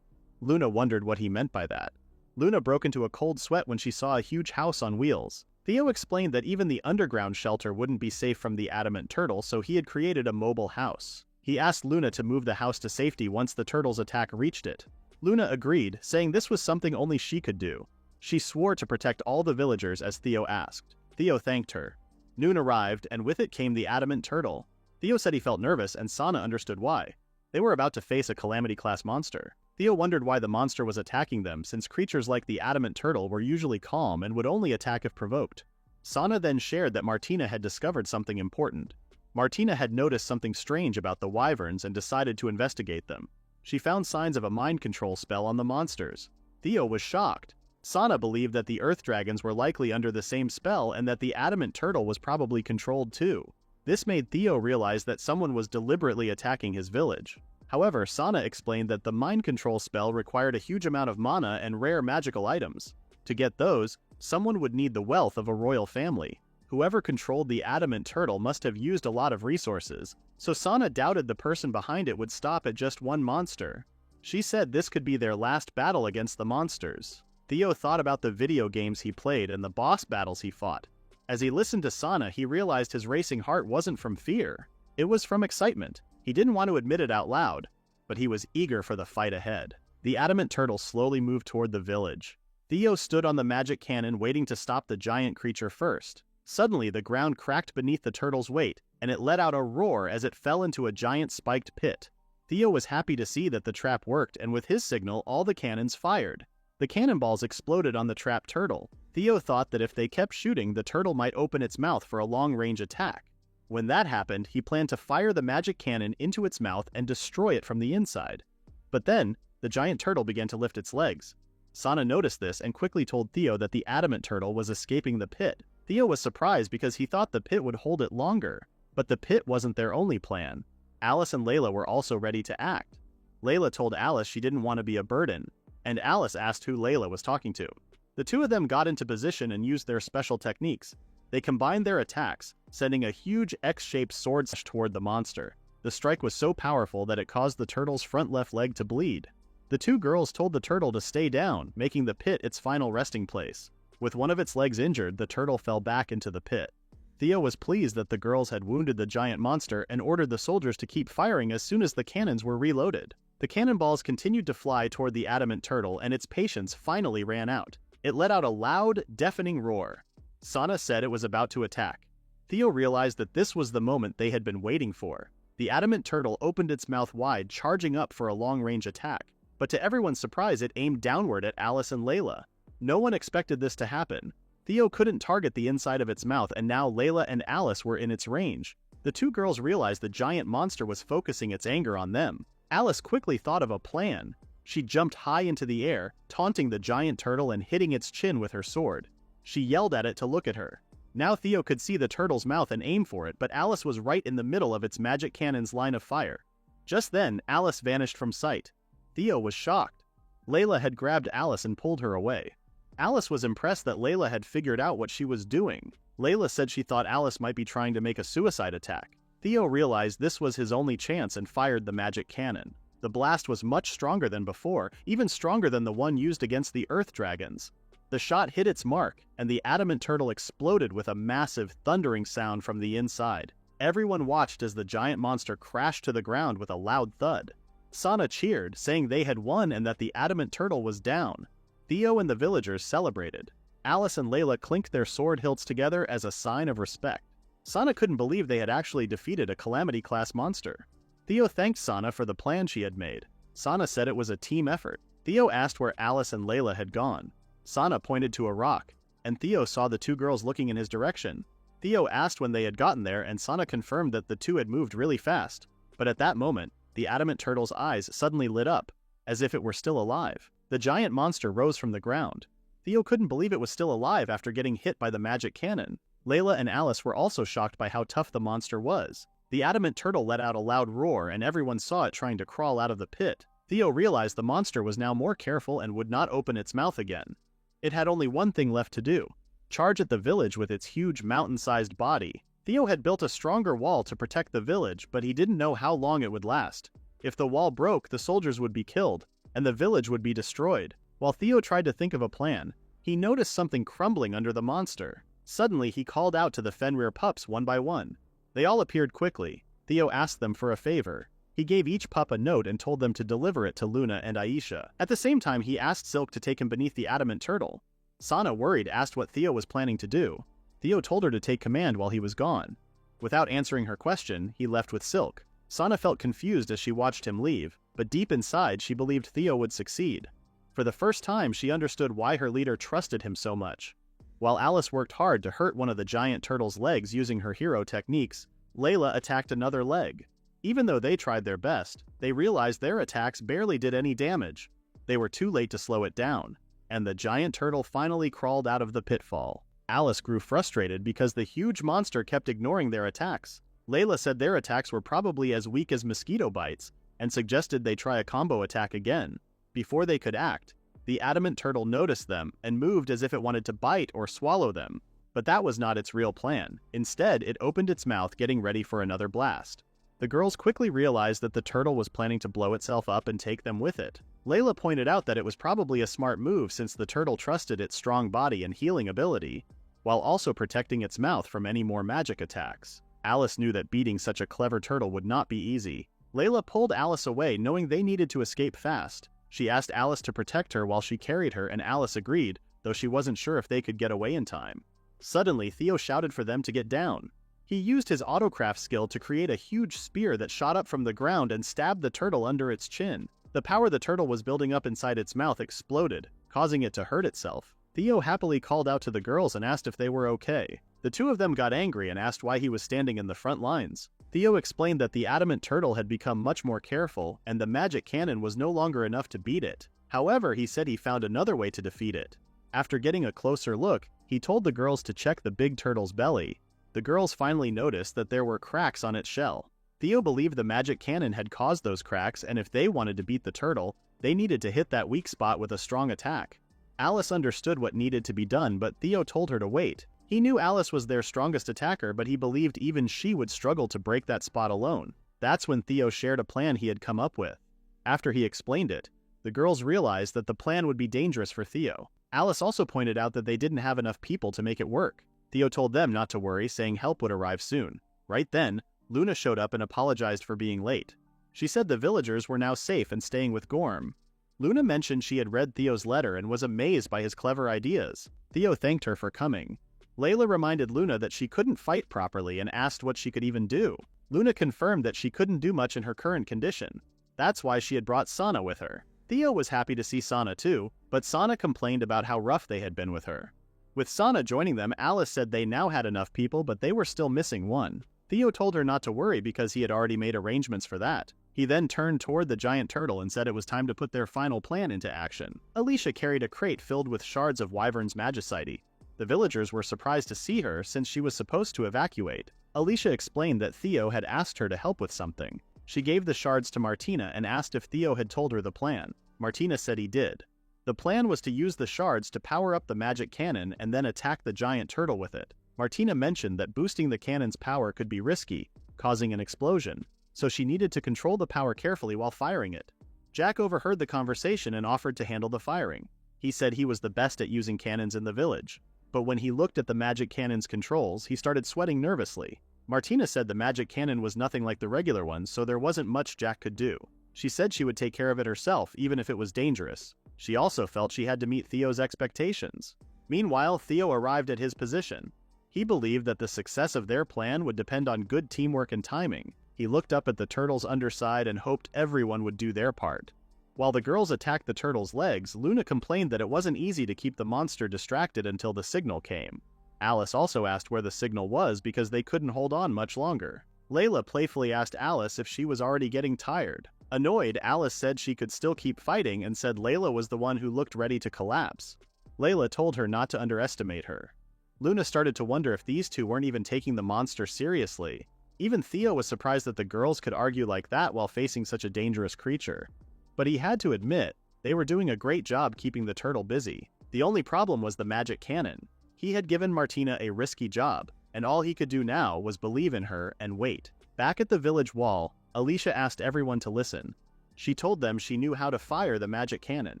Luna wondered what he meant by that. Luna broke into a cold sweat when she saw a huge house on wheels. Theo explained that even the underground shelter wouldn't be safe from the adamant turtle, so he had created a mobile house. He asked Luna to move the house to safety once the turtle's attack reached it. Luna agreed, saying this was something only she could do. She swore to protect all the villagers as Theo asked. Theo thanked her. Noon arrived, and with it came the adamant turtle. Theo said he felt nervous, and Sana understood why. They were about to face a calamity-class monster. Theo wondered why the monster was attacking them, since creatures like the adamant turtle were usually calm and would only attack if provoked. Sana then shared that Martina had discovered something important. Martina had noticed something strange about the wyverns and decided to investigate them. She found signs of a mind control spell on the monsters. Theo was shocked. Sana believed that the earth dragons were likely under the same spell and that the adamant turtle was probably controlled too. This made Theo realize that someone was deliberately attacking his village. However, Sana explained that the mind control spell required a huge amount of mana and rare magical items. To get those, someone would need the wealth of a royal family. Whoever controlled the adamant turtle must have used a lot of resources, so Sana doubted the person behind it would stop at just one monster. She said this could be their last battle against the monsters. Theo thought about the video games he played and the boss battles he fought. As he listened to Sana, he realized his racing heart wasn't from fear. It was from excitement. He didn't want to admit it out loud, but he was eager for the fight ahead. The adamant turtle slowly moved toward the village. Theo stood on the magic cannon waiting to stop the giant creature first. Suddenly, the ground cracked beneath the turtle's weight, and it let out a roar as it fell into a giant spiked pit. Theo was happy to see that the trap worked, and with his signal, all the cannons fired. The cannonballs exploded on the trapped turtle. Theo thought that if they kept shooting, the turtle might open its mouth for a long-range attack. When that happened, he planned to fire the magic cannon into its mouth and destroy it from the inside. But then, the giant turtle began to lift its legs. Sana noticed this and quickly told Theo that the adamant turtle was escaping the pit. Theo was surprised because he thought the pit would hold it longer. But the pit wasn't their only plan. Alice and Layla were also ready to act. Layla told Alice she didn't want to be a burden, and Alice asked who Layla was talking to. The two of them got into position and used their special techniques. They combined their attacks, sending a huge X-shaped sword slash toward the monster. The strike was so powerful that it caused the turtle's front left leg to bleed. The two girls told the turtle to stay down, making the pit its final resting place. With one of its legs injured, the turtle fell back into the pit. Theo was pleased that the girls had wounded the giant monster and ordered the soldiers to keep firing as soon as the cannons were reloaded. The cannonballs continued to fly toward the adamant turtle, and its patience finally ran out. It let out a loud, deafening roar. Sana said it was about to attack. Theo realized that this was the moment they had been waiting for. The adamant turtle opened its mouth wide, charging up for a long-range attack. But to everyone's surprise, it aimed downward at Alice and Layla. No one expected this to happen. Theo couldn't target the inside of its mouth, and now Layla and Alice were in its range. The two girls realized the giant monster was focusing its anger on them. Alice quickly thought of a plan. She jumped high into the air, taunting the giant turtle and hitting its chin with her sword. She yelled at it to look at her. Now Theo could see the turtle's mouth and aim for it, but Alice was right in the middle of its magic cannon's line of fire. Just then, Alice vanished from sight. Theo was shocked. Layla had grabbed Alice and pulled her away. Alice was impressed that Layla had figured out what she was doing. Layla said she thought Alice might be trying to make a suicide attack. Theo realized this was his only chance and fired the magic cannon. The blast was much stronger than before, even stronger than the one used against the earth dragons. The shot hit its mark, and the adamant turtle exploded with a massive, thundering sound from the inside. Everyone watched as the giant monster crashed to the ground with a loud thud. Sana cheered, saying they had won and that the adamant turtle was down. Theo and the villagers celebrated. Alice and Layla clinked their sword hilts together as a sign of respect. Sana couldn't believe they had actually defeated a Calamity-class monster. Theo thanked Sana for the plan she had made. Sana said it was a team effort. Theo asked where Alice and Layla had gone. Sana pointed to a rock, and Theo saw the two girls looking in his direction. Theo asked when they had gotten there, and Sana confirmed that the two had moved really fast. But at that moment, the adamant turtle's eyes suddenly lit up, as if it were still alive. The giant monster rose from the ground. Theo couldn't believe it was still alive after getting hit by the magic cannon. Layla and Alice were also shocked by how tough the monster was. The adamant turtle let out a loud roar, and everyone saw it trying to crawl out of the pit. Theo realized the monster was now more careful and would not open its mouth again. It had only one thing left to do: charge at the village with its huge mountain-sized body. Theo had built a stronger wall to protect the village, but he didn't know how long it would last. If the wall broke, the soldiers would be killed, and the village would be destroyed. While Theo tried to think of a plan, he noticed something crumbling under the monster. Suddenly, he called out to the Fenrir pups one by one. They all appeared quickly. Theo asked them for a favor. He gave each pup a note and told them to deliver it to Luna and Aisha. At the same time, he asked Silk to take him beneath the adamant turtle. Sana, worried, asked what Theo was planning to do. Theo told her to take command while he was gone. Without answering her question, he left with Silk. Sana felt confused as she watched him leave, but deep inside she believed Theo would succeed. For the first time, she understood why her leader trusted him so much. While Alice worked hard to hurt one of the giant turtle's legs using her hero techniques, Layla attacked another leg. Even though they tried their best, they realized their attacks barely did any damage. They were too late to slow it down, and the giant turtle finally crawled out of the pitfall. Alice grew frustrated because the huge monster kept ignoring their attacks. Layla said their attacks were probably as weak as mosquito bites, and suggested they try a combo attack again. Before they could act, the adamant turtle noticed them and moved as if it wanted to bite or swallow them. But that was not its real plan. Instead, it opened its mouth, getting ready for another blast. The girls quickly realized that the turtle was planning to blow itself up and take them with it. Layla pointed out that it was probably a smart move since the turtle trusted its strong body and healing ability, while also protecting its mouth from any more magic attacks. Alice knew that beating such a clever turtle would not be easy. Layla pulled Alice away, knowing they needed to escape fast. She asked Alice to protect her while she carried her, and Alice agreed, though she wasn't sure if they could get away in time. Suddenly, Theo shouted for them to get down. He used his autocraft skill to create a huge spear that shot up from the ground and stabbed the turtle under its chin. The power the turtle was building up inside its mouth exploded, causing it to hurt itself. Theo happily called out to the girls and asked if they were okay. The two of them got angry and asked why he was standing in the front lines. Theo explained that the adamant turtle had become much more careful, and the magic cannon was no longer enough to beat it. However, he said he found another way to defeat it. After getting a closer look, he told the girls to check the big turtle's belly. The girls finally noticed that there were cracks on its shell. Theo believed the magic cannon had caused those cracks, and if they wanted to beat the turtle, they needed to hit that weak spot with a strong attack. Alice understood what needed to be done, but Theo told her to wait. He knew Alice was their strongest attacker, but he believed even she would struggle to break that spot alone. That's when Theo shared a plan he had come up with. After he explained it, the girls realized that the plan would be dangerous for Theo. Alice also pointed out that they didn't have enough people to make it work. Theo told them not to worry, saying help would arrive soon. Right then, Luna showed up and apologized for being late. She said the villagers were now safe and staying with Gorm. Luna mentioned she had read Theo's letter and was amazed by his clever ideas. Theo thanked her for coming. Layla reminded Luna that she couldn't fight properly and asked what she could even do. Luna confirmed that she couldn't do much in her current condition. That's why she had brought Sana with her. Theo was happy to see Sana too, but Sana complained about how rough they had been with her. With Sana joining them, Alice said they now had enough people, but they were still missing one. Theo told her not to worry because he had already made arrangements for that. He then turned toward the giant turtle and said it was time to put their final plan into action. Alicia carried a crate filled with shards of Wyvern's magicite. The villagers were surprised to see her since she was supposed to evacuate. Alicia explained that Theo had asked her to help with something. She gave the shards to Martina and asked if Theo had told her the plan. Martina said he did. The plan was to use the shards to power up the magic cannon and then attack the giant turtle with it. Martina mentioned that boosting the cannon's power could be risky, causing an explosion, so she needed to control the power carefully while firing it. Jack overheard the conversation and offered to handle the firing. He said he was the best at using cannons in the village. But when he looked at the magic cannon's controls, he started sweating nervously. Martina said the magic cannon was nothing like the regular ones, so there wasn't much Jack could do. She said she would take care of it herself, even if it was dangerous. She also felt she had to meet Theo's expectations. Meanwhile, Theo arrived at his position. He believed that the success of their plan would depend on good teamwork and timing. He looked up at the turtle's underside and hoped everyone would do their part. While the girls attacked the turtle's legs, Luna complained that it wasn't easy to keep the monster distracted until the signal came. Alice also asked where the signal was because they couldn't hold on much longer. Layla playfully asked Alice if she was already getting tired. Annoyed, Alice said she could still keep fighting and said Layla was the one who looked ready to collapse. Layla told her not to underestimate her. Luna started to wonder if these two weren't even taking the monster seriously. Even Theo was surprised that the girls could argue like that while facing such a dangerous creature. But he had to admit, they were doing a great job keeping the turtle busy. The only problem was the magic cannon. He had given Martina a risky job, and all he could do now was believe in her and wait. Back at the village wall, Alicia asked everyone to listen. She told them she knew how to fire the magic cannon.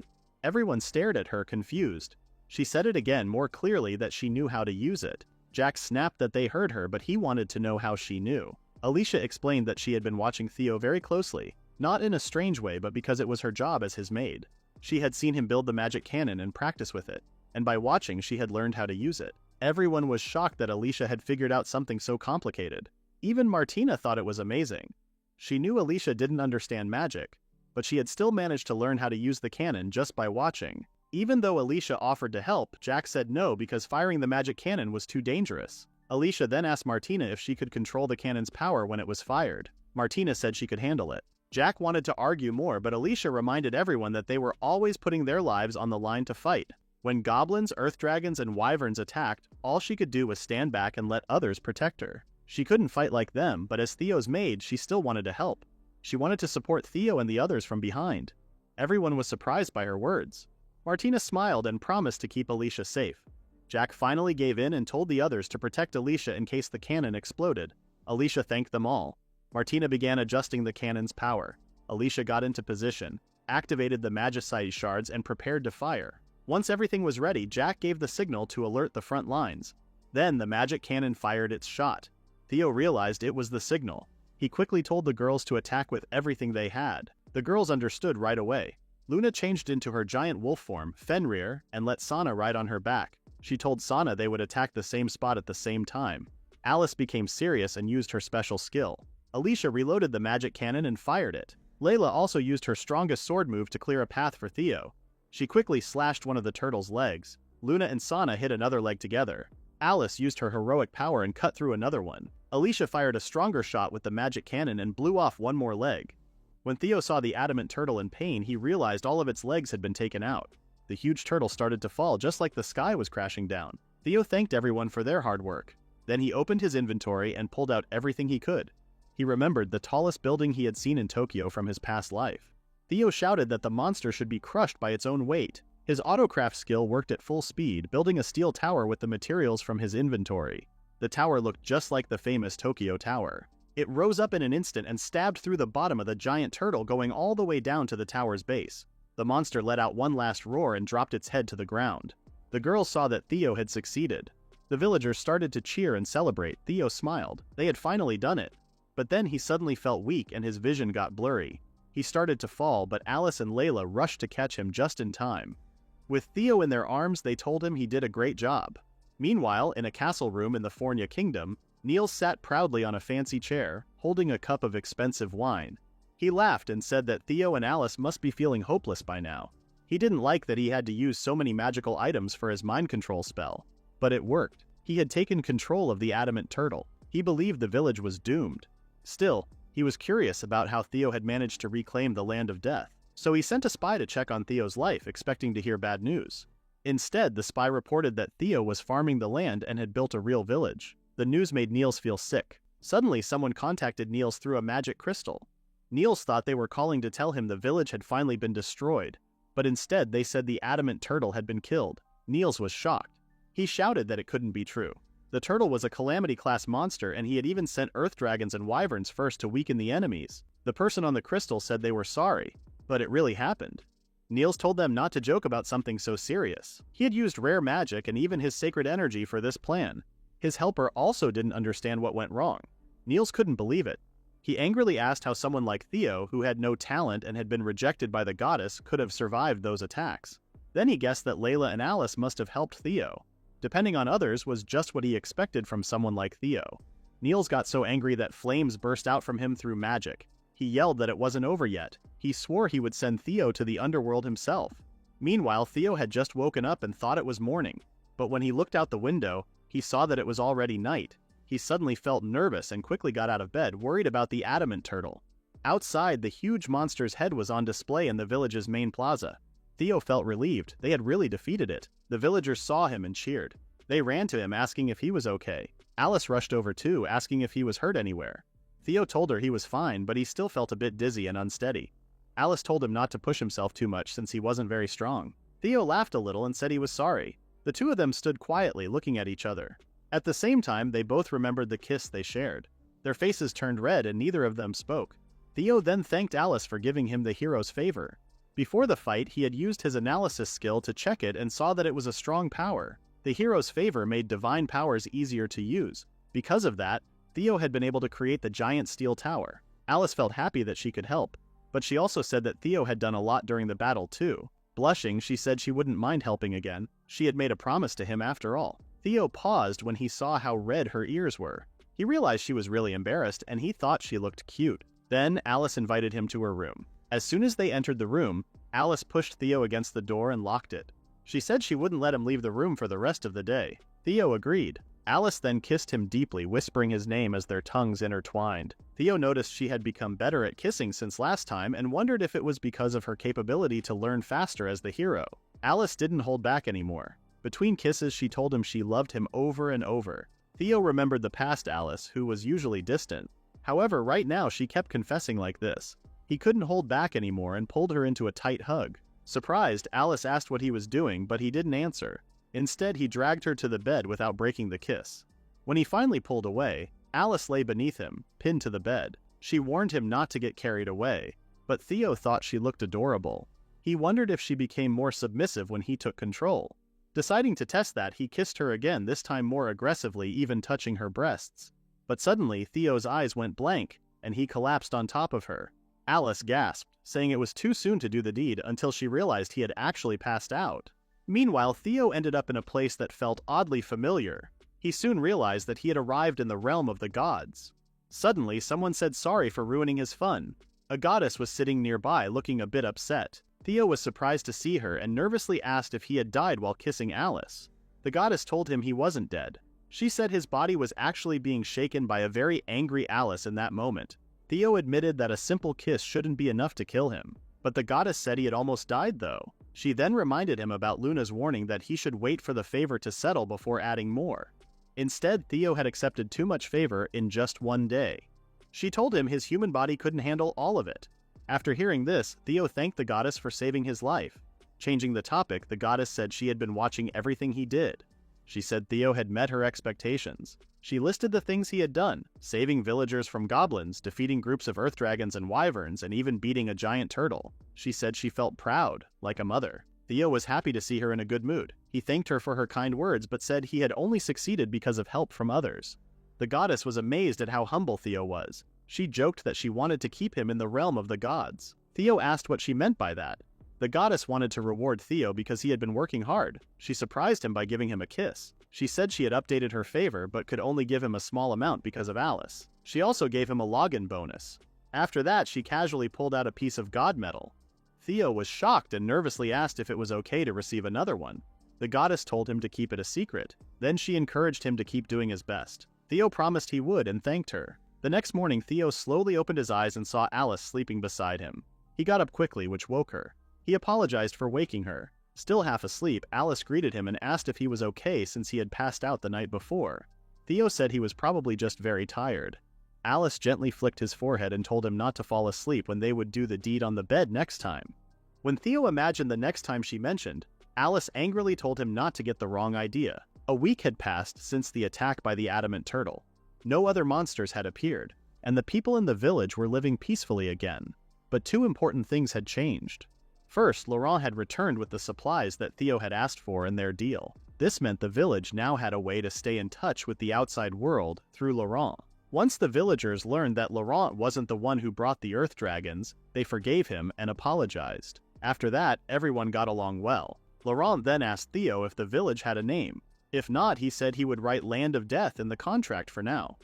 Everyone stared at her, confused. She said it again more clearly that she knew how to use it. Jack snapped that they heard her, but he wanted to know how she knew. Alicia explained that she had been watching Theo very closely, not in a strange way, but because it was her job as his maid. She had seen him build the magic cannon and practice with it, and by watching she had learned how to use it. Everyone was shocked that Alicia had figured out something so complicated. Even Martina thought it was amazing. She knew Alicia didn't understand magic, but she had still managed to learn how to use the cannon just by watching. Even though Alicia offered to help, Jack said no because firing the magic cannon was too dangerous. Alicia then asked Martina if she could control the cannon's power when it was fired. Martina said she could handle it. Jack wanted to argue more, but Alicia reminded everyone that they were always putting their lives on the line to fight. When goblins, earth dragons, and wyverns attacked, all she could do was stand back and let others protect her. She couldn't fight like them, but as Theo's maid, she still wanted to help. She wanted to support Theo and the others from behind. Everyone was surprised by her words. Martina smiled and promised to keep Alicia safe. Jack finally gave in and told the others to protect Alicia in case the cannon exploded. Alicia thanked them all. Martina began adjusting the cannon's power. Alicia got into position, activated the Magicite shards, and prepared to fire. Once everything was ready, Jack gave the signal to alert the front lines. Then the magic cannon fired its shot. Theo realized it was the signal. He quickly told the girls to attack with everything they had. The girls understood right away. Luna changed into her giant wolf form, Fenrir, and let Sana ride on her back. She told Sana they would attack the same spot at the same time. Alice became serious and used her special skill. Alicia reloaded the magic cannon and fired it. Layla also used her strongest sword move to clear a path for Theo. She quickly slashed one of the turtle's legs. Luna and Sana hit another leg together. Alice used her heroic power and cut through another one. Alicia fired a stronger shot with the magic cannon and blew off one more leg. When Theo saw the adamant turtle in pain, he realized all of its legs had been taken out. The huge turtle started to fall just like the sky was crashing down. Theo thanked everyone for their hard work. Then he opened his inventory and pulled out everything he could. He remembered the tallest building he had seen in Tokyo from his past life. Theo shouted that the monster should be crushed by its own weight. His autocraft skill worked at full speed, building a steel tower with the materials from his inventory. The tower looked just like the famous Tokyo Tower. It rose up in an instant and stabbed through the bottom of the giant turtle, going all the way down to the tower's base. The monster let out one last roar and dropped its head to the ground. The girls saw that Theo had succeeded. The villagers started to cheer and celebrate. Theo smiled. They had finally done it. But then he suddenly felt weak and his vision got blurry. He started to fall, but Alice and Layla rushed to catch him just in time. With Theo in their arms, they told him he did a great job. Meanwhile, in a castle room in the Fornia Kingdom, Niels sat proudly on a fancy chair, holding a cup of expensive wine. He laughed and said that Theo and Alice must be feeling hopeless by now. He didn't like that he had to use so many magical items for his mind control spell. But it worked. He had taken control of the adamant turtle. He believed the village was doomed. Still, he was curious about how Theo had managed to reclaim the land of death. So he sent a spy to check on Theo's life, expecting to hear bad news. Instead, the spy reported that Theo was farming the land and had built a real village. The news made Niels feel sick. Suddenly, someone contacted Niels through a magic crystal. Niels thought they were calling to tell him the village had finally been destroyed, but instead they said the adamant turtle had been killed. Niels was shocked. He shouted that it couldn't be true. The turtle was a calamity-class monster, and he had even sent earth dragons and wyverns first to weaken the enemies. The person on the crystal said they were sorry, but it really happened. Niels told them not to joke about something so serious. He had used rare magic and even his sacred energy for this plan. His helper also didn't understand what went wrong. Niels couldn't believe it. He angrily asked how someone like Theo, who had no talent and had been rejected by the goddess, could have survived those attacks. Then he guessed that Layla and Alice must have helped Theo. Depending on others was just what he expected from someone like Theo. Niels got so angry that flames burst out from him through magic. He yelled that it wasn't over yet. He swore he would send Theo to the underworld himself. Meanwhile, Theo had just woken up and thought it was morning. But when he looked out the window, he saw that it was already night. He suddenly felt nervous and quickly got out of bed, worried about the adamant turtle. Outside, the huge monster's head was on display in the village's main plaza. Theo felt relieved. They had really defeated it. The villagers saw him and cheered. They ran to him asking if he was okay. Alice rushed over too, asking if he was hurt anywhere. Theo told her he was fine, but he still felt a bit dizzy and unsteady. Alice told him not to push himself too much since he wasn't very strong. Theo laughed a little and said he was sorry. The two of them stood quietly looking at each other. At the same time, they both remembered the kiss they shared. Their faces turned red and neither of them spoke. Theo then thanked Alice for giving him the hero's favor. Before the fight, he had used his analysis skill to check it and saw that it was a strong power. The hero's favor made divine powers easier to use. Because of that, Theo had been able to create the giant steel tower. Alice felt happy that she could help, but she also said that Theo had done a lot during the battle too. Blushing, she said she wouldn't mind helping again. She had made a promise to him after all. Theo paused when he saw how red her ears were. He realized she was really embarrassed and he thought she looked cute. Then Alice invited him to her room. As soon as they entered the room, Alice pushed Theo against the door and locked it. She said she wouldn't let him leave the room for the rest of the day. Theo agreed. Alice then kissed him deeply, whispering his name as their tongues intertwined. Theo noticed she had become better at kissing since last time and wondered if it was because of her capability to learn faster as the hero. Alice didn't hold back anymore. Between kisses, she told him she loved him over and over. Theo remembered the past Alice, who was usually distant. However, right now she kept confessing like this. He couldn't hold back anymore and pulled her into a tight hug. Surprised, Alice asked what he was doing, but he didn't answer. Instead, he dragged her to the bed without breaking the kiss. When he finally pulled away, Alice lay beneath him, pinned to the bed. She warned him not to get carried away, but Theo thought she looked adorable. He wondered if she became more submissive when he took control. Deciding to test that, he kissed her again, this time more aggressively, even touching her breasts. But suddenly, Theo's eyes went blank, and he collapsed on top of her. Alice gasped, saying it was too soon to do the deed until she realized he had actually passed out. Meanwhile, Theo ended up in a place that felt oddly familiar. He soon realized that he had arrived in the realm of the gods. Suddenly, someone said sorry for ruining his fun. A goddess was sitting nearby, looking a bit upset. Theo was surprised to see her and nervously asked if he had died while kissing Alice. The goddess told him he wasn't dead. She said his body was actually being shaken by a very angry Alice in that moment. Theo admitted that a simple kiss shouldn't be enough to kill him. But the goddess said he had almost died though. She then reminded him about Luna's warning that he should wait for the favor to settle before adding more. Instead, Theo had accepted too much favor in just one day. She told him his human body couldn't handle all of it. After hearing this, Theo thanked the goddess for saving his life. Changing the topic, the goddess said she had been watching everything he did. She said Theo had met her expectations. She listed the things he had done, saving villagers from goblins, defeating groups of earth dragons and wyverns, and even beating a giant turtle. She said she felt proud, like a mother. Theo was happy to see her in a good mood. He thanked her for her kind words but said he had only succeeded because of help from others. The goddess was amazed at how humble Theo was. She joked that she wanted to keep him in the realm of the gods. Theo asked what she meant by that. The goddess wanted to reward Theo because he had been working hard. She surprised him by giving him a kiss. She said she had updated her favor but could only give him a small amount because of Alice. She also gave him a login bonus. After that, she casually pulled out a piece of god metal. Theo was shocked and nervously asked if it was okay to receive another one. The goddess told him to keep it a secret. Then she encouraged him to keep doing his best. Theo promised he would and thanked her. The next morning, Theo slowly opened his eyes and saw Alice sleeping beside him. He got up quickly, which woke her. He apologized for waking her. Still half asleep, Alice greeted him and asked if he was okay since he had passed out the night before. Theo said he was probably just very tired. Alice gently flicked his forehead and told him not to fall asleep when they would do the deed on the bed next time. When Theo imagined the next time she mentioned, Alice angrily told him not to get the wrong idea. A week had passed since the attack by the adamant turtle. No other monsters had appeared, and the people in the village were living peacefully again. But two important things had changed. First, Laurent had returned with the supplies that Theo had asked for in their deal. This meant the village now had a way to stay in touch with the outside world through Laurent. Once the villagers learned that Laurent wasn't the one who brought the earth dragons, they forgave him and apologized. After that, everyone got along well. Laurent then asked Theo if the village had a name. If not, he said he would write Land of Death in the contract for now.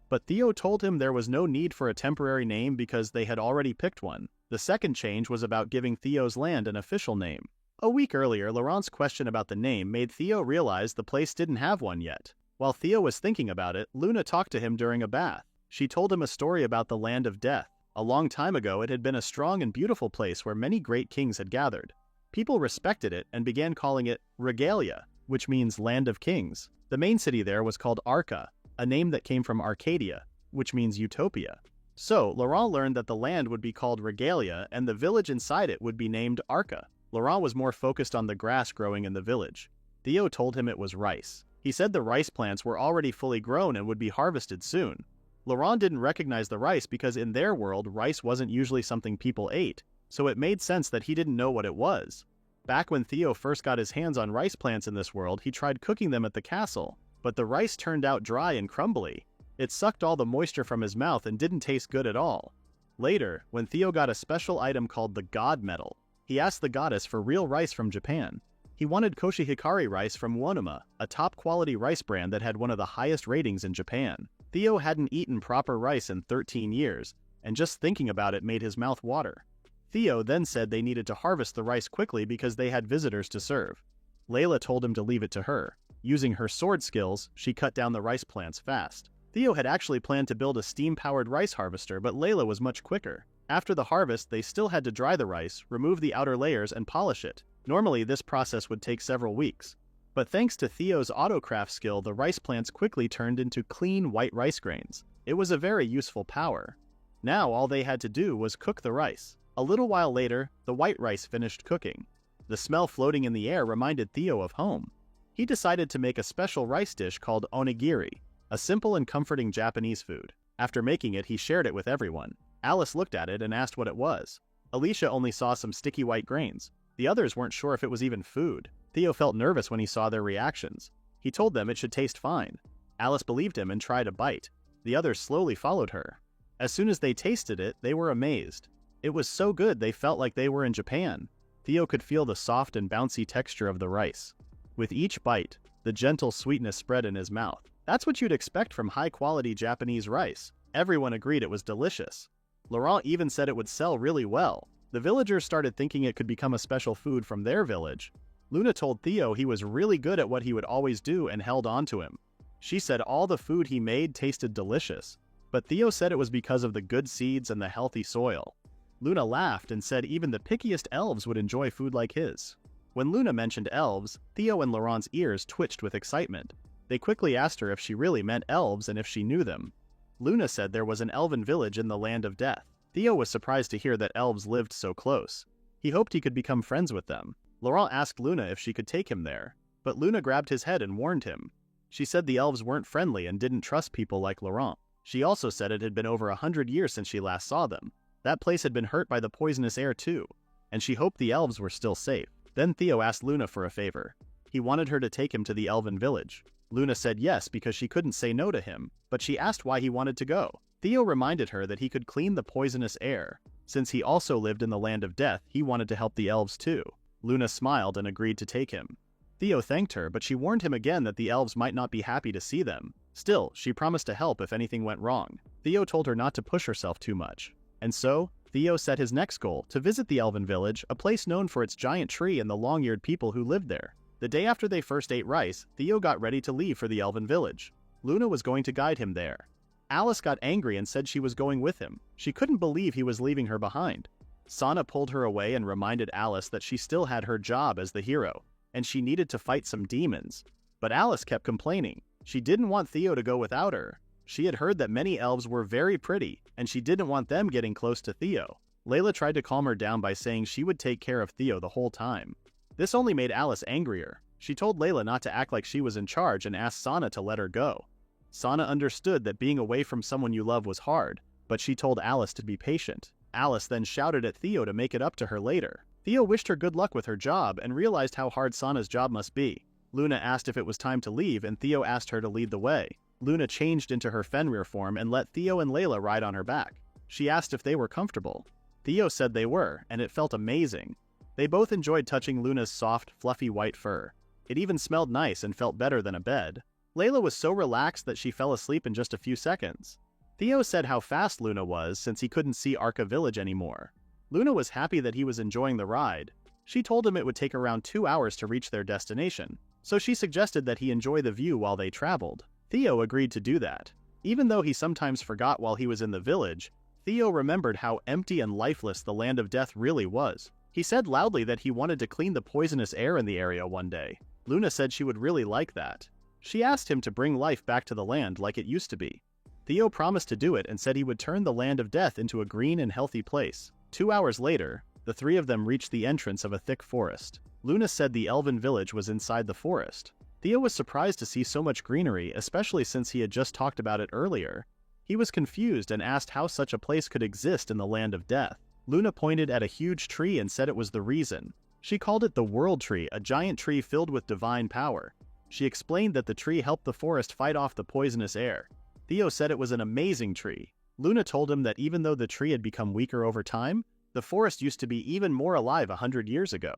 But Theo told him there was no need for a temporary name because they had already picked one. The second change was about giving Theo's land an official name. A week earlier, Laurent's question about the name made Theo realize the place didn't have one yet. While Theo was thinking about it, Luna talked to him during a bath. She told him a story about the Land of Death. A long time ago, it had been a strong and beautiful place where many great kings had gathered. People respected it and began calling it Regalia, which means Land of Kings. The main city there was called Arca, a name that came from Arcadia, which means Utopia. So, Laurent learned that the land would be called Regalia and the village inside it would be named Arca. Laurent was more focused on the grass growing in the village. Theo told him it was rice. He said the rice plants were already fully grown and would be harvested soon. Laurent didn't recognize the rice because in their world, rice wasn't usually something people ate, so it made sense that he didn't know what it was. Back when Theo first got his hands on rice plants in this world, he tried cooking them at the castle, but the rice turned out dry and crumbly. It sucked all the moisture from his mouth and didn't taste good at all. Later, when Theo got a special item called the God Metal, he asked the goddess for real rice from Japan. He wanted Koshihikari rice from Wonoma, a top-quality rice brand that had one of the highest ratings in Japan. Theo hadn't eaten proper rice in 13 years, and just thinking about it made his mouth water. Theo then said they needed to harvest the rice quickly because they had visitors to serve. Layla told him to leave it to her. Using her sword skills, she cut down the rice plants fast. Theo had actually planned to build a steam-powered rice harvester, but Layla was much quicker. After the harvest, they still had to dry the rice, remove the outer layers, and polish it. Normally, this process would take several weeks. But thanks to Theo's autocraft skill, the rice plants quickly turned into clean white rice grains. It was a very useful power. Now all they had to do was cook the rice. A little while later, the white rice finished cooking. The smell floating in the air reminded Theo of home. He decided to make a special rice dish called onigiri, a simple and comforting Japanese food. After making it, he shared it with everyone. Alice looked at it and asked what it was. Alicia only saw some sticky white grains. The others weren't sure if it was even food. Theo felt nervous when he saw their reactions. He told them it should taste fine. Alice believed him and tried a bite. The others slowly followed her. As soon as they tasted it, they were amazed. It was so good they felt like they were in Japan. Theo could feel the soft and bouncy texture of the rice. With each bite, the gentle sweetness spread in his mouth. That's what you'd expect from high-quality Japanese rice. Everyone agreed it was delicious. Laurent even said it would sell really well. The villagers started thinking it could become a special food from their village. Luna told Theo he was really good at what he would always do and held on to him. She said all the food he made tasted delicious, but Theo said it was because of the good seeds and the healthy soil. Luna laughed and said even the pickiest elves would enjoy food like his. When Luna mentioned elves, Theo and Laurent's ears twitched with excitement. They quickly asked her if she really meant elves and if she knew them. Luna said there was an elven village in the land of death. Theo was surprised to hear that elves lived so close. He hoped he could become friends with them. Laurent asked Luna if she could take him there, but Luna grabbed his head and warned him. She said the elves weren't friendly and didn't trust people like Laurent. She also said it had been over 100 years since she last saw them. That place had been hurt by the poisonous air too, and she hoped the elves were still safe. Then Theo asked Luna for a favor. He wanted her to take him to the elven village. Luna said yes because she couldn't say no to him, but she asked why he wanted to go. Theo reminded her that he could clean the poisonous air. Since he also lived in the land of death, he wanted to help the elves too. Luna smiled and agreed to take him. Theo thanked her, but she warned him again that the elves might not be happy to see them. Still, she promised to help if anything went wrong. Theo told her not to push herself too much. And so, Theo set his next goal, to visit the elven village, a place known for its giant tree and the long-eared people who lived there. The day after they first ate rice, Theo got ready to leave for the elven village. Luna was going to guide him there. Alice got angry and said she was going with him. She couldn't believe he was leaving her behind. Sana pulled her away and reminded Alice that she still had her job as the hero, and she needed to fight some demons. But Alice kept complaining. She didn't want Theo to go without her. She had heard that many elves were very pretty, and she didn't want them getting close to Theo. Layla tried to calm her down by saying she would take care of Theo the whole time. This only made Alice angrier. She told Layla not to act like she was in charge and asked Sana to let her go. Sana understood that being away from someone you love was hard, but she told Alice to be patient. Alice then shouted at Theo to make it up to her later. Theo wished her good luck with her job and realized how hard Sana's job must be. Luna asked if it was time to leave and Theo asked her to lead the way. Luna changed into her Fenrir form and let Theo and Layla ride on her back. She asked if they were comfortable. Theo said they were, and it felt amazing. They both enjoyed touching Luna's soft, fluffy white fur. It even smelled nice and felt better than a bed. Layla was so relaxed that she fell asleep in just a few seconds. Theo said how fast Luna was since he couldn't see Arca Village anymore. Luna was happy that he was enjoying the ride. She told him it would take around 2 hours to reach their destination, so she suggested that he enjoy the view while they traveled. Theo agreed to do that. Even though he sometimes forgot while he was in the village, Theo remembered how empty and lifeless the land of death really was. He said loudly that he wanted to clean the poisonous air in the area one day. Luna said she would really like that. She asked him to bring life back to the land like it used to be. Theo promised to do it and said he would turn the land of death into a green and healthy place. 2 hours later, the three of them reached the entrance of a thick forest. Luna said the elven village was inside the forest. Theo was surprised to see so much greenery, especially since he had just talked about it earlier. He was confused and asked how such a place could exist in the land of death. Luna pointed at a huge tree and said it was the reason. She called it the World Tree, a giant tree filled with divine power. She explained that the tree helped the forest fight off the poisonous air. Theo said it was an amazing tree. Luna told him that even though the tree had become weaker over time, the forest used to be even more alive 100 years ago.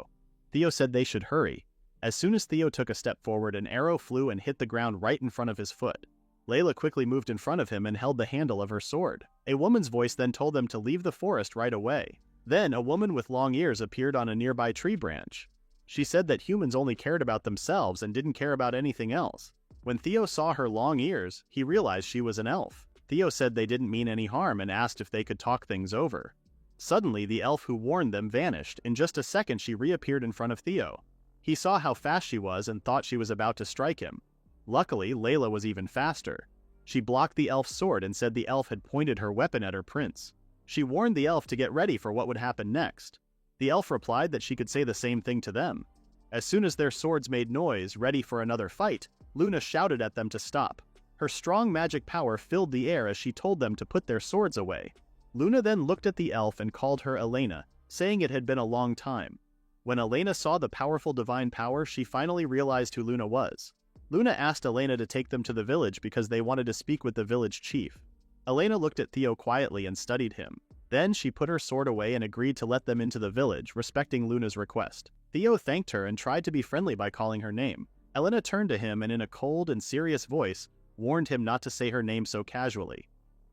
Theo said they should hurry. As soon as Theo took a step forward, an arrow flew and hit the ground right in front of his foot. Layla quickly moved in front of him and held the handle of her sword. A woman's voice then told them to leave the forest right away. Then, a woman with long ears appeared on a nearby tree branch. She said that humans only cared about themselves and didn't care about anything else. When Theo saw her long ears, he realized she was an elf. Theo said they didn't mean any harm and asked if they could talk things over. Suddenly, the elf who warned them vanished. In just a second, she reappeared in front of Theo. He saw how fast she was and thought she was about to strike him. Luckily, Layla was even faster. She blocked the elf's sword and said the elf had pointed her weapon at her prince. She warned the elf to get ready for what would happen next. The elf replied that she could say the same thing to them. As soon as their swords made noise, ready for another fight, Luna shouted at them to stop. Her strong magic power filled the air as she told them to put their swords away. Luna then looked at the elf and called her Elena, saying it had been a long time. When Elena saw the powerful divine power, she finally realized who Luna was. Luna asked Elena to take them to the village because they wanted to speak with the village chief. Elena looked at Theo quietly and studied him. Then she put her sword away and agreed to let them into the village, respecting Luna's request. Theo thanked her and tried to be friendly by calling her name. Elena turned to him and in a cold and serious voice, warned him not to say her name so casually.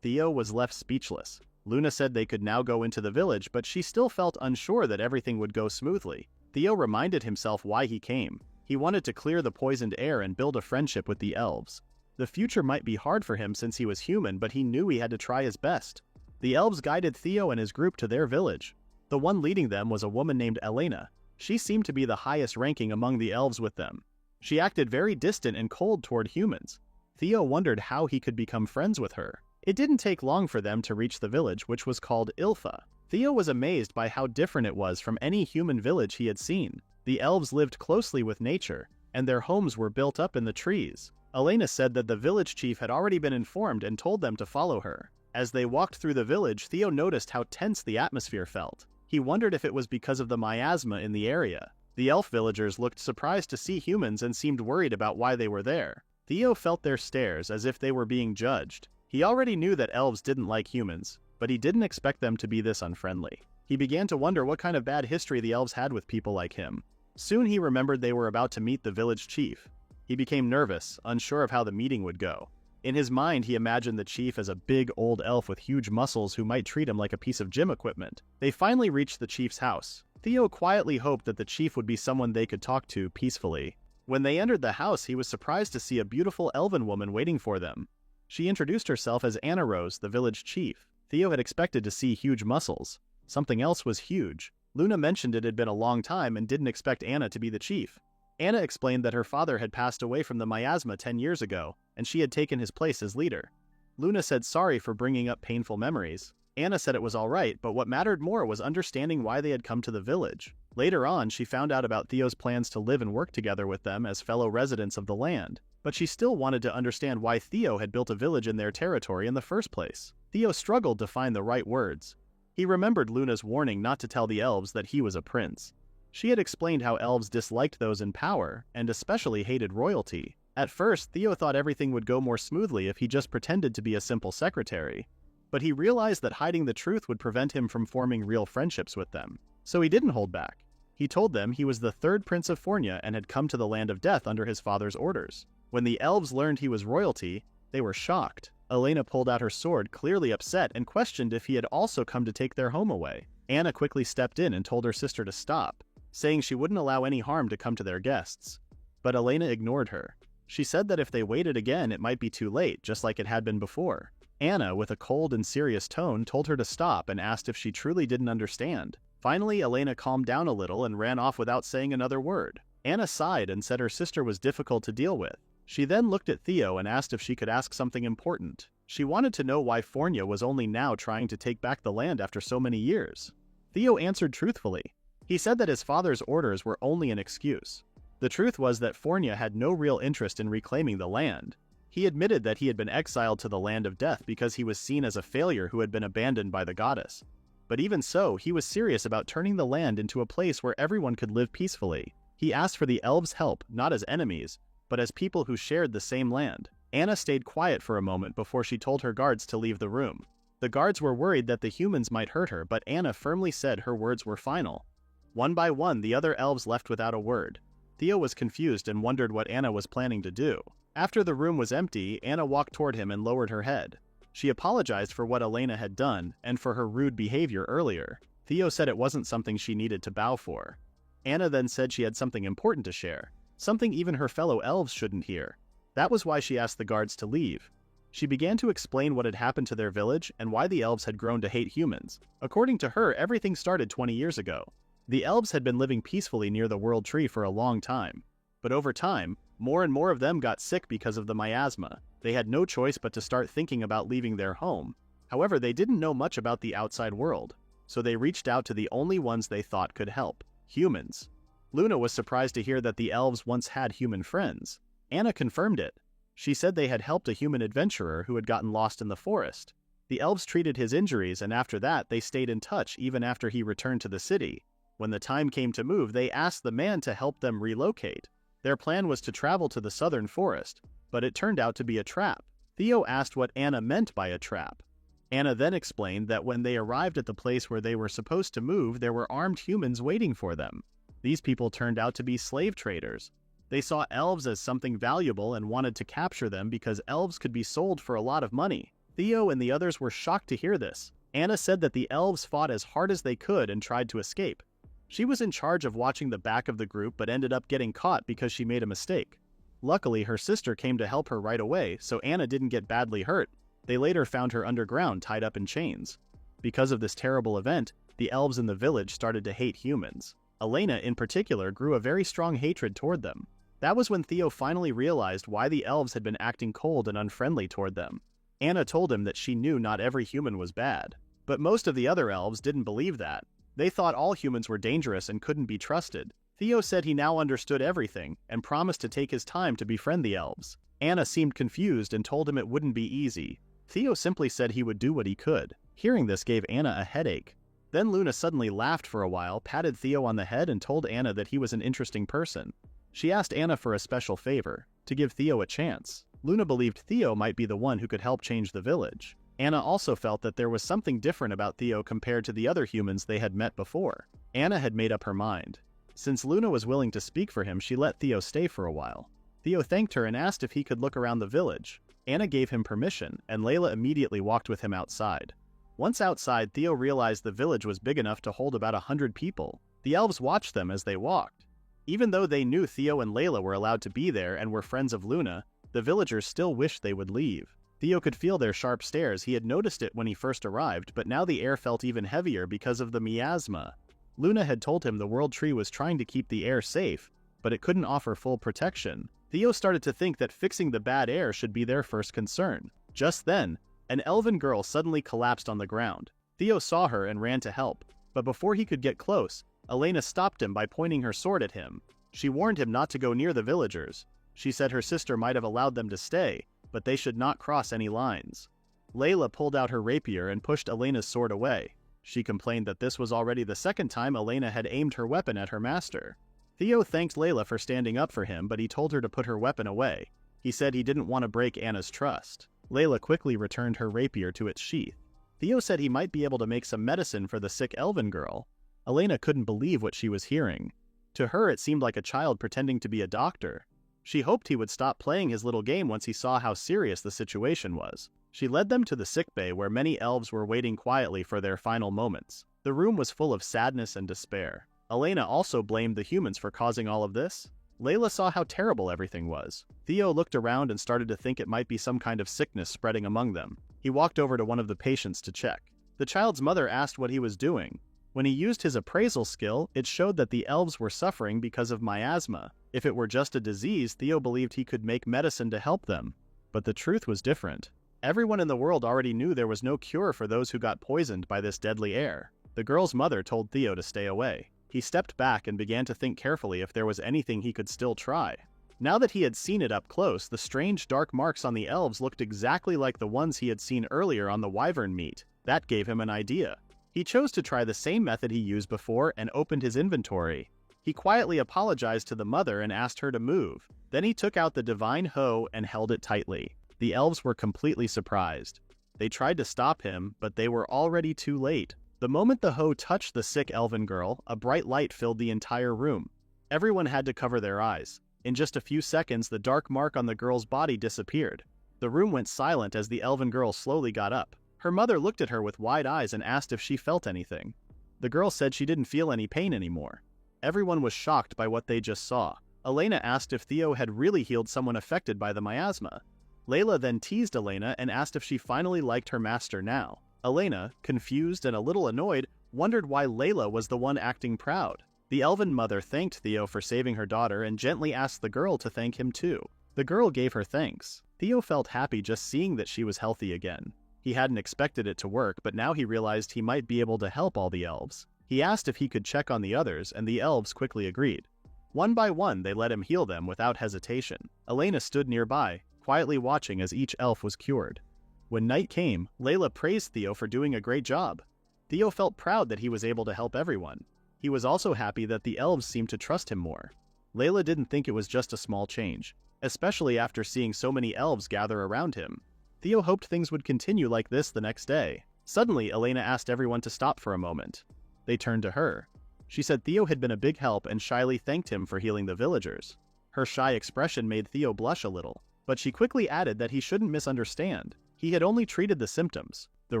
Theo was left speechless. Luna said they could now go into the village, but she still felt unsure that everything would go smoothly. Theo reminded himself why he came. He wanted to clear the poisoned air and build a friendship with the elves. The future might be hard for him since he was human, but he knew he had to try his best. The elves guided Theo and his group to their village. The one leading them was a woman named Elena. She seemed to be the highest ranking among the elves with them. She acted very distant and cold toward humans. Theo wondered how he could become friends with her. It didn't take long for them to reach the village, which was called Ilfa. Theo was amazed by how different it was from any human village he had seen. The elves lived closely with nature, and their homes were built up in the trees. Elena said that the village chief had already been informed and told them to follow her. As they walked through the village, Theo noticed how tense the atmosphere felt. He wondered if it was because of the miasma in the area. The elf villagers looked surprised to see humans and seemed worried about why they were there. Theo felt their stares as if they were being judged. He already knew that elves didn't like humans, but he didn't expect them to be this unfriendly. He began to wonder what kind of bad history the elves had with people like him. Soon he remembered they were about to meet the village chief. He became nervous, unsure of how the meeting would go. In his mind, he imagined the chief as a big old elf with huge muscles who might treat him like a piece of gym equipment. They finally reached the chief's house. Theo quietly hoped that the chief would be someone they could talk to peacefully. When they entered the house, he was surprised to see a beautiful elven woman waiting for them. She introduced herself as Anna Rose, the village chief. Theo had expected to see huge muscles. Something else was huge. Luna mentioned it had been a long time and didn't expect Anna to be the chief. Anna explained that her father had passed away from the miasma 10 years ago, and she had taken his place as leader. Luna said sorry for bringing up painful memories. Anna said it was alright, but what mattered more was understanding why they had come to the village. Later on, she found out about Theo's plans to live and work together with them as fellow residents of the land, but she still wanted to understand why Theo had built a village in their territory in the first place. Theo struggled to find the right words. He remembered Luna's warning not to tell the elves that he was a prince. She had explained how elves disliked those in power, and especially hated royalty. At first, Theo thought everything would go more smoothly if he just pretended to be a simple secretary. But he realized that hiding the truth would prevent him from forming real friendships with them. So he didn't hold back. He told them he was the third prince of Fornia and had come to the land of death under his father's orders. When the elves learned he was royalty, they were shocked. Elena pulled out her sword, clearly upset, and questioned if he had also come to take their home away. Anna quickly stepped in and told her sister to stop, saying she wouldn't allow any harm to come to their guests. But Elena ignored her. She said that if they waited again, it might be too late, just like it had been before. Anna, with a cold and serious tone, told her to stop and asked if she truly didn't understand. Finally, Elena calmed down a little and ran off without saying another word. Anna sighed and said her sister was difficult to deal with. She then looked at Theo and asked if she could ask something important. She wanted to know why Fornia was only now trying to take back the land after so many years. Theo answered truthfully. He said that his father's orders were only an excuse. The truth was that Fornia had no real interest in reclaiming the land. He admitted that he had been exiled to the land of death because he was seen as a failure who had been abandoned by the goddess. But even so, he was serious about turning the land into a place where everyone could live peacefully. He asked for the elves' help, not as enemies, but as people who shared the same land. Anna stayed quiet for a moment before she told her guards to leave the room. The guards were worried that the humans might hurt her, but Anna firmly said her words were final. One by one, the other elves left without a word. Theo was confused and wondered what Anna was planning to do. After the room was empty, Anna walked toward him and lowered her head. She apologized for what Elena had done and for her rude behavior earlier. Theo said it wasn't something she needed to bow for. Anna then said she had something important to share, something even her fellow elves shouldn't hear. That was why she asked the guards to leave. She began to explain what had happened to their village and why the elves had grown to hate humans. According to her, everything started 20 years ago. The elves had been living peacefully near the world tree for a long time. But over time, more and more of them got sick because of the miasma. They had no choice but to start thinking about leaving their home. However, they didn't know much about the outside world, so they reached out to the only ones they thought could help: humans. Luna was surprised to hear that the elves once had human friends. Anna confirmed it. She said they had helped a human adventurer who had gotten lost in the forest. The elves treated his injuries, and after that they stayed in touch even after he returned to the city. When the time came to move, they asked the man to help them relocate. Their plan was to travel to the southern forest, but it turned out to be a trap. Theo asked what Anna meant by a trap. Anna then explained that when they arrived at the place where they were supposed to move, there were armed humans waiting for them. These people turned out to be slave traders. They saw elves as something valuable and wanted to capture them because elves could be sold for a lot of money. Theo and the others were shocked to hear this. Anna said that the elves fought as hard as they could and tried to escape. She was in charge of watching the back of the group but ended up getting caught because she made a mistake. Luckily, her sister came to help her right away, so Anna didn't get badly hurt. They later found her underground tied up in chains. Because of this terrible event, the elves in the village started to hate humans. Elena, in particular, grew a very strong hatred toward them. That was when Theo finally realized why the elves had been acting cold and unfriendly toward them. Anna told him that she knew not every human was bad. But most of the other elves didn't believe that. They thought all humans were dangerous and couldn't be trusted. Theo said he now understood everything and promised to take his time to befriend the elves. Anna seemed confused and told him it wouldn't be easy. Theo simply said he would do what he could. Hearing this gave Anna a headache. Then Luna suddenly laughed for a while, patted Theo on the head, and told Anna that he was an interesting person. She asked Anna for a special favor, to give Theo a chance. Luna believed Theo might be the one who could help change the village. Anna also felt that there was something different about Theo compared to the other humans they had met before. Anna had made up her mind. Since Luna was willing to speak for him, she let Theo stay for a while. Theo thanked her and asked if he could look around the village. Anna gave him permission, and Layla immediately walked with him outside. Once outside, Theo realized the village was big enough to hold about 100 people. The elves watched them as they walked. Even though they knew Theo and Layla were allowed to be there and were friends of Luna, the villagers still wished they would leave. Theo could feel their sharp stares. He had noticed it when he first arrived, but now the air felt even heavier because of the miasma. Luna had told him the world tree was trying to keep the air safe, but it couldn't offer full protection. Theo started to think that fixing the bad air should be their first concern. Just then, an elven girl suddenly collapsed on the ground. Theo saw her and ran to help, but before he could get close, Elena stopped him by pointing her sword at him. She warned him not to go near the villagers. She said her sister might have allowed them to stay, but they should not cross any lines. Layla pulled out her rapier and pushed Elena's sword away. She complained that this was already the second time Elena had aimed her weapon at her master. Theo thanked Layla for standing up for him, but he told her to put her weapon away. He said he didn't want to break Anna's trust. Layla quickly returned her rapier to its sheath. Theo said he might be able to make some medicine for the sick elven girl. Elena couldn't believe what she was hearing. To her, it seemed like a child pretending to be a doctor. She hoped he would stop playing his little game once he saw how serious the situation was. She led them to the sickbay where many elves were waiting quietly for their final moments. The room was full of sadness and despair. Elena also blamed the humans for causing all of this. Layla saw how terrible everything was. Theo looked around and started to think it might be some kind of sickness spreading among them. He walked over to one of the patients to check. The child's mother asked what he was doing. When he used his appraisal skill, it showed that the elves were suffering because of miasma. If it were just a disease, Theo believed he could make medicine to help them. But the truth was different. Everyone in the world already knew there was no cure for those who got poisoned by this deadly air. The girl's mother told Theo to stay away. He stepped back and began to think carefully if there was anything he could still try. Now that he had seen it up close, the strange dark marks on the elves looked exactly like the ones he had seen earlier on the wyvern meat. That gave him an idea. He chose to try the same method he used before and opened his inventory. He quietly apologized to the mother and asked her to move. Then he took out the divine hoe and held it tightly. The elves were completely surprised. They tried to stop him, but they were already too late. The moment the hoe touched the sick elven girl, a bright light filled the entire room. Everyone had to cover their eyes. In just a few seconds, the dark mark on the girl's body disappeared. The room went silent as the elven girl slowly got up. Her mother looked at her with wide eyes and asked if she felt anything. The girl said she didn't feel any pain anymore. Everyone was shocked by what they just saw. Elena asked if Theo had really healed someone affected by the miasma. Layla then teased Elena and asked if she finally liked her master now. Elena, confused and a little annoyed, wondered why Layla was the one acting proud. The elven mother thanked Theo for saving her daughter and gently asked the girl to thank him too. The girl gave her thanks. Theo felt happy just seeing that she was healthy again. He hadn't expected it to work, but now he realized he might be able to help all the elves. He asked if he could check on the others, and the elves quickly agreed. One by one, they let him heal them without hesitation. Elena stood nearby, quietly watching as each elf was cured. When night came, Layla praised Theo for doing a great job. Theo felt proud that he was able to help everyone. He was also happy that the elves seemed to trust him more. Layla didn't think it was just a small change, especially after seeing so many elves gather around him. Theo hoped things would continue like this the next day. Suddenly, Elena asked everyone to stop for a moment. They turned to her. She said Theo had been a big help and shyly thanked him for healing the villagers. Her shy expression made Theo blush a little, but she quickly added that he shouldn't misunderstand. He had only treated the symptoms. The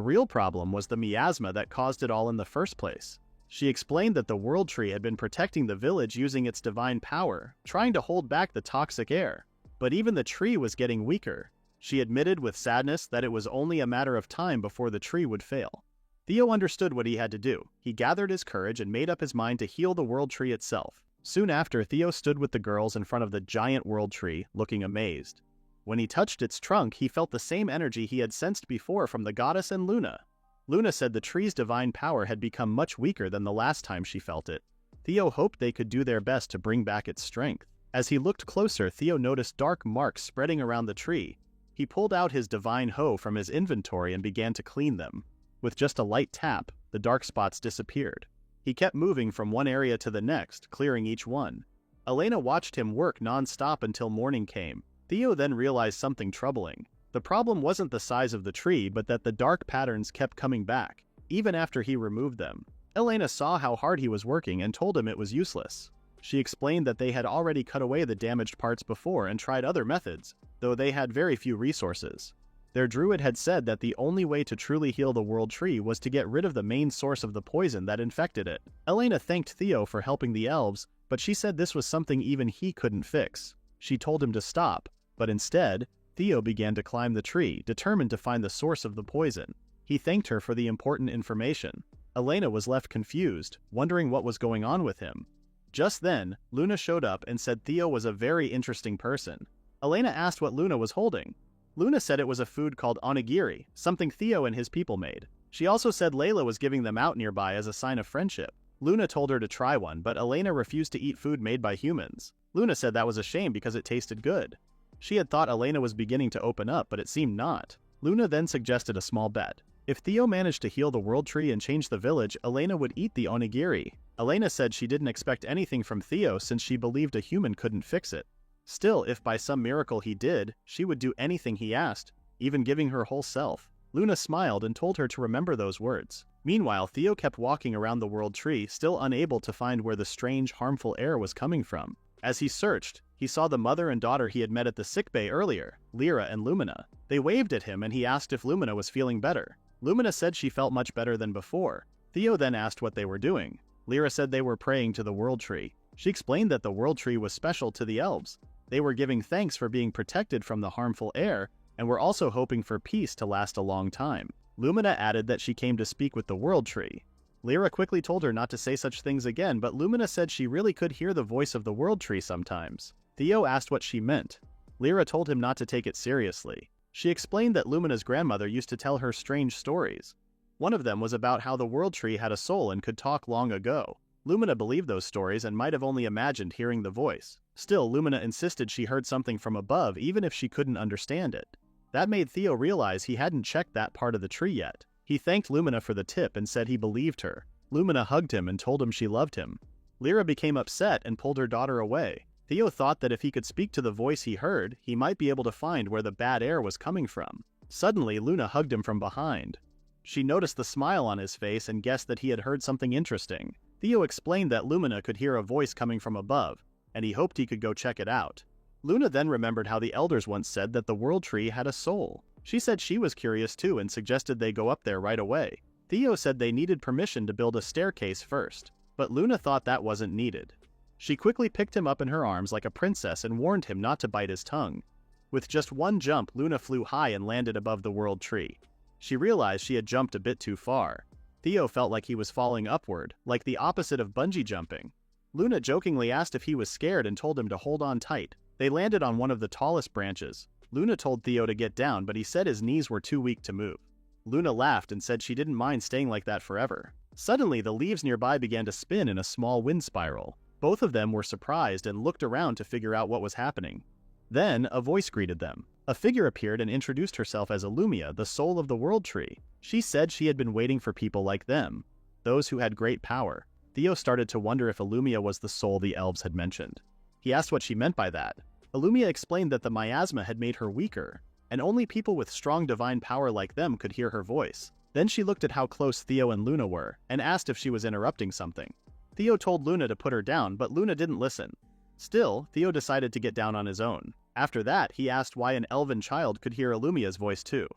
real problem was the miasma that caused it all in the first place. She explained that the World Tree had been protecting the village using its divine power, trying to hold back the toxic air. But even the tree was getting weaker. She admitted with sadness that it was only a matter of time before the tree would fail. Theo understood what he had to do. He gathered his courage and made up his mind to heal the World Tree itself. Soon after, Theo stood with the girls in front of the giant World Tree, looking amazed. When he touched its trunk, he felt the same energy he had sensed before from the goddess and Luna. Luna said the tree's divine power had become much weaker than the last time she felt it. Theo hoped they could do their best to bring back its strength. As he looked closer, Theo noticed dark marks spreading around the tree. He pulled out his divine hoe from his inventory and began to clean them. With just a light tap, the dark spots disappeared. He kept moving from one area to the next, clearing each one. Elena watched him work non-stop until morning came. Theo then realized something troubling. The problem wasn't the size of the tree, but that the dark patterns kept coming back, even after he removed them. Elena saw how hard he was working and told him it was useless. She explained that they had already cut away the damaged parts before and tried other methods, though they had very few resources. Their druid had said that the only way to truly heal the World Tree was to get rid of the main source of the poison that infected it. Elena thanked Theo for helping the elves, but she said this was something even he couldn't fix. She told him to stop, but instead, Theo began to climb the tree, determined to find the source of the poison. He thanked her for the important information. Elena was left confused, wondering what was going on with him. Just then, Luna showed up and said Theo was a very interesting person. Elena asked what Luna was holding. Luna said it was a food called onigiri, something Theo and his people made. She also said Layla was giving them out nearby as a sign of friendship. Luna told her to try one, but Elena refused to eat food made by humans. Luna said that was a shame because it tasted good. She had thought Elena was beginning to open up, but it seemed not. Luna then suggested a small bet. If Theo managed to heal the World Tree and change the village, Elena would eat the onigiri. Elena said she didn't expect anything from Theo since she believed a human couldn't fix it. Still, if by some miracle he did, she would do anything he asked, even giving her whole self. Luna smiled and told her to remember those words. Meanwhile, Theo kept walking around the World Tree, still unable to find where the strange, harmful air was coming from. As he searched, he saw the mother and daughter he had met at the sickbay earlier, Lyra and Lumina. They waved at him and he asked if Lumina was feeling better. Lumina said she felt much better than before. Theo then asked what they were doing. Lyra said they were praying to the World Tree. She explained that the World Tree was special to the elves. They were giving thanks for being protected from the harmful air, and were also hoping for peace to last a long time. Lumina added that she came to speak with the World Tree. Lyra quickly told her not to say such things again, but Lumina said she really could hear the voice of the World Tree sometimes. Theo asked what she meant. Lyra told him not to take it seriously. She explained that Lumina's grandmother used to tell her strange stories. One of them was about how the World Tree had a soul and could talk long ago. Lumina believed those stories and might have only imagined hearing the voice. Still, Lumina insisted she heard something from above even if she couldn't understand it. That made Theo realize he hadn't checked that part of the tree yet. He thanked Lumina for the tip and said he believed her. Lumina hugged him and told him she loved him. Lyra became upset and pulled her daughter away. Theo thought that if he could speak to the voice he heard, he might be able to find where the bad air was coming from. Suddenly, Luna hugged him from behind. She noticed the smile on his face and guessed that he had heard something interesting. Theo explained that Lumina could hear a voice coming from above, and he hoped he could go check it out. Luna then remembered how the elders once said that the World Tree had a soul. She said she was curious too and suggested they go up there right away. Theo said they needed permission to build a staircase first, but Luna thought that wasn't needed. She quickly picked him up in her arms like a princess and warned him not to bite his tongue. With just one jump, Luna flew high and landed above the World Tree. She realized she had jumped a bit too far. Theo felt like he was falling upward, like the opposite of bungee jumping. Luna jokingly asked if he was scared and told him to hold on tight. They landed on one of the tallest branches. Luna told Theo to get down, but he said his knees were too weak to move. Luna laughed and said she didn't mind staying like that forever. Suddenly, the leaves nearby began to spin in a small wind spiral. Both of them were surprised and looked around to figure out what was happening. Then, a voice greeted them. A figure appeared and introduced herself as Illumia, the soul of the world tree. She said she had been waiting for people like them, those who had great power. Theo started to wonder if Illumia was the soul the elves had mentioned. He asked what she meant by that. Illumia explained that the miasma had made her weaker, and only people with strong divine power like them could hear her voice. Then she looked at how close Theo and Luna were, and asked if she was interrupting something. Theo told Luna to put her down, but Luna didn't listen. Still, Theo decided to get down on his own. After that, he asked why an elven child could hear Illumia's voice too.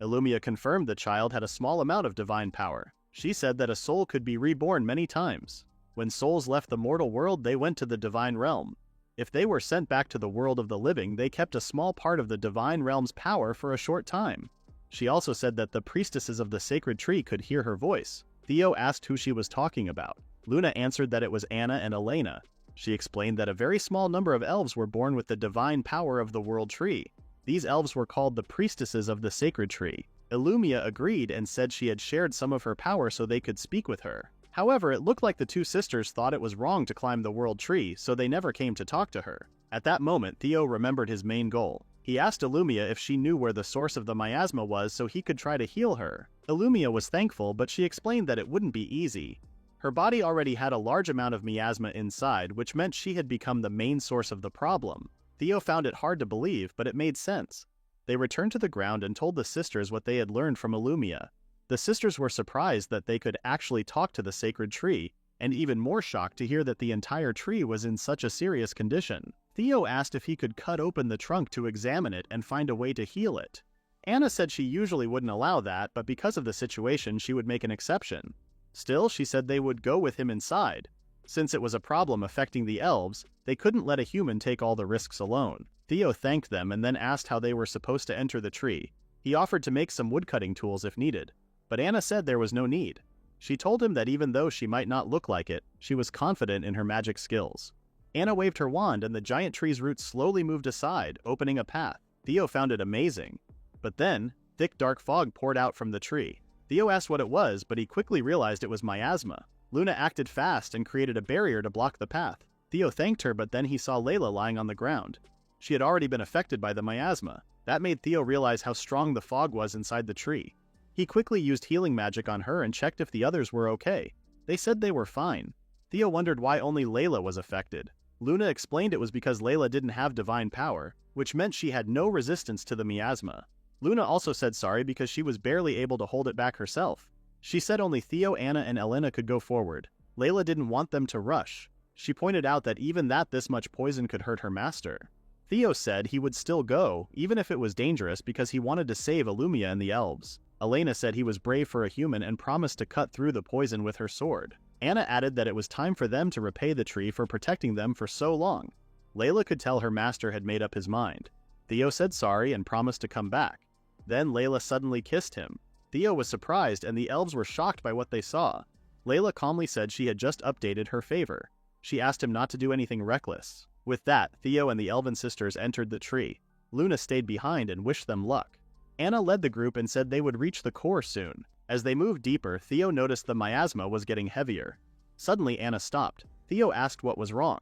Illumia confirmed the child had a small amount of divine power. She said that a soul could be reborn many times. When souls left the mortal world, they went to the divine realm. If they were sent back to the world of the living, they kept a small part of the divine realm's power for a short time. She also said that the priestesses of the sacred tree could hear her voice. Theo asked who she was talking about. Luna answered that it was Anna and Elena. She explained that a very small number of elves were born with the divine power of the world tree. These elves were called the priestesses of the sacred tree. Illumia agreed and said she had shared some of her power so they could speak with her. However, it looked like the two sisters thought it was wrong to climb the world tree, so they never came to talk to her. At that moment, Theo remembered his main goal. He asked Illumia if she knew where the source of the miasma was so he could try to heal her. Illumia was thankful, but she explained that it wouldn't be easy. Her body already had a large amount of miasma inside, which meant she had become the main source of the problem. Theo found it hard to believe, but it made sense. They returned to the ground and told the sisters what they had learned from Illumia. The sisters were surprised that they could actually talk to the sacred tree, and even more shocked to hear that the entire tree was in such a serious condition. Theo asked if he could cut open the trunk to examine it and find a way to heal it. Anna said she usually wouldn't allow that, but because of the situation, she would make an exception. Still, she said they would go with him inside. Since it was a problem affecting the elves, they couldn't let a human take all the risks alone. Theo thanked them and then asked how they were supposed to enter the tree. He offered to make some woodcutting tools if needed, but Anna said there was no need. She told him that even though she might not look like it, she was confident in her magic skills. Anna waved her wand and the giant tree's roots slowly moved aside, opening a path. Theo found it amazing. But then, thick dark fog poured out from the tree. Theo asked what it was, but he quickly realized it was miasma. Luna acted fast and created a barrier to block the path. Theo thanked her, but then he saw Layla lying on the ground. She had already been affected by the miasma. That made Theo realize how strong the fog was inside the tree. He quickly used healing magic on her and checked if the others were okay. They said they were fine. Theo wondered why only Layla was affected. Luna explained it was because Layla didn't have divine power, which meant she had no resistance to the miasma. Luna also said sorry because she was barely able to hold it back herself. She said only Theo, Anna, and Elena could go forward. Layla didn't want them to rush. She pointed out that even this much poison could hurt her master. Theo said he would still go, even if it was dangerous, because he wanted to save Illumia and the elves. Elena said he was brave for a human and promised to cut through the poison with her sword. Anna added that it was time for them to repay the tree for protecting them for so long. Layla could tell her master had made up his mind. Theo said sorry and promised to come back. Then Layla suddenly kissed him. Theo was surprised and the elves were shocked by what they saw. Layla calmly said she had just updated her favor. She asked him not to do anything reckless. With that, Theo and the elven sisters entered the tree. Luna stayed behind and wished them luck. Anna led the group and said they would reach the core soon. As they moved deeper, Theo noticed the miasma was getting heavier. Suddenly, Anna stopped. Theo asked what was wrong.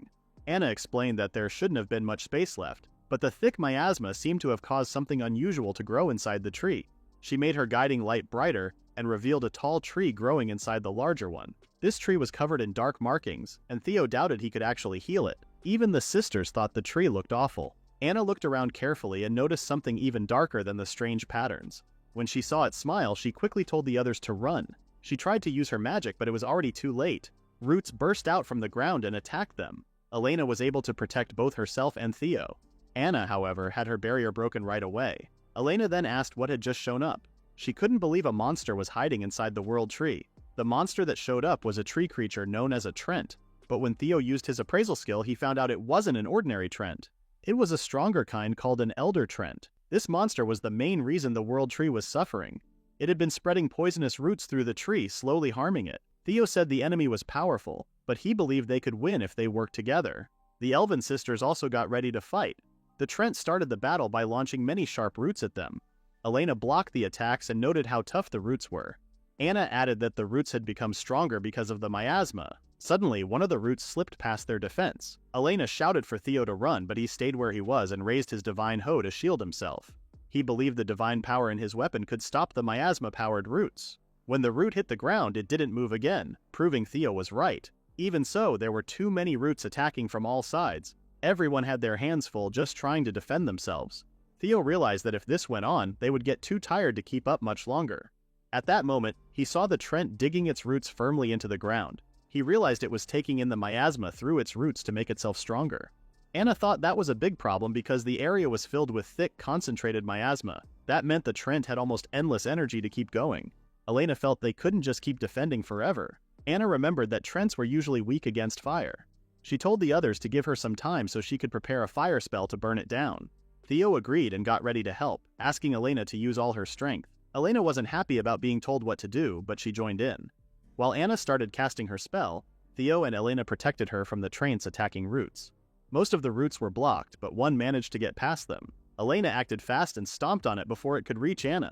Anna explained that there shouldn't have been much space left, but the thick miasma seemed to have caused something unusual to grow inside the tree. She made her guiding light brighter and revealed a tall tree growing inside the larger one. This tree was covered in dark markings, and Theo doubted he could actually heal it. Even the sisters thought the tree looked awful. Anna looked around carefully and noticed something even darker than the strange patterns. When she saw it smile, she quickly told the others to run. She tried to use her magic, but it was already too late. Roots burst out from the ground and attacked them. Elena was able to protect both herself and Theo. Anna, however, had her barrier broken right away. Elena then asked what had just shown up. She couldn't believe a monster was hiding inside the world tree. The monster that showed up was a tree creature known as a Trent, but when Theo used his appraisal skill, he found out it wasn't an ordinary Trent. It was a stronger kind called an Elder Trent. This monster was the main reason the world tree was suffering. It had been spreading poisonous roots through the tree, slowly harming it. Theo said the enemy was powerful, but he believed they could win if they worked together. The Elven sisters also got ready to fight. The Trent started the battle by launching many sharp roots at them. Elena blocked the attacks and noted how tough the roots were. Anna added that the roots had become stronger because of the miasma. Suddenly, one of the roots slipped past their defense. Elena shouted for Theo to run, but he stayed where he was and raised his divine hoe to shield himself. He believed the divine power in his weapon could stop the miasma-powered roots. When the root hit the ground, it didn't move again, proving Theo was right. Even so, there were too many roots attacking from all sides. Everyone had their hands full just trying to defend themselves. Theo realized that if this went on, they would get too tired to keep up much longer. At that moment, he saw the Trent digging its roots firmly into the ground. He realized it was taking in the miasma through its roots to make itself stronger. Anna thought that was a big problem because the area was filled with thick, concentrated miasma. That meant the Trent had almost endless energy to keep going. Elena felt they couldn't just keep defending forever. Anna remembered that Trents were usually weak against fire. She told the others to give her some time so she could prepare a fire spell to burn it down. Theo agreed and got ready to help, asking Elena to use all her strength. Elena wasn't happy about being told what to do, but she joined in. While Anna started casting her spell, Theo and Elena protected her from the Trents attacking roots. Most of the roots were blocked, but one managed to get past them. Elena acted fast and stomped on it before it could reach Anna.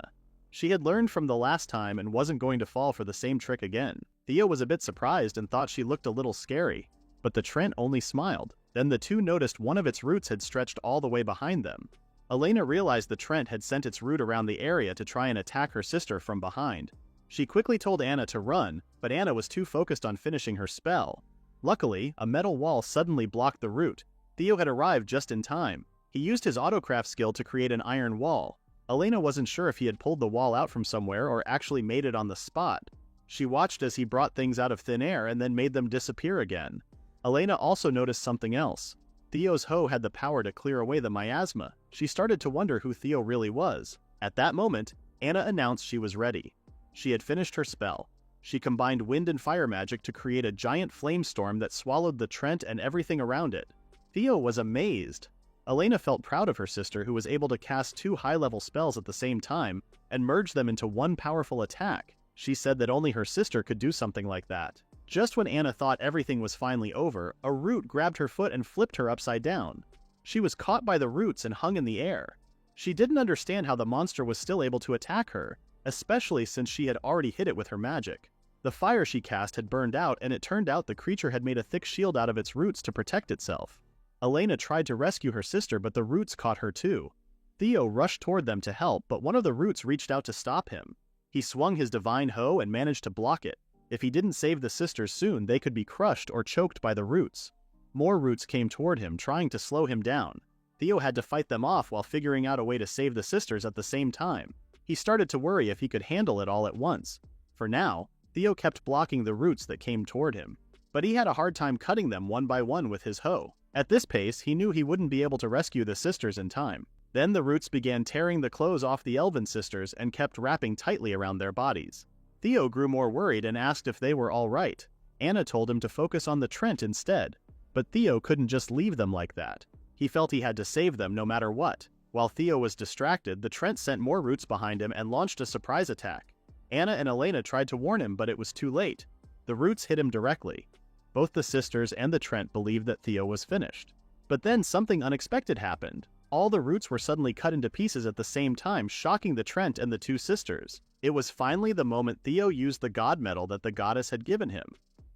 She had learned from the last time and wasn't going to fall for the same trick again. Theo was a bit surprised and thought she looked a little scary, but the Trent only smiled. Then the two noticed one of its roots had stretched all the way behind them. Elena realized the Trent had sent its root around the area to try and attack her sister from behind. She quickly told Anna to run, but Anna was too focused on finishing her spell. Luckily, a metal wall suddenly blocked the root. Theo had arrived just in time. He used his autocraft skill to create an iron wall. Elena wasn't sure if he had pulled the wall out from somewhere or actually made it on the spot. She watched as he brought things out of thin air and then made them disappear again. Elena also noticed something else. Theo's hoe had the power to clear away the miasma. She started to wonder who Theo really was. At that moment, Anna announced she was ready. She had finished her spell. She combined wind and fire magic to create a giant flame storm that swallowed the Trent and everything around it. Theo was amazed. Elena felt proud of her sister who was able to cast two high-level spells at the same time and merge them into one powerful attack. She said that only her sister could do something like that. Just when Anna thought everything was finally over, a root grabbed her foot and flipped her upside down. She was caught by the roots and hung in the air. She didn't understand how the monster was still able to attack her, especially since she had already hit it with her magic. The fire she cast had burned out, and it turned out the creature had made a thick shield out of its roots to protect itself. Elena tried to rescue her sister, but the roots caught her too. Theo rushed toward them to help, but one of the roots reached out to stop him. He swung his divine hoe and managed to block it. If he didn't save the sisters soon, they could be crushed or choked by the roots. More roots came toward him, trying to slow him down. Theo had to fight them off while figuring out a way to save the sisters at the same time. He started to worry if he could handle it all at once. For now, Theo kept blocking the roots that came toward him, but he had a hard time cutting them one by one with his hoe. At this pace, he knew he wouldn't be able to rescue the sisters in time. Then the roots began tearing the clothes off the elven sisters and kept wrapping tightly around their bodies. Theo grew more worried and asked if they were all right. Anna told him to focus on the Trent instead, but Theo couldn't just leave them like that. He felt he had to save them no matter what. While Theo was distracted, the Trent sent more roots behind him and launched a surprise attack. Anna and Elena tried to warn him, but it was too late. The roots hit him directly. Both the sisters and the Trent believed that Theo was finished. But then something unexpected happened. All the roots were suddenly cut into pieces at the same time, shocking the Trent and the two sisters. It was finally the moment Theo used the god metal that the goddess had given him.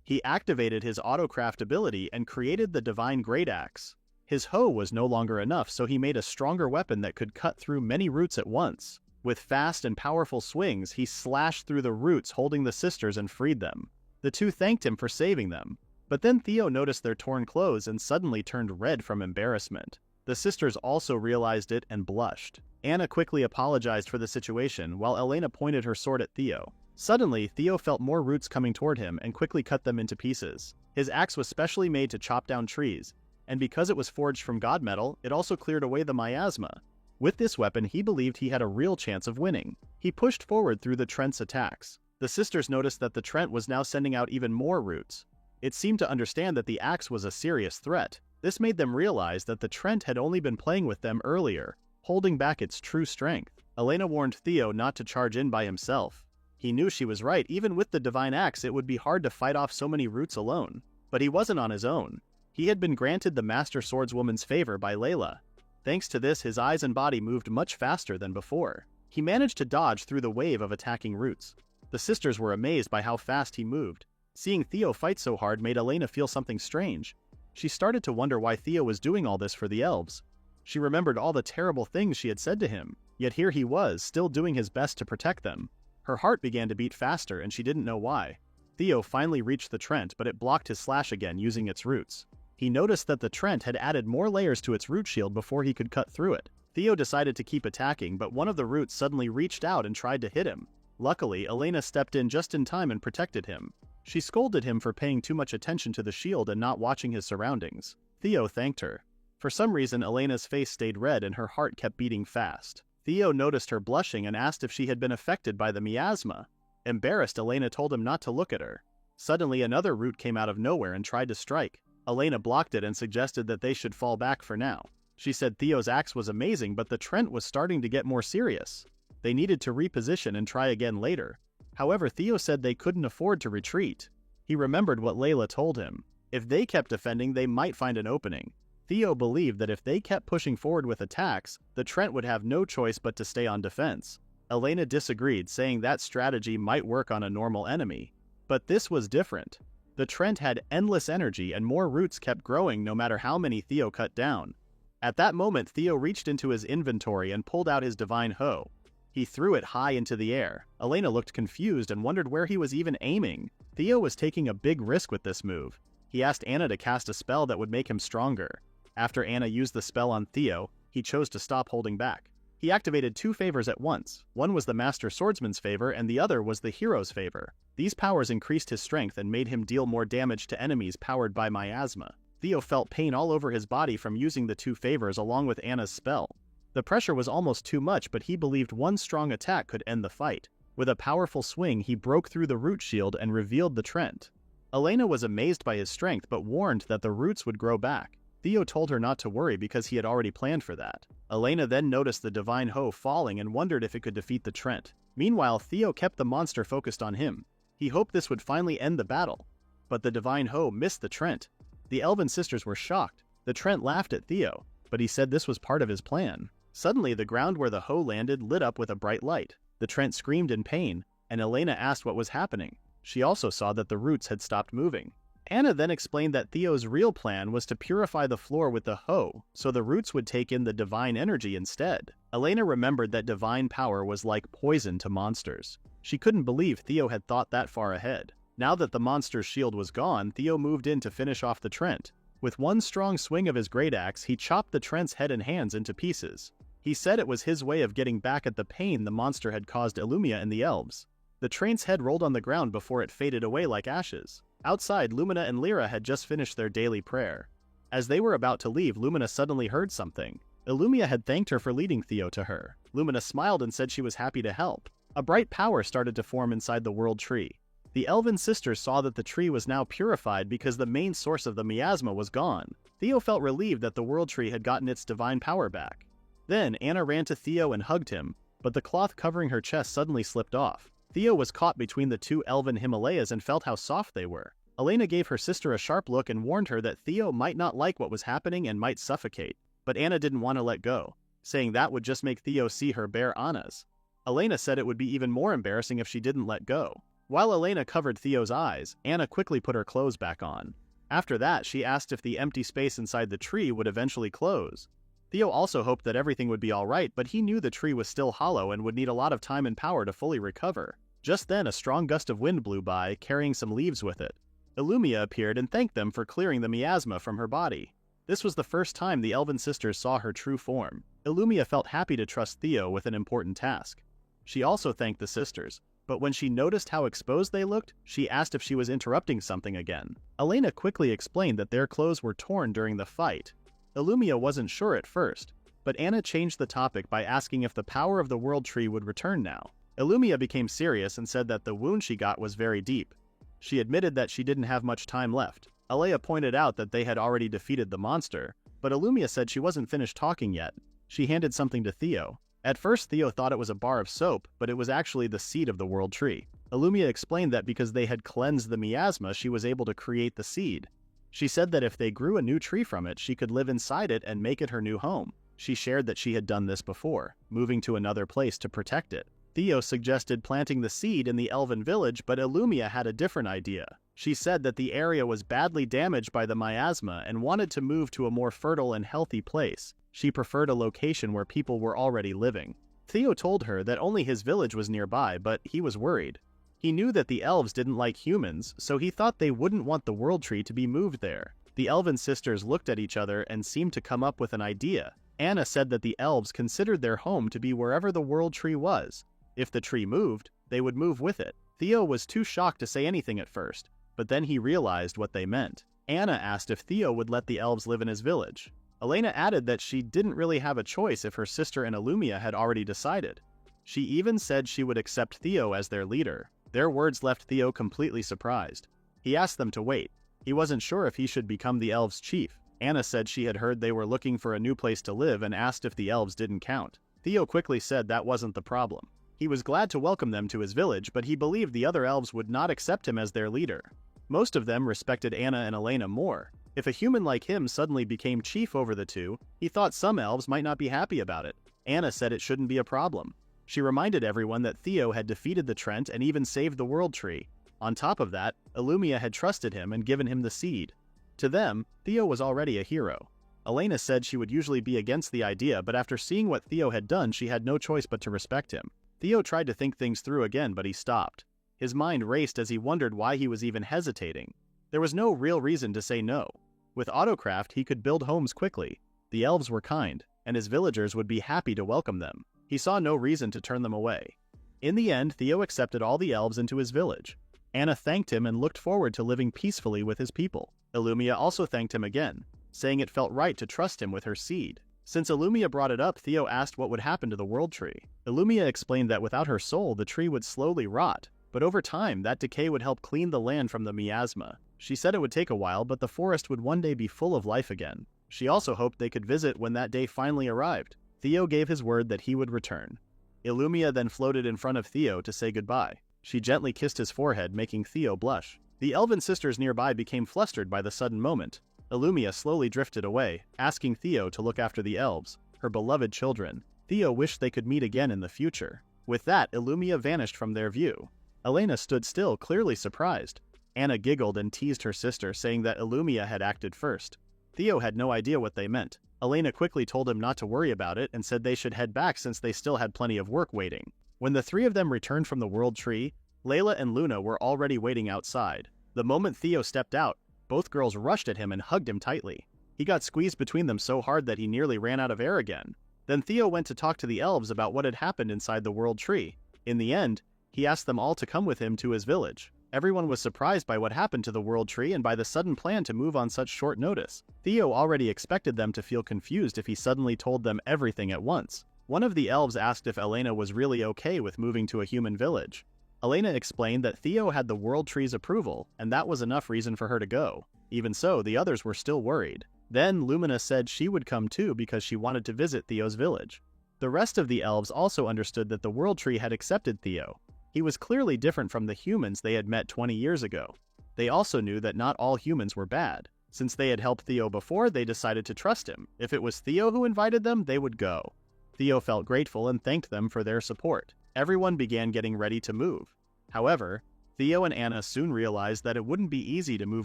He activated his autocraft ability and created the divine great axe. His hoe was no longer enough, so he made a stronger weapon that could cut through many roots at once. With fast and powerful swings, he slashed through the roots, holding the sisters, and freed them. The two thanked him for saving them. But then Theo noticed their torn clothes and suddenly turned red from embarrassment. The sisters also realized it and blushed. Anna quickly apologized for the situation, while Elena pointed her sword at Theo. Suddenly, Theo felt more roots coming toward him and quickly cut them into pieces. His axe was specially made to chop down trees, and because it was forged from god metal, it also cleared away the miasma. With this weapon, he believed he had a real chance of winning. He pushed forward through the Trent's attacks. The sisters noticed that the Trent was now sending out even more roots. It seemed to understand that the axe was a serious threat. This made them realize that the Trent had only been playing with them earlier, holding back its true strength. Elena warned Theo not to charge in by himself. He knew she was right. Even with the divine axe, it would be hard to fight off so many roots alone. But he wasn't on his own. He had been granted the Master Swordswoman's favor by Layla. Thanks to this, his eyes and body moved much faster than before. He managed to dodge through the wave of attacking roots. The sisters were amazed by how fast he moved. Seeing Theo fight so hard made Elena feel something strange. She started to wonder why Theo was doing all this for the elves. She remembered all the terrible things she had said to him, yet here he was, still doing his best to protect them. Her heart began to beat faster and she didn't know why. Theo finally reached the Trent, but it blocked his slash again using its roots. He noticed that the Trent had added more layers to its root shield before he could cut through it. Theo decided to keep attacking, but one of the roots suddenly reached out and tried to hit him. Luckily, Elena stepped in just in time and protected him. She scolded him for paying too much attention to the shield and not watching his surroundings. Theo thanked her. For some reason, Elena's face stayed red and her heart kept beating fast. Theo noticed her blushing and asked if she had been affected by the miasma. Embarrassed, Elena told him not to look at her. Suddenly, another root came out of nowhere and tried to strike. Elena blocked it and suggested that they should fall back for now. She said Theo's axe was amazing, but the Trent was starting to get more serious. They needed to reposition and try again later. However, Theo said they couldn't afford to retreat. He remembered what Layla told him. If they kept defending, they might find an opening. Theo believed that if they kept pushing forward with attacks, the Trent would have no choice but to stay on defense. Elena disagreed, saying that strategy might work on a normal enemy. But this was different. The Trent had endless energy and more roots kept growing no matter how many Theo cut down. At that moment, Theo reached into his inventory and pulled out his divine hoe. He threw it high into the air. Elena looked confused and wondered where he was even aiming. Theo was taking a big risk with this move. He asked Anna to cast a spell that would make him stronger. After Anna used the spell on Theo, he chose to stop holding back. He activated two favors at once. One was the Master Swordsman's favor and the other was the Hero's favor. These powers increased his strength and made him deal more damage to enemies powered by miasma. Theo felt pain all over his body from using the two favors along with Anna's spell. The pressure was almost too much, but he believed one strong attack could end the fight. With a powerful swing, he broke through the root shield and revealed the Trent. Elena was amazed by his strength but warned that the roots would grow back. Theo told her not to worry because he had already planned for that. Elena then noticed the divine hoe falling and wondered if it could defeat the Trent. Meanwhile, Theo kept the monster focused on him. He hoped this would finally end the battle. But the divine hoe missed the Trent. The elven sisters were shocked. The Trent laughed at Theo, but he said this was part of his plan. Suddenly, the ground where the hoe landed lit up with a bright light. The Trent screamed in pain, and Elena asked what was happening. She also saw that the roots had stopped moving. Anna then explained that Theo's real plan was to purify the floor with the hoe, so the roots would take in the divine energy instead. Elena remembered that divine power was like poison to monsters. She couldn't believe Theo had thought that far ahead. Now that the monster's shield was gone, Theo moved in to finish off the Trent. With one strong swing of his great axe, he chopped the Trent's head and hands into pieces. He said it was his way of getting back at the pain the monster had caused Illumia and the elves. The Trent's head rolled on the ground before it faded away like ashes. Outside, Lumina and Lyra had just finished their daily prayer. As they were about to leave, Lumina suddenly heard something. Illumia had thanked her for leading Theo to her. Lumina smiled and said she was happy to help. A bright power started to form inside the world tree. The elven sisters saw that the tree was now purified because the main source of the miasma was gone. Theo felt relieved that the world tree had gotten its divine power back. Then, Anna ran to Theo and hugged him, but the cloth covering her chest suddenly slipped off. Theo was caught between the two elven Himalayas and felt how soft they were. Elena gave her sister a sharp look and warned her that Theo might not like what was happening and might suffocate. But Anna didn't want to let go, saying that would just make Theo see her bare Anna's. Elena said it would be even more embarrassing if she didn't let go. While Elena covered Theo's eyes, Anna quickly put her clothes back on. After that, she asked if the empty space inside the tree would eventually close. Theo also hoped that everything would be alright, but he knew the tree was still hollow and would need a lot of time and power to fully recover. Just then, a strong gust of wind blew by, carrying some leaves with it. Illumia appeared and thanked them for clearing the miasma from her body. This was the first time the elven sisters saw her true form. Illumia felt happy to trust Theo with an important task. She also thanked the sisters, but when she noticed how exposed they looked, she asked if she was interrupting something again. Elena quickly explained that their clothes were torn during the fight. Illumia wasn't sure at first, but Anna changed the topic by asking if the power of the world tree would return now. Illumia became serious and said that the wound she got was very deep. She admitted that she didn't have much time left. Alea pointed out that they had already defeated the monster, but Illumia said she wasn't finished talking yet. She handed something to Theo. At first, Theo thought it was a bar of soap, but it was actually the seed of the world tree. Illumia explained that because they had cleansed the miasma, she was able to create the seed. She said that if they grew a new tree from it, she could live inside it and make it her new home. She shared that she had done this before, moving to another place to protect it. Theo suggested planting the seed in the elven village, but Illumia had a different idea. She said that the area was badly damaged by the miasma and wanted to move to a more fertile and healthy place. She preferred a location where people were already living. Theo told her that only his village was nearby, but he was worried. He knew that the elves didn't like humans, so he thought they wouldn't want the world tree to be moved there. The elven sisters looked at each other and seemed to come up with an idea. Anna said that the elves considered their home to be wherever the world tree was. If the tree moved, they would move with it. Theo was too shocked to say anything at first, but then he realized what they meant. Anna asked if Theo would let the elves live in his village. Elena added that she didn't really have a choice if her sister and Illumia had already decided. She even said she would accept Theo as their leader. Their words left Theo completely surprised. He asked them to wait. He wasn't sure if he should become the elves' chief. Anna said she had heard they were looking for a new place to live and asked if the elves didn't count. Theo quickly said that wasn't the problem. He was glad to welcome them to his village, but he believed the other elves would not accept him as their leader. Most of them respected Anna and Elena more. If a human like him suddenly became chief over the two, he thought some elves might not be happy about it. Anna said it shouldn't be a problem. She reminded everyone that Theo had defeated the Trent and even saved the world tree. On top of that, Illumia had trusted him and given him the seed. To them, Theo was already a hero. Elena said she would usually be against the idea, but after seeing what Theo had done, she had no choice but to respect him. Theo tried to think things through again, but he stopped. His mind raced as he wondered why he was even hesitating. There was no real reason to say no. With Autocraft, he could build homes quickly. The elves were kind, and his villagers would be happy to welcome them. He saw no reason to turn them away. In the end, Theo accepted all the elves into his village. Anna thanked him and looked forward to living peacefully with his people. Illumia also thanked him again, saying it felt right to trust him with her seed. Since Illumia brought it up, Theo asked what would happen to the world tree. Illumia explained that without her soul, the tree would slowly rot, but over time, that decay would help clean the land from the miasma. She said it would take a while, but the forest would one day be full of life again. She also hoped they could visit when that day finally arrived. Theo gave his word that he would return. Illumia then floated in front of Theo to say goodbye. She gently kissed his forehead, making Theo blush. The elven sisters nearby became flustered by the sudden moment. Illumia slowly drifted away, asking Theo to look after the elves, her beloved children. Theo wished they could meet again in the future. With that, Illumia vanished from their view. Elena stood still, clearly surprised. Anna giggled and teased her sister, saying that Illumia had acted first. Theo had no idea what they meant. Elena quickly told him not to worry about it and said they should head back since they still had plenty of work waiting. When the three of them returned from the world tree, Layla and Luna were already waiting outside. The moment Theo stepped out, both girls rushed at him and hugged him tightly. He got squeezed between them so hard that he nearly ran out of air again. Then Theo went to talk to the elves about what had happened inside the world tree. In the end, he asked them all to come with him to his village. Everyone was surprised by what happened to the world tree and by the sudden plan to move on such short notice. Theo already expected them to feel confused if he suddenly told them everything at once. One of the elves asked if Elena was really okay with moving to a human village. Elena explained that Theo had the world tree's approval, and that was enough reason for her to go. Even so, the others were still worried. Then Lumina said she would come too because she wanted to visit Theo's village. The rest of the elves also understood that the world tree had accepted Theo. He was clearly different from the humans they had met 20 years ago. They also knew that not all humans were bad. Since they had helped Theo before, they decided to trust him. If it was Theo who invited them, they would go. Theo felt grateful and thanked them for their support. Everyone began getting ready to move. However, Theo and Anna soon realized that it wouldn't be easy to move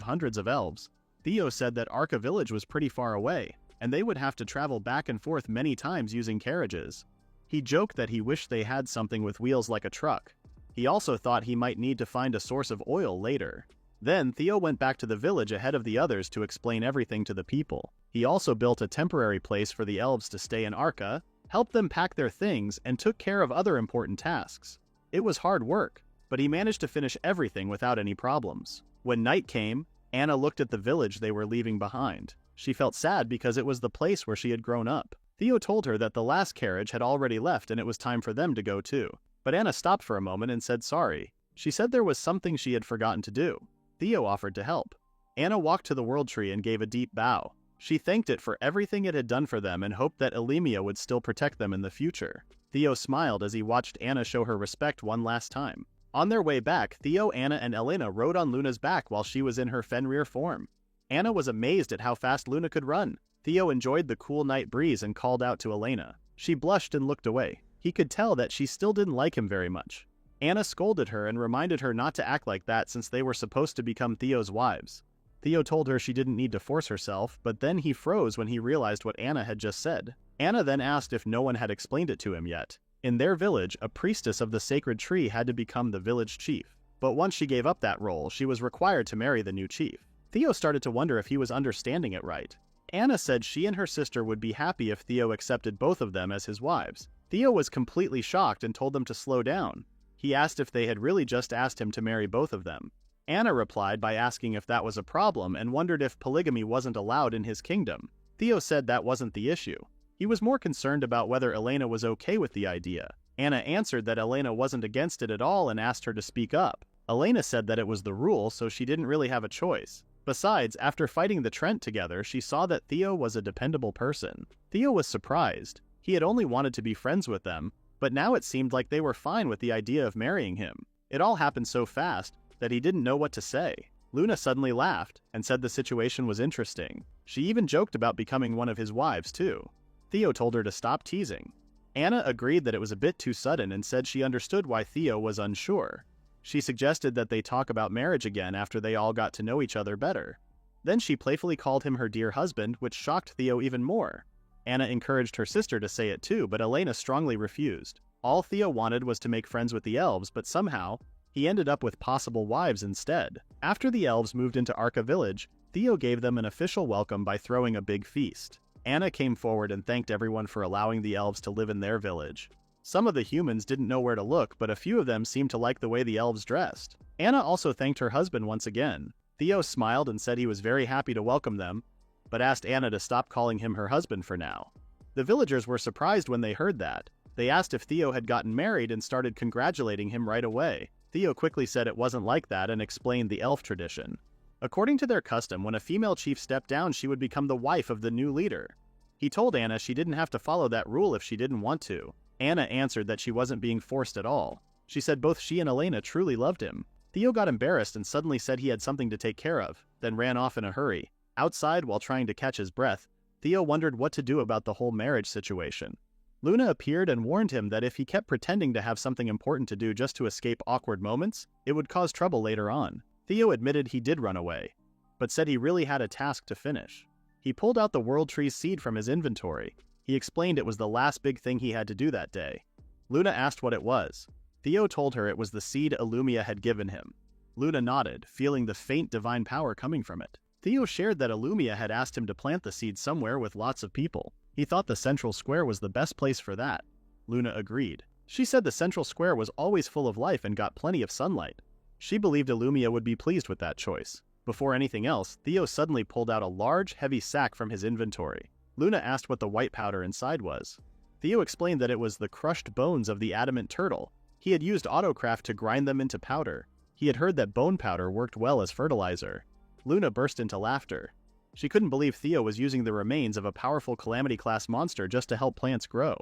hundreds of elves. Theo said that Arca Village was pretty far away, and they would have to travel back and forth many times using carriages. He joked that he wished they had something with wheels like a truck. He also thought he might need to find a source of oil later. Then Theo went back to the village ahead of the others to explain everything to the people. He also built a temporary place for the elves to stay in Arca, helped them pack their things, and took care of other important tasks. It was hard work, but he managed to finish everything without any problems. When night came, Anna looked at the village they were leaving behind. She felt sad because it was the place where she had grown up. Theo told her that the last carriage had already left and it was time for them to go too. But Anna stopped for a moment and said sorry. She said there was something she had forgotten to do. Theo offered to help. Anna walked to the world tree and gave a deep bow. She thanked it for everything it had done for them and hoped that Elimia would still protect them in the future. Theo smiled as he watched Anna show her respect one last time. On their way back, Theo, Anna, and Elena rode on Luna's back while she was in her Fenrir form. Anna was amazed at how fast Luna could run. Theo enjoyed the cool night breeze and called out to Elena. She blushed and looked away. He could tell that she still didn't like him very much. Anna scolded her and reminded her not to act like that since they were supposed to become Theo's wives. Theo told her she didn't need to force herself, but then he froze when he realized what Anna had just said. Anna then asked if no one had explained it to him yet. In their village, a priestess of the sacred tree had to become the village chief. But once she gave up that role, she was required to marry the new chief. Theo started to wonder if he was understanding it right. Anna said she and her sister would be happy if Theo accepted both of them as his wives. Theo was completely shocked and told them to slow down. He asked if they had really just asked him to marry both of them. Anna replied by asking if that was a problem and wondered if polygamy wasn't allowed in his kingdom. Theo said that wasn't the issue. He was more concerned about whether Elena was okay with the idea. Anna answered that Elena wasn't against it at all and asked her to speak up. Elena said that it was the rule, so she didn't really have a choice. Besides, after fighting the Trent together, she saw that Theo was a dependable person. Theo was surprised. He had only wanted to be friends with them, but now it seemed like they were fine with the idea of marrying him. It all happened so fast that he didn't know what to say. Luna suddenly laughed and said the situation was interesting. She even joked about becoming one of his wives, too. Theo told her to stop teasing. Anna agreed that it was a bit too sudden and said she understood why Theo was unsure. She suggested that they talk about marriage again after they all got to know each other better. Then she playfully called him her dear husband, which shocked Theo even more. Anna encouraged her sister to say it too, but Elena strongly refused. All Theo wanted was to make friends with the elves, but somehow, he ended up with possible wives instead. After the elves moved into Arca village, Theo gave them an official welcome by throwing a big feast. Anna came forward and thanked everyone for allowing the elves to live in their village. Some of the humans didn't know where to look, but a few of them seemed to like the way the elves dressed. Anna also thanked her husband once again. Theo smiled and said he was very happy to welcome them, but asked Anna to stop calling him her husband for now. The villagers were surprised when they heard that. They asked if Theo had gotten married and started congratulating him right away. Theo quickly said it wasn't like that and explained the elf tradition. According to their custom, when a female chief stepped down, she would become the wife of the new leader. He told Anna she didn't have to follow that rule if she didn't want to. Anna answered that she wasn't being forced at all. She said both she and Elena truly loved him. Theo got embarrassed and suddenly said he had something to take care of, then ran off in a hurry. Outside, while trying to catch his breath, Theo wondered what to do about the whole marriage situation. Luna appeared and warned him that if he kept pretending to have something important to do just to escape awkward moments, it would cause trouble later on. Theo admitted he did run away, but said he really had a task to finish. He pulled out the World Tree's seed from his inventory. He explained it was the last big thing he had to do that day. Luna asked what it was. Theo told her it was the seed Illumia had given him. Luna nodded, feeling the faint divine power coming from it. Theo shared that Illumia had asked him to plant the seed somewhere with lots of people. He thought the central square was the best place for that. Luna agreed. She said the central square was always full of life and got plenty of sunlight. She believed Illumia would be pleased with that choice. Before anything else, Theo suddenly pulled out a large, heavy sack from his inventory. Luna asked what the white powder inside was. Theo explained that it was the crushed bones of the adamant turtle. He had used autocraft to grind them into powder. He had heard that bone powder worked well as fertilizer. Luna burst into laughter. She couldn't believe Theo was using the remains of a powerful Calamity-class monster just to help plants grow.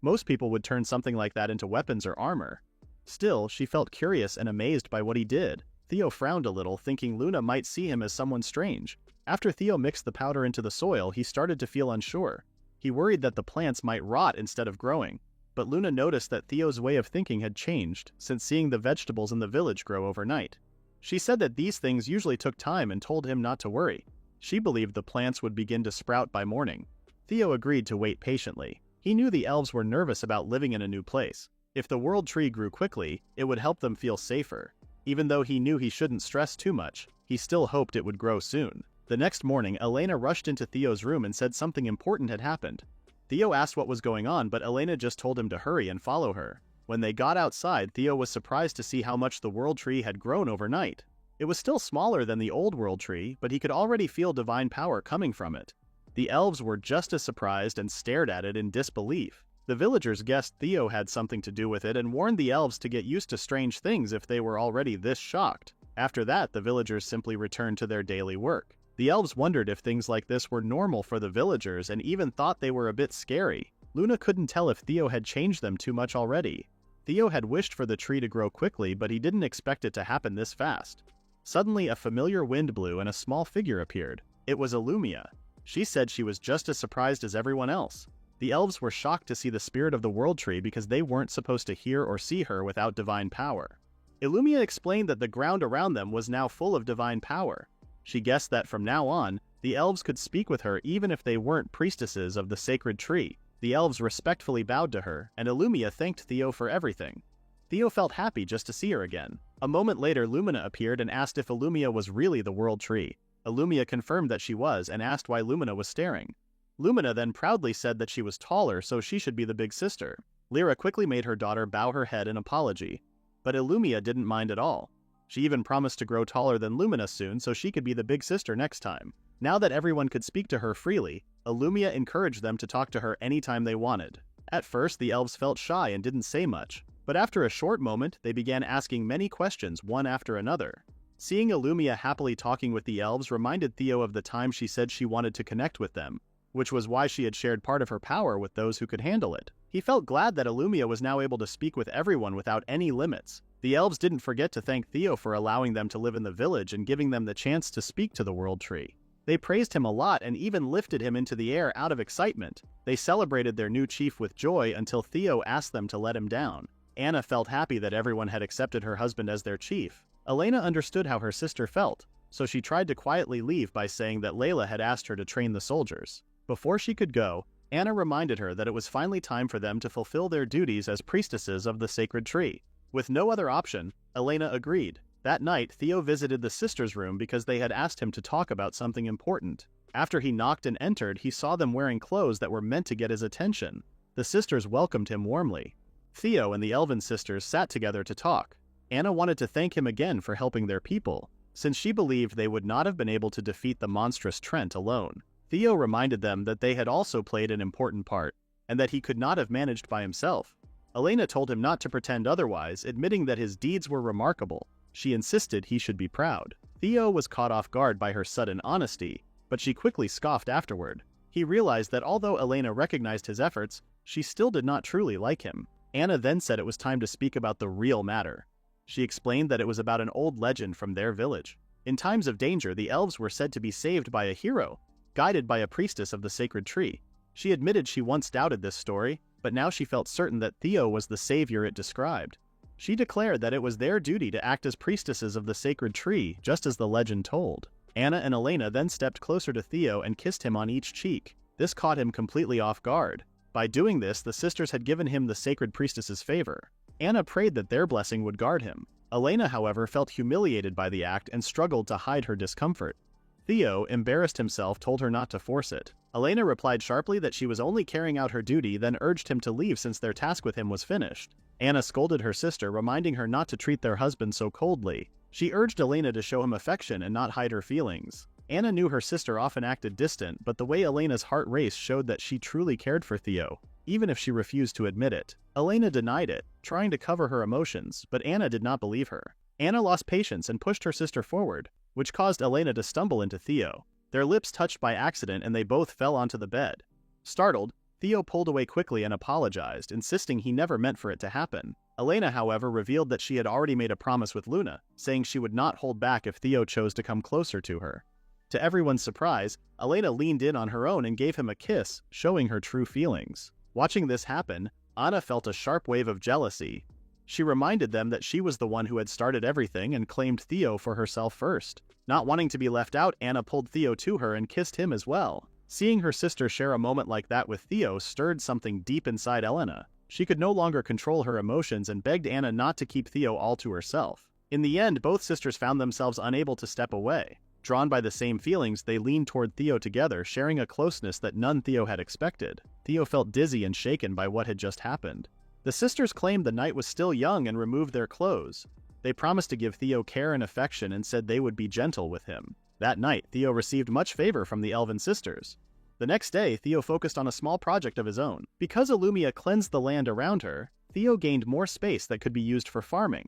Most people would turn something like that into weapons or armor. Still, she felt curious and amazed by what he did. Theo frowned a little, thinking Luna might see him as someone strange. After Theo mixed the powder into the soil, he started to feel unsure. He worried that the plants might rot instead of growing. But Luna noticed that Theo's way of thinking had changed since seeing the vegetables in the village grow overnight. She said that these things usually took time and told him not to worry. She believed the plants would begin to sprout by morning. Theo agreed to wait patiently. He knew the elves were nervous about living in a new place. If the world tree grew quickly, it would help them feel safer. Even though he knew he shouldn't stress too much, he still hoped it would grow soon. The next morning, Elena rushed into Theo's room and said something important had happened. Theo asked what was going on, but Elena just told him to hurry and follow her. When they got outside, Theo was surprised to see how much the world tree had grown overnight. It was still smaller than the old world tree, but he could already feel divine power coming from it. The elves were just as surprised and stared at it in disbelief. The villagers guessed Theo had something to do with it and warned the elves to get used to strange things if they were already this shocked. After that, the villagers simply returned to their daily work. The elves wondered if things like this were normal for the villagers and even thought they were a bit scary. Luna couldn't tell if Theo had changed them too much already. Theo had wished for the tree to grow quickly, but he didn't expect it to happen this fast. Suddenly, a familiar wind blew and a small figure appeared. It was Illumia. She said she was just as surprised as everyone else. The elves were shocked to see the spirit of the world tree because they weren't supposed to hear or see her without divine power. Illumia explained that the ground around them was now full of divine power. She guessed that from now on, the elves could speak with her even if they weren't priestesses of the sacred tree. The elves respectfully bowed to her, and Illumia thanked Theo for everything. Theo felt happy just to see her again. A moment later, Lumina appeared and asked if Illumia was really the world tree. Illumia confirmed that she was and asked why Lumina was staring. Lumina then proudly said that she was taller, so she should be the big sister. Lyra quickly made her daughter bow her head in apology. But Illumia didn't mind at all. She even promised to grow taller than Lumina soon so she could be the big sister next time. Now that everyone could speak to her freely, Illumia encouraged them to talk to her anytime they wanted. At first, the elves felt shy and didn't say much, but after a short moment, they began asking many questions one after another. Seeing Illumia happily talking with the elves reminded Theo of the time she said she wanted to connect with them, which was why she had shared part of her power with those who could handle it. He felt glad that Illumia was now able to speak with everyone without any limits. The elves didn't forget to thank Theo for allowing them to live in the village and giving them the chance to speak to the world tree. They praised him a lot and even lifted him into the air out of excitement. They celebrated their new chief with joy until Theo asked them to let him down. Anna felt happy that everyone had accepted her husband as their chief. Elena understood how her sister felt, so she tried to quietly leave by saying that Layla had asked her to train the soldiers. Before she could go, Anna reminded her that it was finally time for them to fulfill their duties as priestesses of the sacred tree. With no other option, Elena agreed. That night, Theo visited the sisters' room because they had asked him to talk about something important. After he knocked and entered, he saw them wearing clothes that were meant to get his attention. The sisters welcomed him warmly. Theo and the elven sisters sat together to talk. Anna wanted to thank him again for helping their people, since she believed they would not have been able to defeat the monstrous Trent alone. Theo reminded them that they had also played an important part, and that he could not have managed by himself. Elena told him not to pretend otherwise, admitting that his deeds were remarkable. She insisted he should be proud. Theo was caught off guard by her sudden honesty, but she quickly scoffed afterward. He realized that although Elena recognized his efforts, she still did not truly like him. Anna then said it was time to speak about the real matter. She explained that it was about an old legend from their village. In times of danger, the elves were said to be saved by a hero, guided by a priestess of the sacred tree. She admitted she once doubted this story, but now she felt certain that Theo was the savior it described. She declared that it was their duty to act as priestesses of the sacred tree, just as the legend told. Anna and Elena then stepped closer to Theo and kissed him on each cheek. This caught him completely off guard. By doing this, the sisters had given him the sacred priestess's favor. Anna prayed that their blessing would guard him. Elena, however, felt humiliated by the act and struggled to hide her discomfort. Theo, embarrassed himself, told her not to force it. Elena replied sharply that she was only carrying out her duty, then urged him to leave since their task with him was finished. Anna scolded her sister, reminding her not to treat their husband so coldly. She urged Elena to show him affection and not hide her feelings. Anna knew her sister often acted distant, but the way Elena's heart raced showed that she truly cared for Theo, even if she refused to admit it. Elena denied it, trying to cover her emotions, but Anna did not believe her. Anna lost patience and pushed her sister forward, which caused Elena to stumble into Theo. Their lips touched by accident and they both fell onto the bed. Startled, Theo pulled away quickly and apologized, insisting he never meant for it to happen. Elena, however, revealed that she had already made a promise with Luna, saying she would not hold back if Theo chose to come closer to her. To everyone's surprise, Elena leaned in on her own and gave him a kiss, showing her true feelings. Watching this happen, Anna felt a sharp wave of jealousy. She reminded them that she was the one who had started everything and claimed Theo for herself first. Not wanting to be left out, Anna pulled Theo to her and kissed him as well. Seeing her sister share a moment like that with Theo stirred something deep inside Elena. She could no longer control her emotions and begged Anna not to keep Theo all to herself. In the end, both sisters found themselves unable to step away. Drawn by the same feelings, they leaned toward Theo together, sharing a closeness that none Theo had expected. Theo felt dizzy and shaken by what had just happened. The sisters claimed the night was still young and removed their clothes. They promised to give Theo care and affection and said they would be gentle with him. That night, Theo received much favor from the elven sisters. The next day, Theo focused on a small project of his own. Because Illumia cleansed the land around her, Theo gained more space that could be used for farming.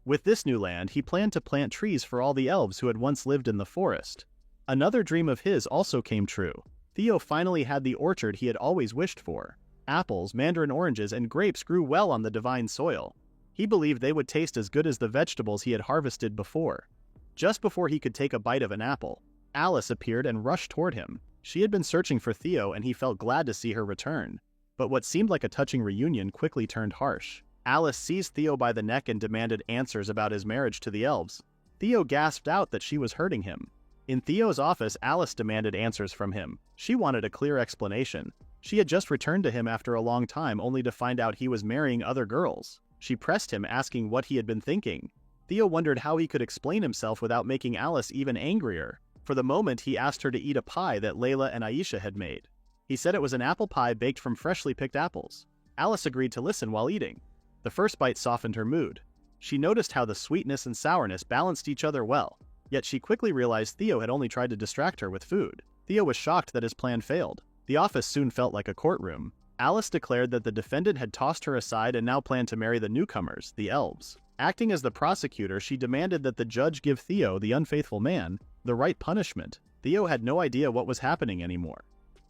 With this new land, he planned to plant trees for all the elves who had once lived in the forest. Another dream of his also came true. Theo finally had the orchard he had always wished for. Apples, mandarin oranges, and grapes grew well on the divine soil. He believed they would taste as good as the vegetables he had harvested before. Just before he could take a bite of an apple, Alice appeared and rushed toward him. She had been searching for Theo and he felt glad to see her return. But what seemed like a touching reunion quickly turned harsh. Alice seized Theo by the neck and demanded answers about his marriage to the elves. Theo gasped out that she was hurting him. In Theo's office, Alice demanded answers from him. She wanted a clear explanation. She had just returned to him after a long time only to find out he was marrying other girls. She pressed him, asking what he had been thinking. Theo wondered how he could explain himself without making Alice even angrier. For the moment, he asked her to eat a pie that Layla and Aisha had made. He said it was an apple pie baked from freshly picked apples. Alice agreed to listen while eating. The first bite softened her mood. She noticed how the sweetness and sourness balanced each other well. Yet she quickly realized Theo had only tried to distract her with food. Theo was shocked that his plan failed. The office soon felt like a courtroom. Alice declared that the defendant had tossed her aside and now planned to marry the newcomers, the elves. Acting as the prosecutor, she demanded that the judge give Theo, the unfaithful man, the right punishment. Theo had no idea what was happening anymore.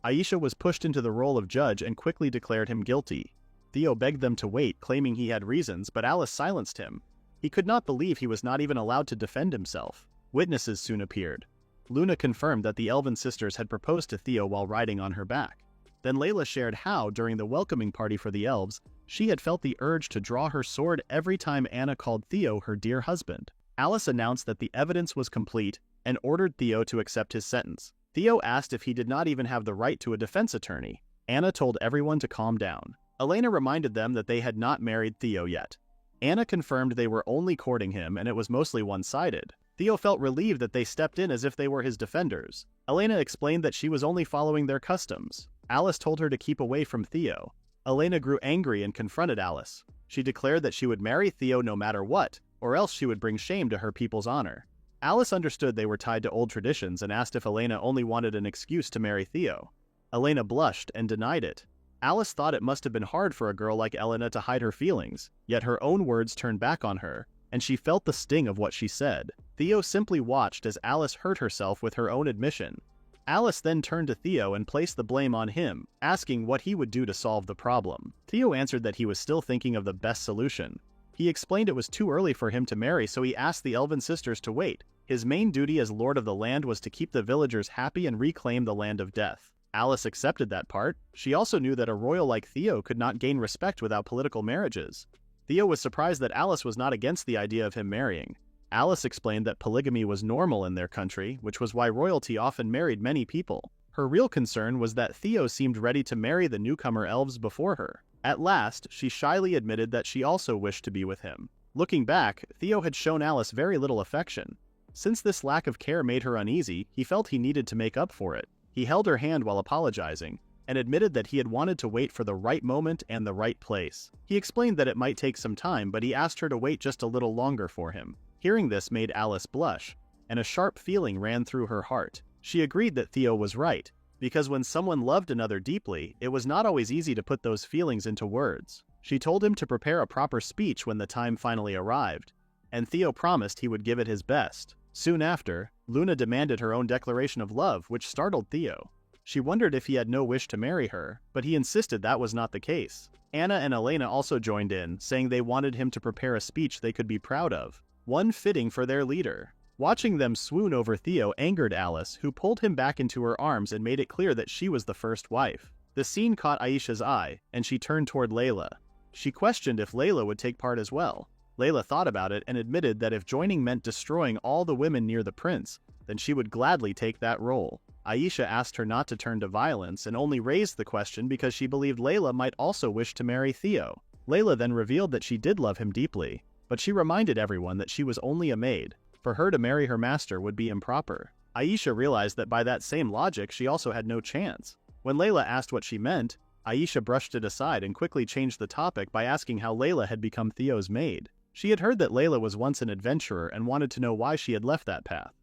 Aisha was pushed into the role of judge and quickly declared him guilty. Theo begged them to wait, claiming he had reasons, but Alice silenced him. He could not believe he was not even allowed to defend himself. Witnesses soon appeared. Luna confirmed that the Elven sisters had proposed to Theo while riding on her back. Then Layla shared how, during the welcoming party for the elves, she had felt the urge to draw her sword every time Anna called Theo her dear husband. Alice announced that the evidence was complete and ordered Theo to accept his sentence. Theo asked if he did not even have the right to a defense attorney. Anna told everyone to calm down. Elena reminded them that they had not married Theo yet. Anna confirmed they were only courting him and it was mostly one-sided. Theo felt relieved that they stepped in as if they were his defenders. Elena explained that she was only following their customs. Alice told her to keep away from Theo. Elena grew angry and confronted Alice. She declared that she would marry Theo no matter what, or else she would bring shame to her people's honor. Alice understood they were tied to old traditions and asked if Elena only wanted an excuse to marry Theo. Elena blushed and denied it. Alice thought it must have been hard for a girl like Elena to hide her feelings, yet her own words turned back on her, and she felt the sting of what she said. Theo simply watched as Alice hurt herself with her own admission. Alice then turned to Theo and placed the blame on him, asking what he would do to solve the problem. Theo answered that he was still thinking of the best solution. He explained it was too early for him to marry, so he asked the Elven sisters to wait. His main duty as Lord of the Land was to keep the villagers happy and reclaim the Land of Death. Alice accepted that part. She also knew that a royal like Theo could not gain respect without political marriages. Theo was surprised that Alice was not against the idea of him marrying. Alice explained that polygamy was normal in their country, which was why royalty often married many people. Her real concern was that Theo seemed ready to marry the newcomer elves before her. At last, she shyly admitted that she also wished to be with him. Looking back, Theo had shown Alice very little affection. Since this lack of care made her uneasy, he felt he needed to make up for it. He held her hand while apologizing, and admitted that he had wanted to wait for the right moment and the right place. He explained that it might take some time, but he asked her to wait just a little longer for him. Hearing this made Alice blush, and a sharp feeling ran through her heart. She agreed that Theo was right, because when someone loved another deeply, it was not always easy to put those feelings into words. She told him to prepare a proper speech when the time finally arrived, and Theo promised he would give it his best. Soon after, Luna demanded her own declaration of love, which startled Theo. She wondered if he had no wish to marry her, but he insisted that was not the case. Anna and Elena also joined in, saying they wanted him to prepare a speech they could be proud of, one fitting for their leader. Watching them swoon over Theo angered Alice, who pulled him back into her arms and made it clear that she was the first wife. The scene caught Aisha's eye, and she turned toward Layla. She questioned if Layla would take part as well. Layla thought about it and admitted that if joining meant destroying all the women near the prince, then she would gladly take that role. Aisha asked her not to turn to violence and only raised the question because she believed Layla might also wish to marry Theo. Layla then revealed that she did love him deeply, but she reminded everyone that she was only a maid. For her to marry her master would be improper. Aisha realized that by that same logic she also had no chance. When Layla asked what she meant, Aisha brushed it aside and quickly changed the topic by asking how Layla had become Theo's maid. She had heard that Layla was once an adventurer and wanted to know why she had left that path.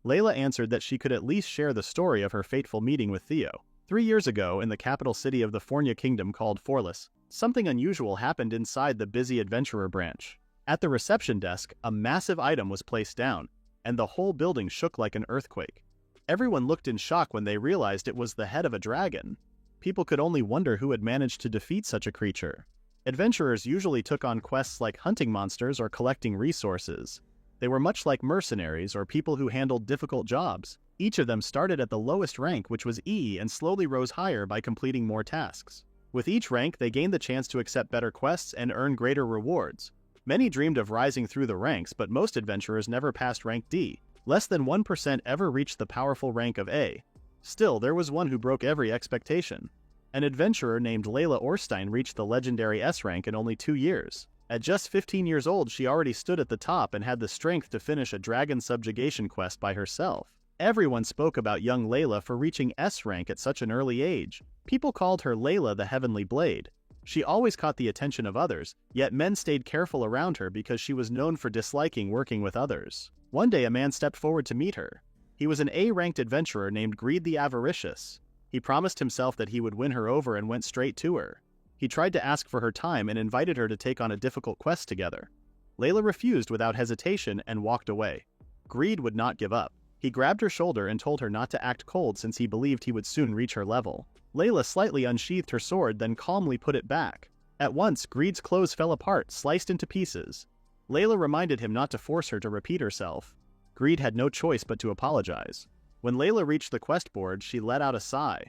Layla answered that she could at least share the story of her fateful meeting with Theo. 3 years ago, in the capital city of the Fornya kingdom called form.This, something unusual happened inside the busy adventurer branch. At the reception desk, a massive item was placed down, and the whole building shook like an earthquake. Everyone looked in shock when they realized it was the head of a dragon. People could only wonder who had managed to defeat such a creature. Adventurers usually took on quests like hunting monsters or collecting resources. They were much like mercenaries or people who handled difficult jobs. Each of them started at the lowest rank, which was E, and slowly rose higher by completing more tasks. With each rank, they gained the chance to accept better quests and earn greater rewards. Many dreamed of rising through the ranks, but most adventurers never passed rank D. Less than 1% ever reached the powerful rank of A. Still, there was one who broke every expectation. An adventurer named Layla Orstein reached the legendary S rank in only 2 years. At just 15 years old, she already stood at the top and had the strength to finish a dragon subjugation quest by herself. Everyone spoke about young Layla for reaching S rank at such an early age. People called her Layla the Heavenly Blade. She always caught the attention of others, yet men stayed careful around her because she was known for disliking working with others. One day a man stepped forward to meet her. He was an A-ranked adventurer named Greed the Avaricious. He promised himself that he would win her over and went straight to her. He tried to ask for her time and invited her to take on a difficult quest together. Layla refused without hesitation and walked away. Greed would not give up. He grabbed her shoulder and told her not to act cold since he believed he would soon reach her level. Layla slightly unsheathed her sword, then calmly put it back. At once, Greed's clothes fell apart, sliced into pieces. Layla reminded him not to force her to repeat herself. Greed had no choice but to apologize. When Layla reached the quest board, she let out a sigh.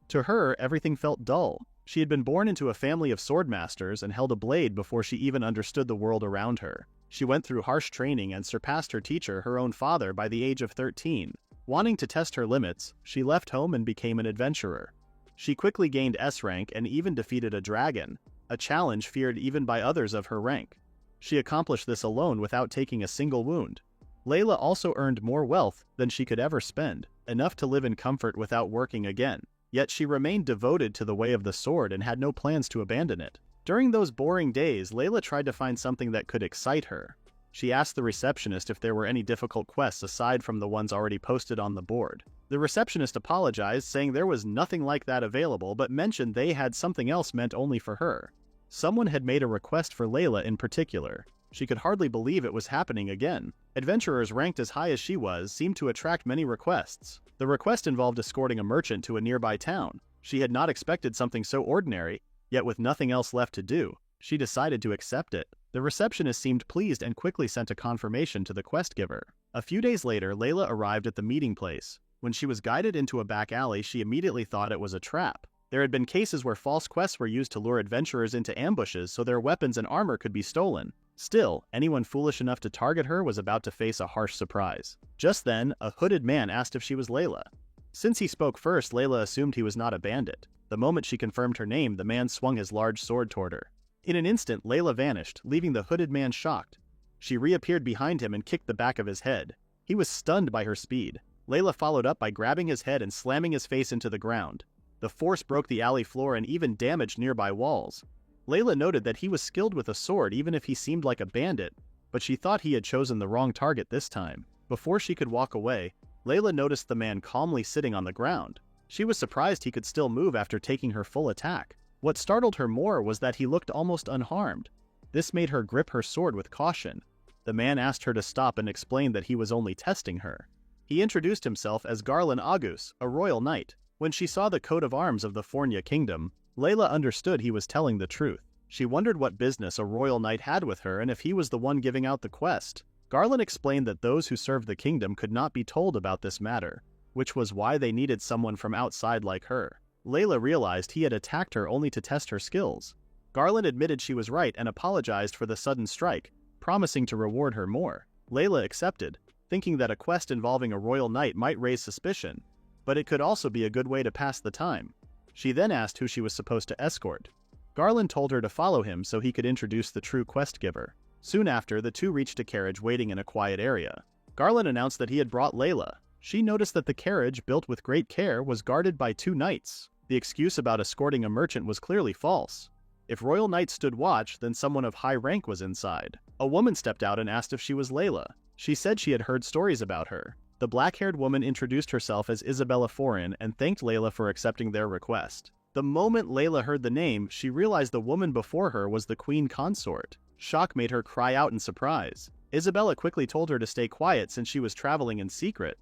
To her, everything felt dull. She had been born into a family of swordmasters and held a blade before she even understood the world around her. She went through harsh training and surpassed her teacher, her own father, by the age of 13. Wanting to test her limits, she left home and became an adventurer. She quickly gained S rank and even defeated a dragon, a challenge feared even by others of her rank. She accomplished this alone without taking a single wound. Layla also earned more wealth than she could ever spend, enough to live in comfort without working again. Yet she remained devoted to the way of the sword and had no plans to abandon it. During those boring days, Layla tried to find something that could excite her. She asked the receptionist if there were any difficult quests aside from the ones already posted on the board. The receptionist apologized, saying there was nothing like that available, but mentioned they had something else meant only for her. Someone had made a request for Layla in particular. She could hardly believe it was happening again. Adventurers ranked as high as she was seemed to attract many requests. The request involved escorting a merchant to a nearby town. She had not expected something so ordinary, yet with nothing else left to do, she decided to accept it. The receptionist seemed pleased and quickly sent a confirmation to the quest giver. A few days later, Layla arrived at the meeting place. When she was guided into a back alley, she immediately thought it was a trap. There had been cases where false quests were used to lure adventurers into ambushes so their weapons and armor could be stolen. Still, anyone foolish enough to target her was about to face a harsh surprise. Just then, a hooded man asked if she was Layla. Since he spoke first, Layla assumed he was not a bandit. The moment she confirmed her name, the man swung his large sword toward her. In an instant, Layla vanished, leaving the hooded man shocked. She reappeared behind him and kicked the back of his head. He was stunned by her speed. Layla followed up by grabbing his head and slamming his face into the ground. The force broke the alley floor and even damaged nearby walls. Layla noted that he was skilled with a sword even if he seemed like a bandit, but she thought he had chosen the wrong target this time. Before she could walk away, Layla noticed the man calmly sitting on the ground. She was surprised he could still move after taking her full attack. What startled her more was that he looked almost unharmed. This made her grip her sword with caution. The man asked her to stop and explained that he was only testing her. He introduced himself as Garland Agus, a royal knight. When she saw the coat of arms of the Fornya kingdom, Layla understood he was telling the truth. She wondered what business a royal knight had with her and if he was the one giving out the quest. Garland explained that those who served the kingdom could not be told about this matter, which was why they needed someone from outside like her. Layla realized he had attacked her only to test her skills. Garland admitted she was right and apologized for the sudden strike, promising to reward her more. Layla accepted, thinking that a quest involving a royal knight might raise suspicion, but it could also be a good way to pass the time. She then asked who she was supposed to escort. Garland told her to follow him so he could introduce the true quest giver. Soon after, the two reached a carriage waiting in a quiet area. Garland announced that he had brought Layla. She noticed that the carriage, built with great care, was guarded by 2 knights. The excuse about escorting a merchant was clearly false. If royal knights stood watch, then someone of high rank was inside. A woman stepped out and asked if she was Layla. She said she had heard stories about her. The black-haired woman introduced herself as Isabella Forin and thanked Layla for accepting their request. The moment Layla heard the name, she realized the woman before her was the queen consort. Shock made her cry out in surprise. Isabella quickly told her to stay quiet since she was traveling in secret.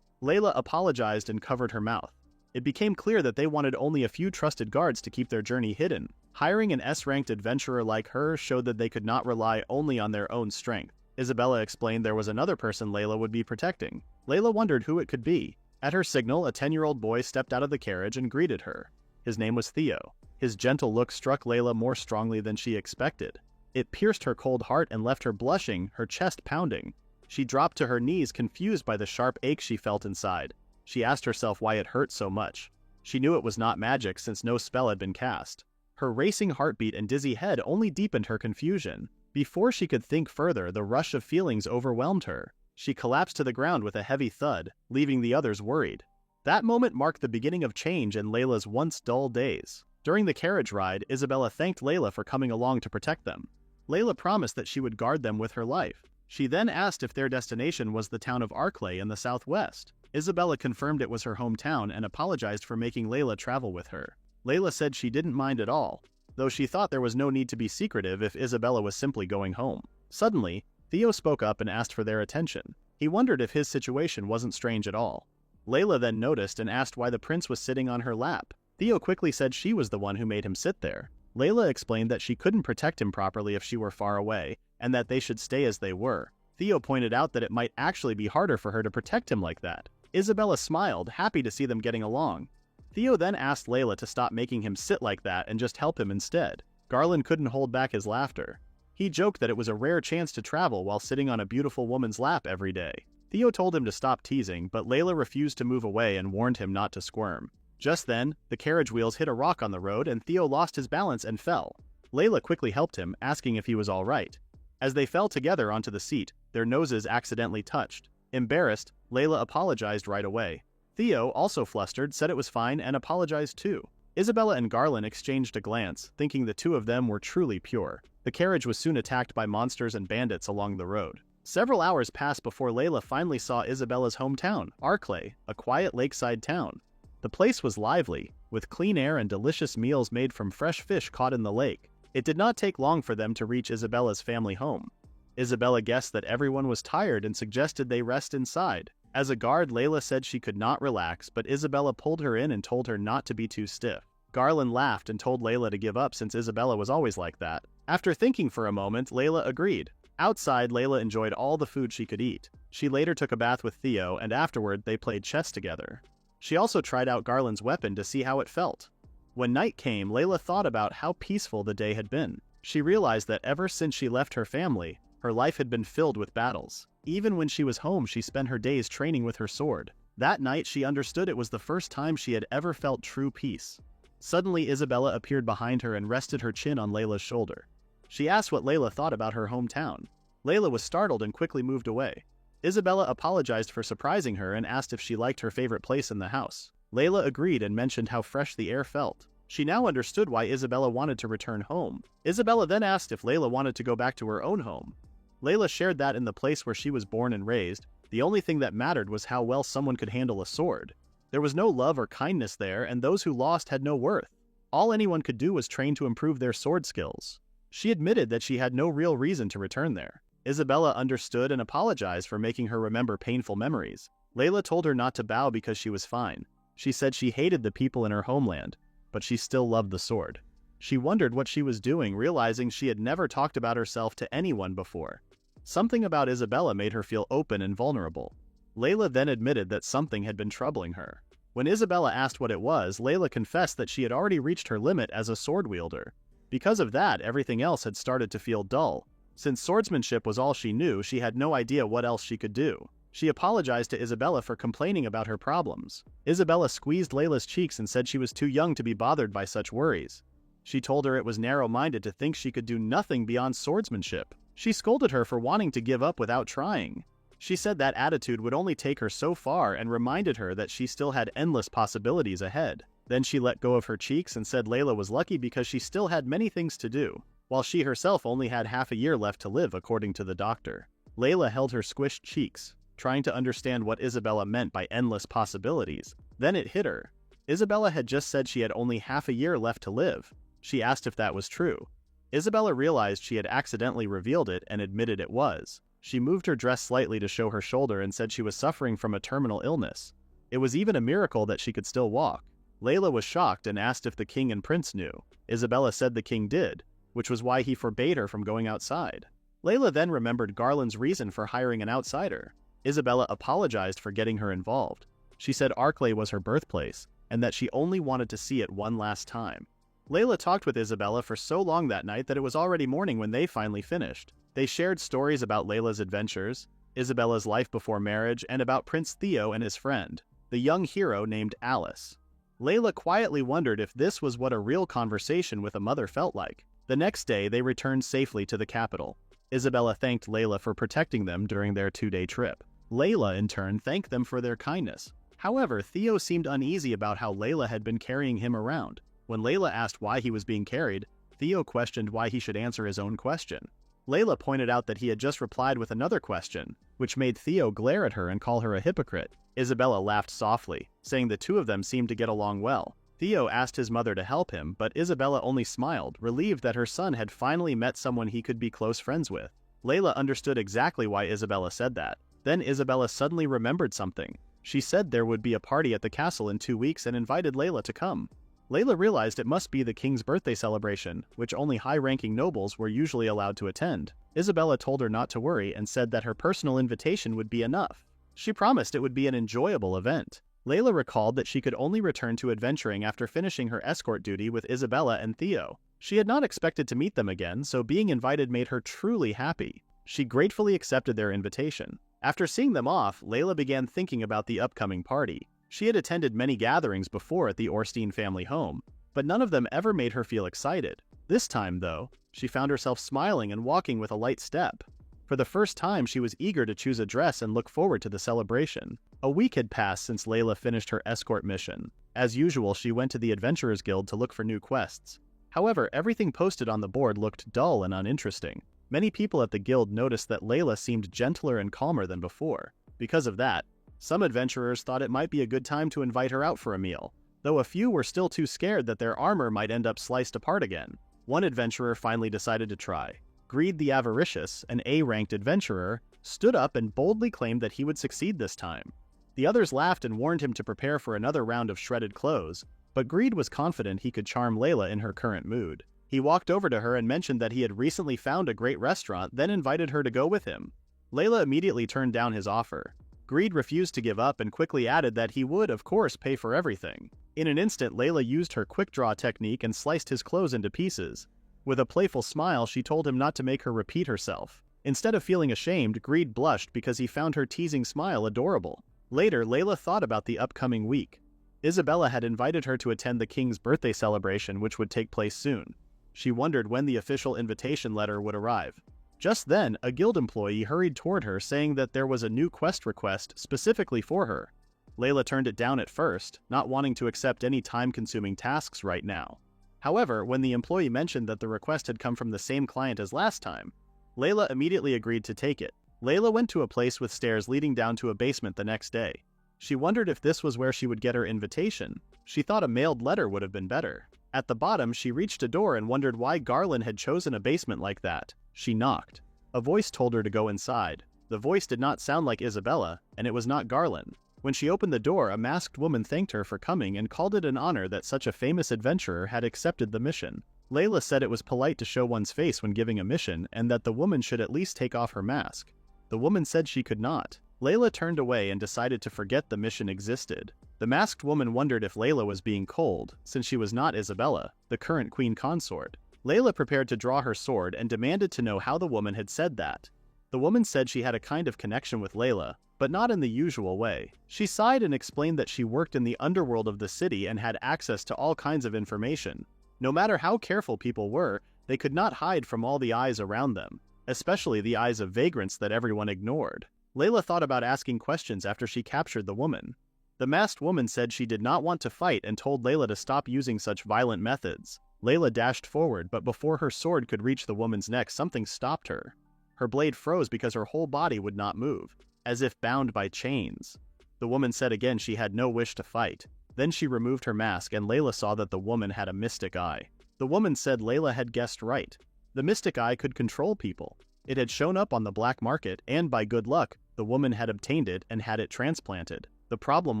Layla apologized and covered her mouth. It became clear that they wanted only a few trusted guards to keep their journey hidden. Hiring an S-ranked adventurer like her showed that they could not rely only on their own strength. Isabella explained there was another person Layla would be protecting. Layla wondered who it could be. At her signal, a 10-year-old boy stepped out of the carriage and greeted her. His name was Theo. His gentle look struck Layla more strongly than she expected. It pierced her cold heart and left her blushing, her chest pounding. She dropped to her knees, confused by the sharp ache she felt inside. She asked herself why it hurt so much. She knew it was not magic since no spell had been cast. Her racing heartbeat and dizzy head only deepened her confusion. Before she could think further, the rush of feelings overwhelmed her. She collapsed to the ground with a heavy thud, leaving the others worried. That moment marked the beginning of change in Layla's once dull days. During the carriage ride, Isabella thanked Layla for coming along to protect them. Layla promised that she would guard them with her life. She then asked if their destination was the town of Arclay in the southwest. Isabella confirmed it was her hometown and apologized for making Layla travel with her. Layla said she didn't mind at all, though she thought there was no need to be secretive if Isabella was simply going home. Suddenly, Theo spoke up and asked for their attention. He wondered if his situation wasn't strange at all. Layla then noticed and asked why the prince was sitting on her lap. Theo quickly said she was the one who made him sit there. Layla explained that she couldn't protect him properly if she were far away, and that they should stay as they were. Theo pointed out that it might actually be harder for her to protect him like that. Isabella smiled, happy to see them getting along. Theo then asked Layla to stop making him sit like that and just help him instead. Garland couldn't hold back his laughter. He joked that it was a rare chance to travel while sitting on a beautiful woman's lap every day. Theo told him to stop teasing, but Layla refused to move away and warned him not to squirm. Just then, the carriage wheels hit a rock on the road and Theo lost his balance and fell. Layla quickly helped him, asking if he was all right. As they fell together onto the seat, their noses accidentally touched. Embarrassed, Layla apologized right away. Theo, also flustered, said it was fine and apologized too. Isabella and Garland exchanged a glance, thinking the two of them were truly pure. The carriage was soon attacked by monsters and bandits along the road. Several hours passed before Layla finally saw Isabella's hometown, Arclay, a quiet lakeside town. The place was lively, with clean air and delicious meals made from fresh fish caught in the lake. It did not take long for them to reach Isabella's family home. Isabella guessed that everyone was tired and suggested they rest inside. As a guard, Layla said she could not relax, but Isabella pulled her in and told her not to be too stiff. Garland laughed and told Layla to give up since Isabella was always like that. After thinking for a moment, Layla agreed. Outside, Layla enjoyed all the food she could eat. She later took a bath with Theo, and afterward they played chess together. She also tried out Garland's weapon to see how it felt. When night came, Layla thought about how peaceful the day had been. She realized that ever since she left her family, her life had been filled with battles. Even when she was home, she spent her days training with her sword. That night, she understood it was the first time she had ever felt true peace. Suddenly, Isabella appeared behind her and rested her chin on Layla's shoulder. She asked what Layla thought about her hometown. Layla was startled and quickly moved away. Isabella apologized for surprising her and asked if she liked her favorite place in the house. Layla agreed and mentioned how fresh the air felt. She now understood why Isabella wanted to return home. Isabella then asked if Layla wanted to go back to her own home. Layla shared that in the place where she was born and raised, the only thing that mattered was how well someone could handle a sword. There was no love or kindness there, and those who lost had no worth. All anyone could do was train to improve their sword skills. She admitted that she had no real reason to return there. Isabella understood and apologized for making her remember painful memories. Layla told her not to bow because she was fine. She said she hated the people in her homeland, but she still loved the sword. She wondered what she was doing, realizing she had never talked about herself to anyone before. Something about Isabella made her feel open and vulnerable. Layla then admitted that something had been troubling her. When Isabella asked what it was, Layla confessed that she had already reached her limit as a sword wielder. Because of that, everything else had started to feel dull. Since swordsmanship was all she knew, she had no idea what else she could do. She apologized to Isabella for complaining about her problems. Isabella squeezed Layla's cheeks and said she was too young to be bothered by such worries. She told her it was narrow-minded to think she could do nothing beyond swordsmanship. She scolded her for wanting to give up without trying. She said that attitude would only take her so far and reminded her that she still had endless possibilities ahead. Then she let go of her cheeks and said Layla was lucky because she still had many things to do, while she herself only had half a year left to live according to the doctor. Layla held her squished cheeks, trying to understand what Isabella meant by endless possibilities. Then it hit her. Isabella had just said she had only half a year left to live. She asked if that was true. Isabella realized she had accidentally revealed it and admitted it was. She moved her dress slightly to show her shoulder and said she was suffering from a terminal illness. It was even a miracle that she could still walk. Layla was shocked and asked if the king and prince knew. Isabella said the king did, which was why he forbade her from going outside. Layla then remembered Garland's reason for hiring an outsider. Isabella apologized for getting her involved. She said Arklay was her birthplace, and that she only wanted to see it one last time. Layla talked with Isabella for so long that night that it was already morning when they finally finished. They shared stories about Layla's adventures, Isabella's life before marriage, and about Prince Theo and his friend, the young hero named Alice. Layla quietly wondered if this was what a real conversation with a mother felt like. The next day, they returned safely to the capital. Isabella thanked Layla for protecting them during their 2-day trip. Layla, in turn, thanked them for their kindness. However, Theo seemed uneasy about how Layla had been carrying him around. When Layla asked why he was being carried, Theo questioned why he should answer his own question. Layla pointed out that he had just replied with another question, which made Theo glare at her and call her a hypocrite. Isabella laughed softly, saying the two of them seemed to get along well. Theo asked his mother to help him, but Isabella only smiled, relieved that her son had finally met someone he could be close friends with. Layla understood exactly why Isabella said that. Then Isabella suddenly remembered something. She said there would be a party at the castle in 2 weeks and invited Layla to come. Layla realized it must be the king's birthday celebration, which only high-ranking nobles were usually allowed to attend. Isabella told her not to worry and said that her personal invitation would be enough. She promised it would be an enjoyable event. Layla recalled that she could only return to adventuring after finishing her escort duty with Isabella and Theo. She had not expected to meet them again, so being invited made her truly happy. She gratefully accepted their invitation. After seeing them off, Layla began thinking about the upcoming party. She had attended many gatherings before at the Orstein family home, but none of them ever made her feel excited. This time, though, she found herself smiling and walking with a light step. For the first time, she was eager to choose a dress and look forward to the celebration. A week had passed since Layla finished her escort mission. As usual, she went to the Adventurers Guild to look for new quests. However, everything posted on the board looked dull and uninteresting. Many people at the guild noticed that Layla seemed gentler and calmer than before. Because of that, some adventurers thought it might be a good time to invite her out for a meal, though a few were still too scared that their armor might end up sliced apart again. One adventurer finally decided to try. Greed the Avaricious, an A-ranked adventurer, stood up and boldly claimed that he would succeed this time. The others laughed and warned him to prepare for another round of shredded clothes, but Greed was confident he could charm Layla in her current mood. He walked over to her and mentioned that he had recently found a great restaurant, then invited her to go with him. Layla immediately turned down his offer. Greed refused to give up and quickly added that he would, of course, pay for everything. In an instant, Layla used her quick-draw technique and sliced his clothes into pieces. With a playful smile, she told him not to make her repeat herself. Instead of feeling ashamed, Greed blushed because he found her teasing smile adorable. Later, Layla thought about the upcoming week. Isabella had invited her to attend the king's birthday celebration, which would take place soon. She wondered when the official invitation letter would arrive. Just then, a guild employee hurried toward her saying that there was a new quest request specifically for her. Layla turned it down at first, not wanting to accept any time-consuming tasks right now. However, when the employee mentioned that the request had come from the same client as last time, Layla immediately agreed to take it. Layla went to a place with stairs leading down to a basement the next day. She wondered if this was where she would get her invitation. She thought a mailed letter would have been better. At the bottom, she reached a door and wondered why Garland had chosen a basement like that. She knocked. A voice told her to go inside. The voice did not sound like Isabella, and it was not Garland. When she opened the door, a masked woman thanked her for coming and called it an honor that such a famous adventurer had accepted the mission. Layla said it was polite to show one's face when giving a mission and that the woman should at least take off her mask. The woman said she could not. Layla turned away and decided to forget the mission existed. The masked woman wondered if Layla was being cold, since she was not Isabella, the current queen consort. Layla prepared to draw her sword and demanded to know how the woman had said that. The woman said she had a kind of connection with Layla, but not in the usual way. She sighed and explained that she worked in the underworld of the city and had access to all kinds of information. No matter how careful people were, they could not hide from all the eyes around them, especially the eyes of vagrants that everyone ignored. Layla thought about asking questions after she captured the woman. The masked woman said she did not want to fight and told Layla to stop using such violent methods. Layla dashed forward, but before her sword could reach the woman's neck, something stopped her. Her blade froze because her whole body would not move, as if bound by chains. The woman said again she had no wish to fight. Then she removed her mask and Layla saw that the woman had a mystic eye. The woman said Layla had guessed right. The mystic eye could control people. It had shown up on the black market, and by good luck, the woman had obtained it and had it transplanted. The problem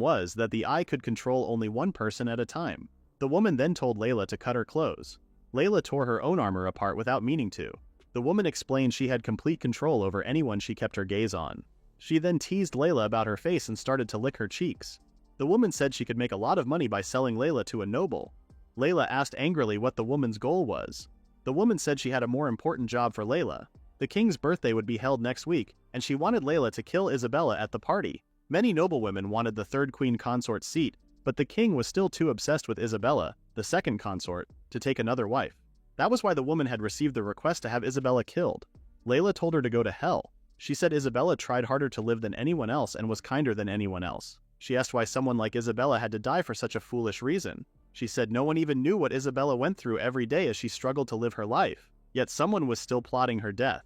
was that the eye could control only one person at a time. The woman then told Layla to cut her clothes. Layla tore her own armor apart without meaning to. The woman explained she had complete control over anyone she kept her gaze on. She then teased Layla about her face and started to lick her cheeks. The woman said she could make a lot of money by selling Layla to a noble. Layla asked angrily what the woman's goal was. The woman said she had a more important job for Layla. The king's birthday would be held next week, and she wanted Layla to kill Isabella at the party. Many noblewomen wanted the third queen consort's seat, but the king was still too obsessed with Isabella, the second consort, to take another wife. That was why the woman had received the request to have Isabella killed. Layla told her to go to hell. She said Isabella tried harder to live than anyone else and was kinder than anyone else. She asked why someone like Isabella had to die for such a foolish reason. She said no one even knew what Isabella went through every day as she struggled to live her life, yet someone was still plotting her death.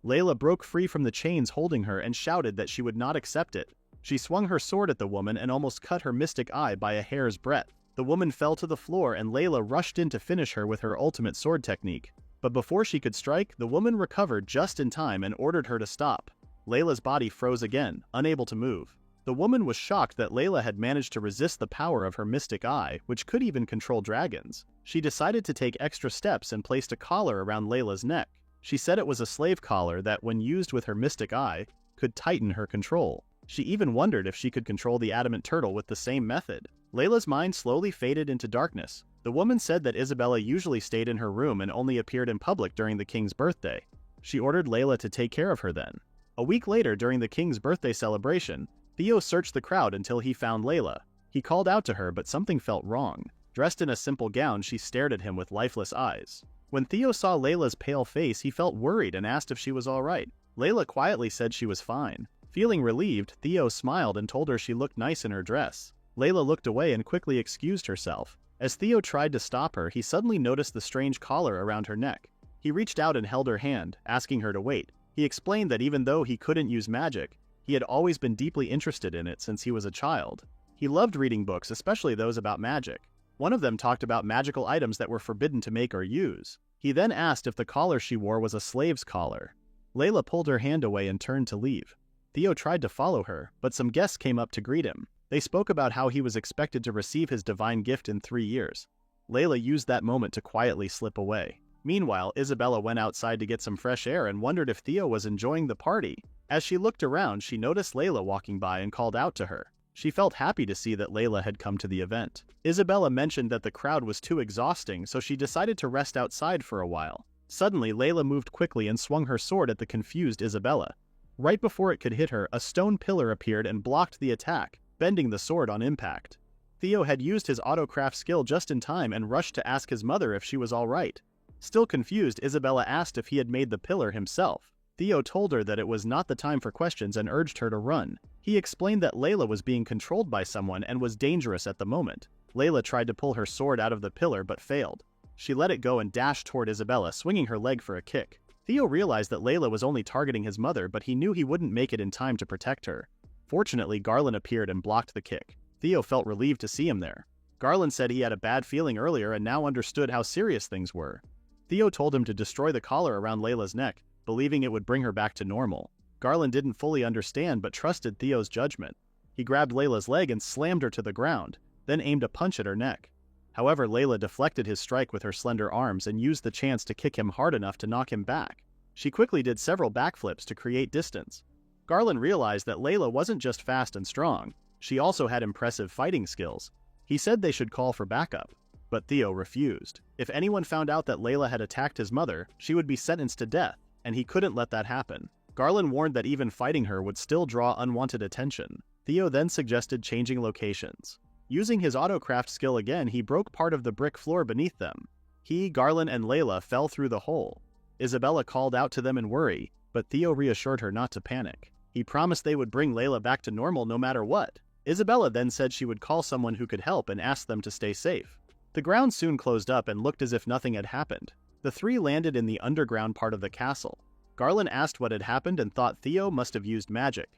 Layla broke free from the chains holding her and shouted that she would not accept it. She swung her sword at the woman and almost cut her mystic eye by a hair's breadth. The woman fell to the floor and Layla rushed in to finish her with her ultimate sword technique. But before she could strike, the woman recovered just in time and ordered her to stop. Layla's body froze again, unable to move. The woman was shocked that Layla had managed to resist the power of her mystic eye, which could even control dragons. She decided to take extra steps and placed a collar around Layla's neck. She said it was a slave collar that, when used with her mystic eye, could tighten her control. She even wondered if she could control the adamant turtle with the same method. Layla's mind slowly faded into darkness. The woman said that Isabella usually stayed in her room and only appeared in public during the king's birthday. She ordered Layla to take care of her then. A week later, during the king's birthday celebration, Theo searched the crowd until he found Layla. He called out to her, but something felt wrong. Dressed in a simple gown, she stared at him with lifeless eyes. When Theo saw Layla's pale face, he felt worried and asked if she was all right. Layla quietly said she was fine. Feeling relieved, Theo smiled and told her she looked nice in her dress. Layla looked away and quickly excused herself. As Theo tried to stop her, he suddenly noticed the strange collar around her neck. He reached out and held her hand, asking her to wait. He explained that even though he couldn't use magic, he had always been deeply interested in it since he was a child. He loved reading books, especially those about magic. One of them talked about magical items that were forbidden to make or use. He then asked if the collar she wore was a slave's collar. Layla pulled her hand away and turned to leave. Theo tried to follow her, but some guests came up to greet him. They spoke about how he was expected to receive his divine gift in 3 years. Layla used that moment to quietly slip away. Meanwhile, Isabella went outside to get some fresh air and wondered if Theo was enjoying the party. As she looked around, she noticed Layla walking by and called out to her. She felt happy to see that Layla had come to the event. Isabella mentioned that the crowd was too exhausting, so she decided to rest outside for a while. Suddenly, Layla moved quickly and swung her sword at the confused Isabella. Right before it could hit her, a stone pillar appeared and blocked the attack, bending the sword on impact. Theo had used his autocraft skill just in time and rushed to ask his mother if she was all right. Still confused, Isabella asked if he had made the pillar himself. Theo told her that it was not the time for questions and urged her to run. He explained that Layla was being controlled by someone and was dangerous at the moment. Layla tried to pull her sword out of the pillar but failed. She let it go and dashed toward Isabella, swinging her leg for a kick. Theo realized that Layla was only targeting his mother, but he knew he wouldn't make it in time to protect her. Fortunately, Garland appeared and blocked the kick. Theo felt relieved to see him there. Garland said he had a bad feeling earlier and now understood how serious things were. Theo told him to destroy the collar around Layla's neck, believing it would bring her back to normal. Garland didn't fully understand but trusted Theo's judgment. He grabbed Layla's leg and slammed her to the ground, then aimed a punch at her neck. However, Layla deflected his strike with her slender arms and used the chance to kick him hard enough to knock him back. She quickly did several backflips to create distance. Garland realized that Layla wasn't just fast and strong, she also had impressive fighting skills. He said they should call for backup, but Theo refused. If anyone found out that Layla had attacked his mother, she would be sentenced to death, and he couldn't let that happen. Garland warned that even fighting her would still draw unwanted attention. Theo then suggested changing locations. Using his autocraft skill again, he broke part of the brick floor beneath them. He, Garland, and Layla fell through the hole. Isabella called out to them in worry, but Theo reassured her not to panic. He promised they would bring Layla back to normal no matter what. Isabella then said she would call someone who could help and ask them to stay safe. The ground soon closed up and looked as if nothing had happened. The three landed in the underground part of the castle. Garland asked what had happened and thought Theo must have used magic.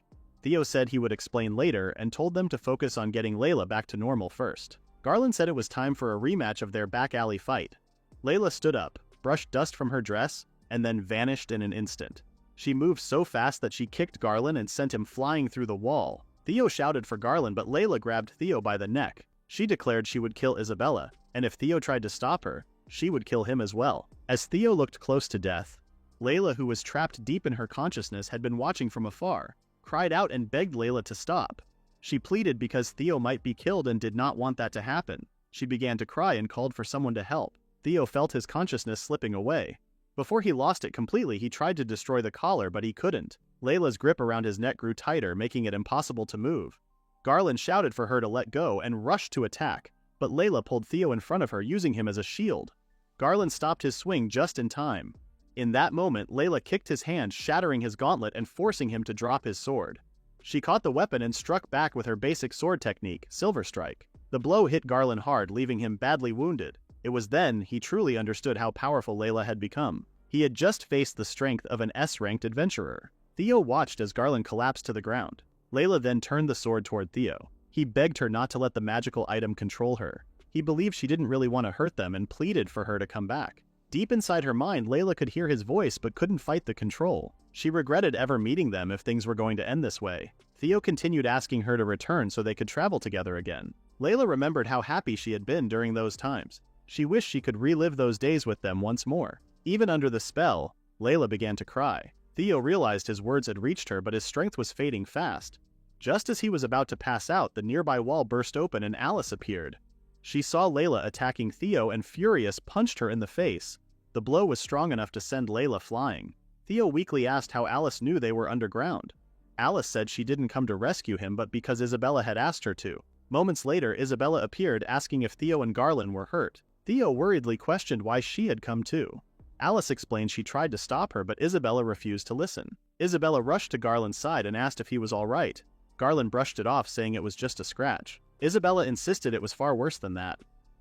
Theo said he would explain later and told them to focus on getting Layla back to normal first. Garland said it was time for a rematch of their back alley fight. Layla stood up, brushed dust from her dress, and then vanished in an instant. She moved so fast that she kicked Garland and sent him flying through the wall. Theo shouted for Garland, but Layla grabbed Theo by the neck. She declared she would kill Isabella, and if Theo tried to stop her, she would kill him as well. As Theo looked close to death, Layla, who was trapped deep in her consciousness, had been watching from afar, cried out and begged Layla to stop. She pleaded because Theo might be killed and did not want that to happen. She began to cry and called for someone to help. Theo felt his consciousness slipping away. Before he lost it completely, he tried to destroy the collar, but he couldn't. Layla's grip around his neck grew tighter, making it impossible to move. Garland shouted for her to let go and rushed to attack, but Layla pulled Theo in front of her, using him as a shield. Garland stopped his swing just in time. In that moment, Layla kicked his hand, shattering his gauntlet and forcing him to drop his sword. She caught the weapon and struck back with her basic sword technique, Silver Strike. The blow hit Garland hard, leaving him badly wounded. It was then he truly understood how powerful Layla had become. He had just faced the strength of an S-ranked adventurer. Theo watched as Garland collapsed to the ground. Layla then turned the sword toward Theo. He begged her not to let the magical item control her. He believed she didn't really want to hurt them and pleaded for her to come back. Deep inside her mind, Layla could hear his voice but couldn't fight the control. She regretted ever meeting them if things were going to end this way. Theo continued asking her to return so they could travel together again. Layla remembered how happy she had been during those times. She wished she could relive those days with them once more. Even under the spell, Layla began to cry. Theo realized his words had reached her, but his strength was fading fast. Just as he was about to pass out, the nearby wall burst open and Alice appeared. She saw Layla attacking Theo and, furious, punched her in the face. The blow was strong enough to send Layla flying. Theo weakly asked how Alice knew they were underground. Alice said she didn't come to rescue him, but because Isabella had asked her to. Moments later, Isabella appeared, asking if Theo and Garland were hurt. Theo worriedly questioned why she had come too. Alice explained she tried to stop her, but Isabella refused to listen. Isabella rushed to Garland's side and asked if he was all right. Garland brushed it off, saying it was just a scratch. Isabella insisted it was far worse than that.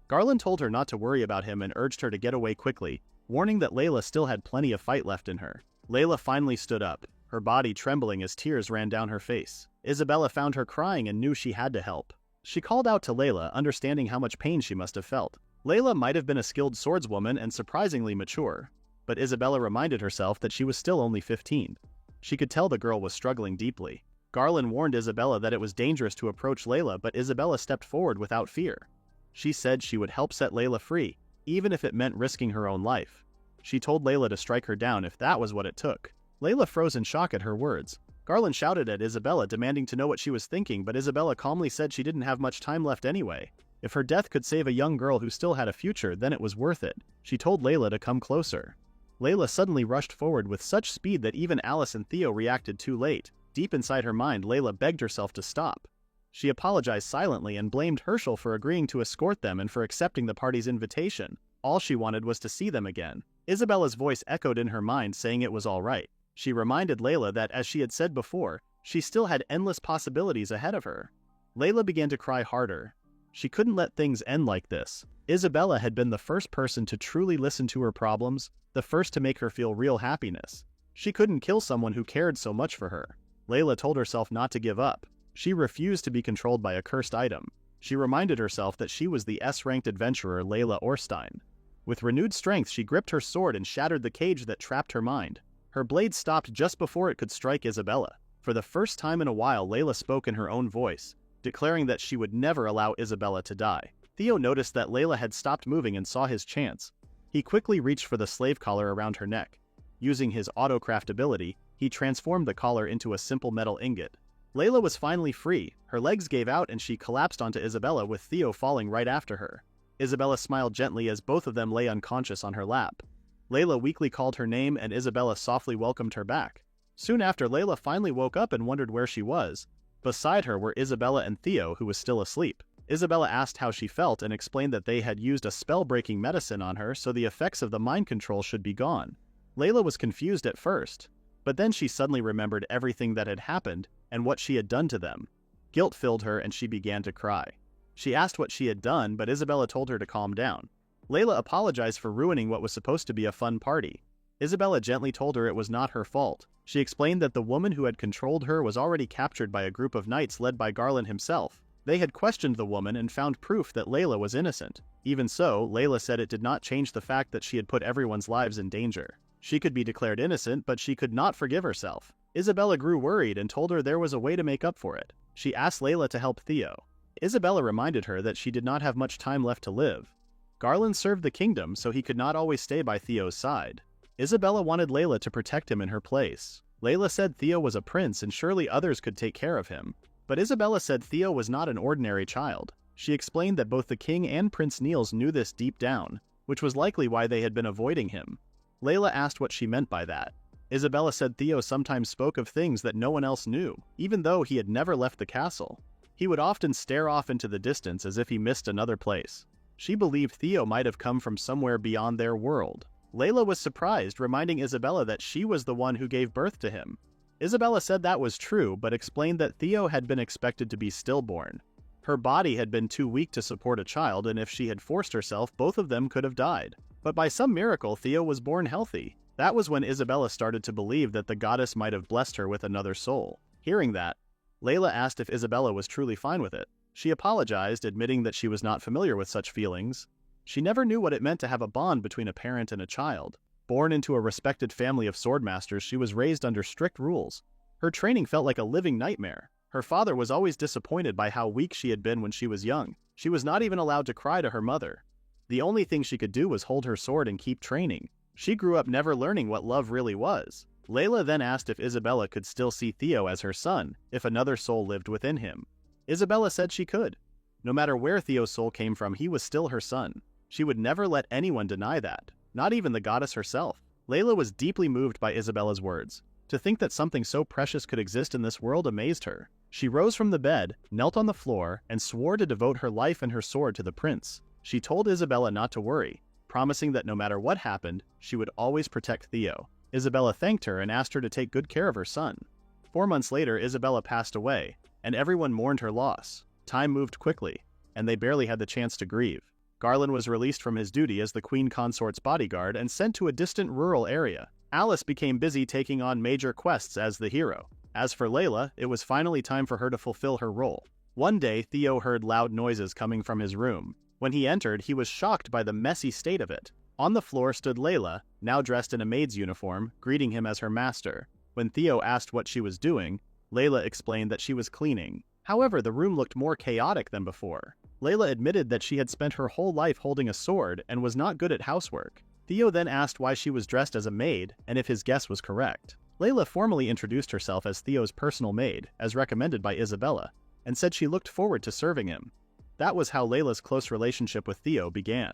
Garland told her not to worry about him and urged her to get away quickly, warning that Layla still had plenty of fight left in her. Layla finally stood up, her body trembling as tears ran down her face. Isabella found her crying and knew she had to help. She called out to Layla, understanding how much pain she must have felt. Layla might have been a skilled swordswoman and surprisingly mature, but Isabella reminded herself that she was still only 15. She could tell the girl was struggling deeply. Garland warned Isabella that it was dangerous to approach Layla, but Isabella stepped forward without fear. She said she would help set Layla free, even if it meant risking her own life. She told Layla to strike her down if that was what it took. Layla froze in shock at her words. Garland shouted at Isabella, demanding to know what she was thinking, but Isabella calmly said she didn't have much time left anyway. If her death could save a young girl who still had a future, then it was worth it. She told Layla to come closer. Layla suddenly rushed forward with such speed that even Alice and Theo reacted too late. Deep inside her mind, Layla begged herself to stop. She apologized silently and blamed Herschel for agreeing to escort them and for accepting the party's invitation. All she wanted was to see them again. Isabella's voice echoed in her mind, saying it was all right. She reminded Layla that, as she had said before, she still had endless possibilities ahead of her. Layla began to cry harder. She couldn't let things end like this. Isabella had been the first person to truly listen to her problems, the first to make her feel real happiness. She couldn't kill someone who cared so much for her. Layla told herself not to give up. She refused to be controlled by a cursed item. She reminded herself that she was the S-ranked adventurer Layla Orstein. With renewed strength, she gripped her sword and shattered the cage that trapped her mind. Her blade stopped just before it could strike Isabella. For the first time in a while, Layla spoke in her own voice, declaring that she would never allow Isabella to die. Theo noticed that Layla had stopped moving and saw his chance. He quickly reached for the slave collar around her neck. Using his autocraft ability, he transformed the collar into a simple metal ingot. Layla was finally free. Her legs gave out and she collapsed onto Isabella, with Theo falling right after her. Isabella smiled gently as both of them lay unconscious on her lap. Layla weakly called her name and Isabella softly welcomed her back. Soon after, Layla finally woke up and wondered where she was. Beside her were Isabella and Theo, who was still asleep. Isabella asked how she felt and explained that they had used a spell-breaking medicine on her, so the effects of the mind control should be gone. Layla was confused at first, but then she suddenly remembered everything that had happened and what she had done to them. Guilt filled her and she began to cry. She asked what she had done, but Isabella told her to calm down. Layla apologized for ruining what was supposed to be a fun party. Isabella gently told her it was not her fault. She explained that the woman who had controlled her was already captured by a group of knights led by Garland himself. They had questioned the woman and found proof that Layla was innocent. Even so, Layla said it did not change the fact that she had put everyone's lives in danger. She could be declared innocent, but she could not forgive herself. Isabella grew worried and told her there was a way to make up for it. She asked Layla to help Theo. Isabella reminded her that she did not have much time left to live. Garland served the kingdom, so he could not always stay by Theo's side. Isabella wanted Layla to protect him in her place. Layla said Theo was a prince and surely others could take care of him. But Isabella said Theo was not an ordinary child. She explained that both the king and Prince Niels knew this deep down, which was likely why they had been avoiding him. Layla asked what she meant by that. Isabella said Theo sometimes spoke of things that no one else knew, even though he had never left the castle. He would often stare off into the distance as if he missed another place. She believed Theo might have come from somewhere beyond their world. Layla was surprised, reminding Isabella that she was the one who gave birth to him. Isabella said that was true, but explained that Theo had been expected to be stillborn. Her body had been too weak to support a child, and if she had forced herself, both of them could have died. But by some miracle, Theo was born healthy. That was when Isabella started to believe that the goddess might have blessed her with another soul. Hearing that, Layla asked if Isabella was truly fine with it. She apologized, admitting that she was not familiar with such feelings. She never knew what it meant to have a bond between a parent and a child. Born into a respected family of swordmasters, she was raised under strict rules. Her training felt like a living nightmare. Her father was always disappointed by how weak she had been when she was young. She was not even allowed to cry to her mother. The only thing she could do was hold her sword and keep training. She grew up never learning what love really was. Layla then asked if Isabella could still see Theo as her son, if another soul lived within him. Isabella said she could. No matter where Theo's soul came from, he was still her son. She would never let anyone deny that, not even the goddess herself. Layla was deeply moved by Isabella's words. To think that something so precious could exist in this world amazed her. She rose from the bed, knelt on the floor, and swore to devote her life and her sword to the prince. She told Isabella not to worry, promising that no matter what happened, she would always protect Theo. Isabella thanked her and asked her to take good care of her son. 4 months later, Isabella passed away, and everyone mourned her loss. Time moved quickly, and they barely had the chance to grieve. Garland was released from his duty as the queen consort's bodyguard and sent to a distant rural area. Alice became busy taking on major quests as the hero. As for Layla, it was finally time for her to fulfill her role. One day, Theo heard loud noises coming from his room. When he entered, he was shocked by the messy state of it. On the floor stood Layla, now dressed in a maid's uniform, greeting him as her master. When Theo asked what she was doing, Layla explained that she was cleaning. However, the room looked more chaotic than before. Layla admitted that she had spent her whole life holding a sword and was not good at housework. Theo then asked why she was dressed as a maid and if his guess was correct. Layla formally introduced herself as Theo's personal maid, as recommended by Isabella, and said she looked forward to serving him. That was how Layla's close relationship with Theo began.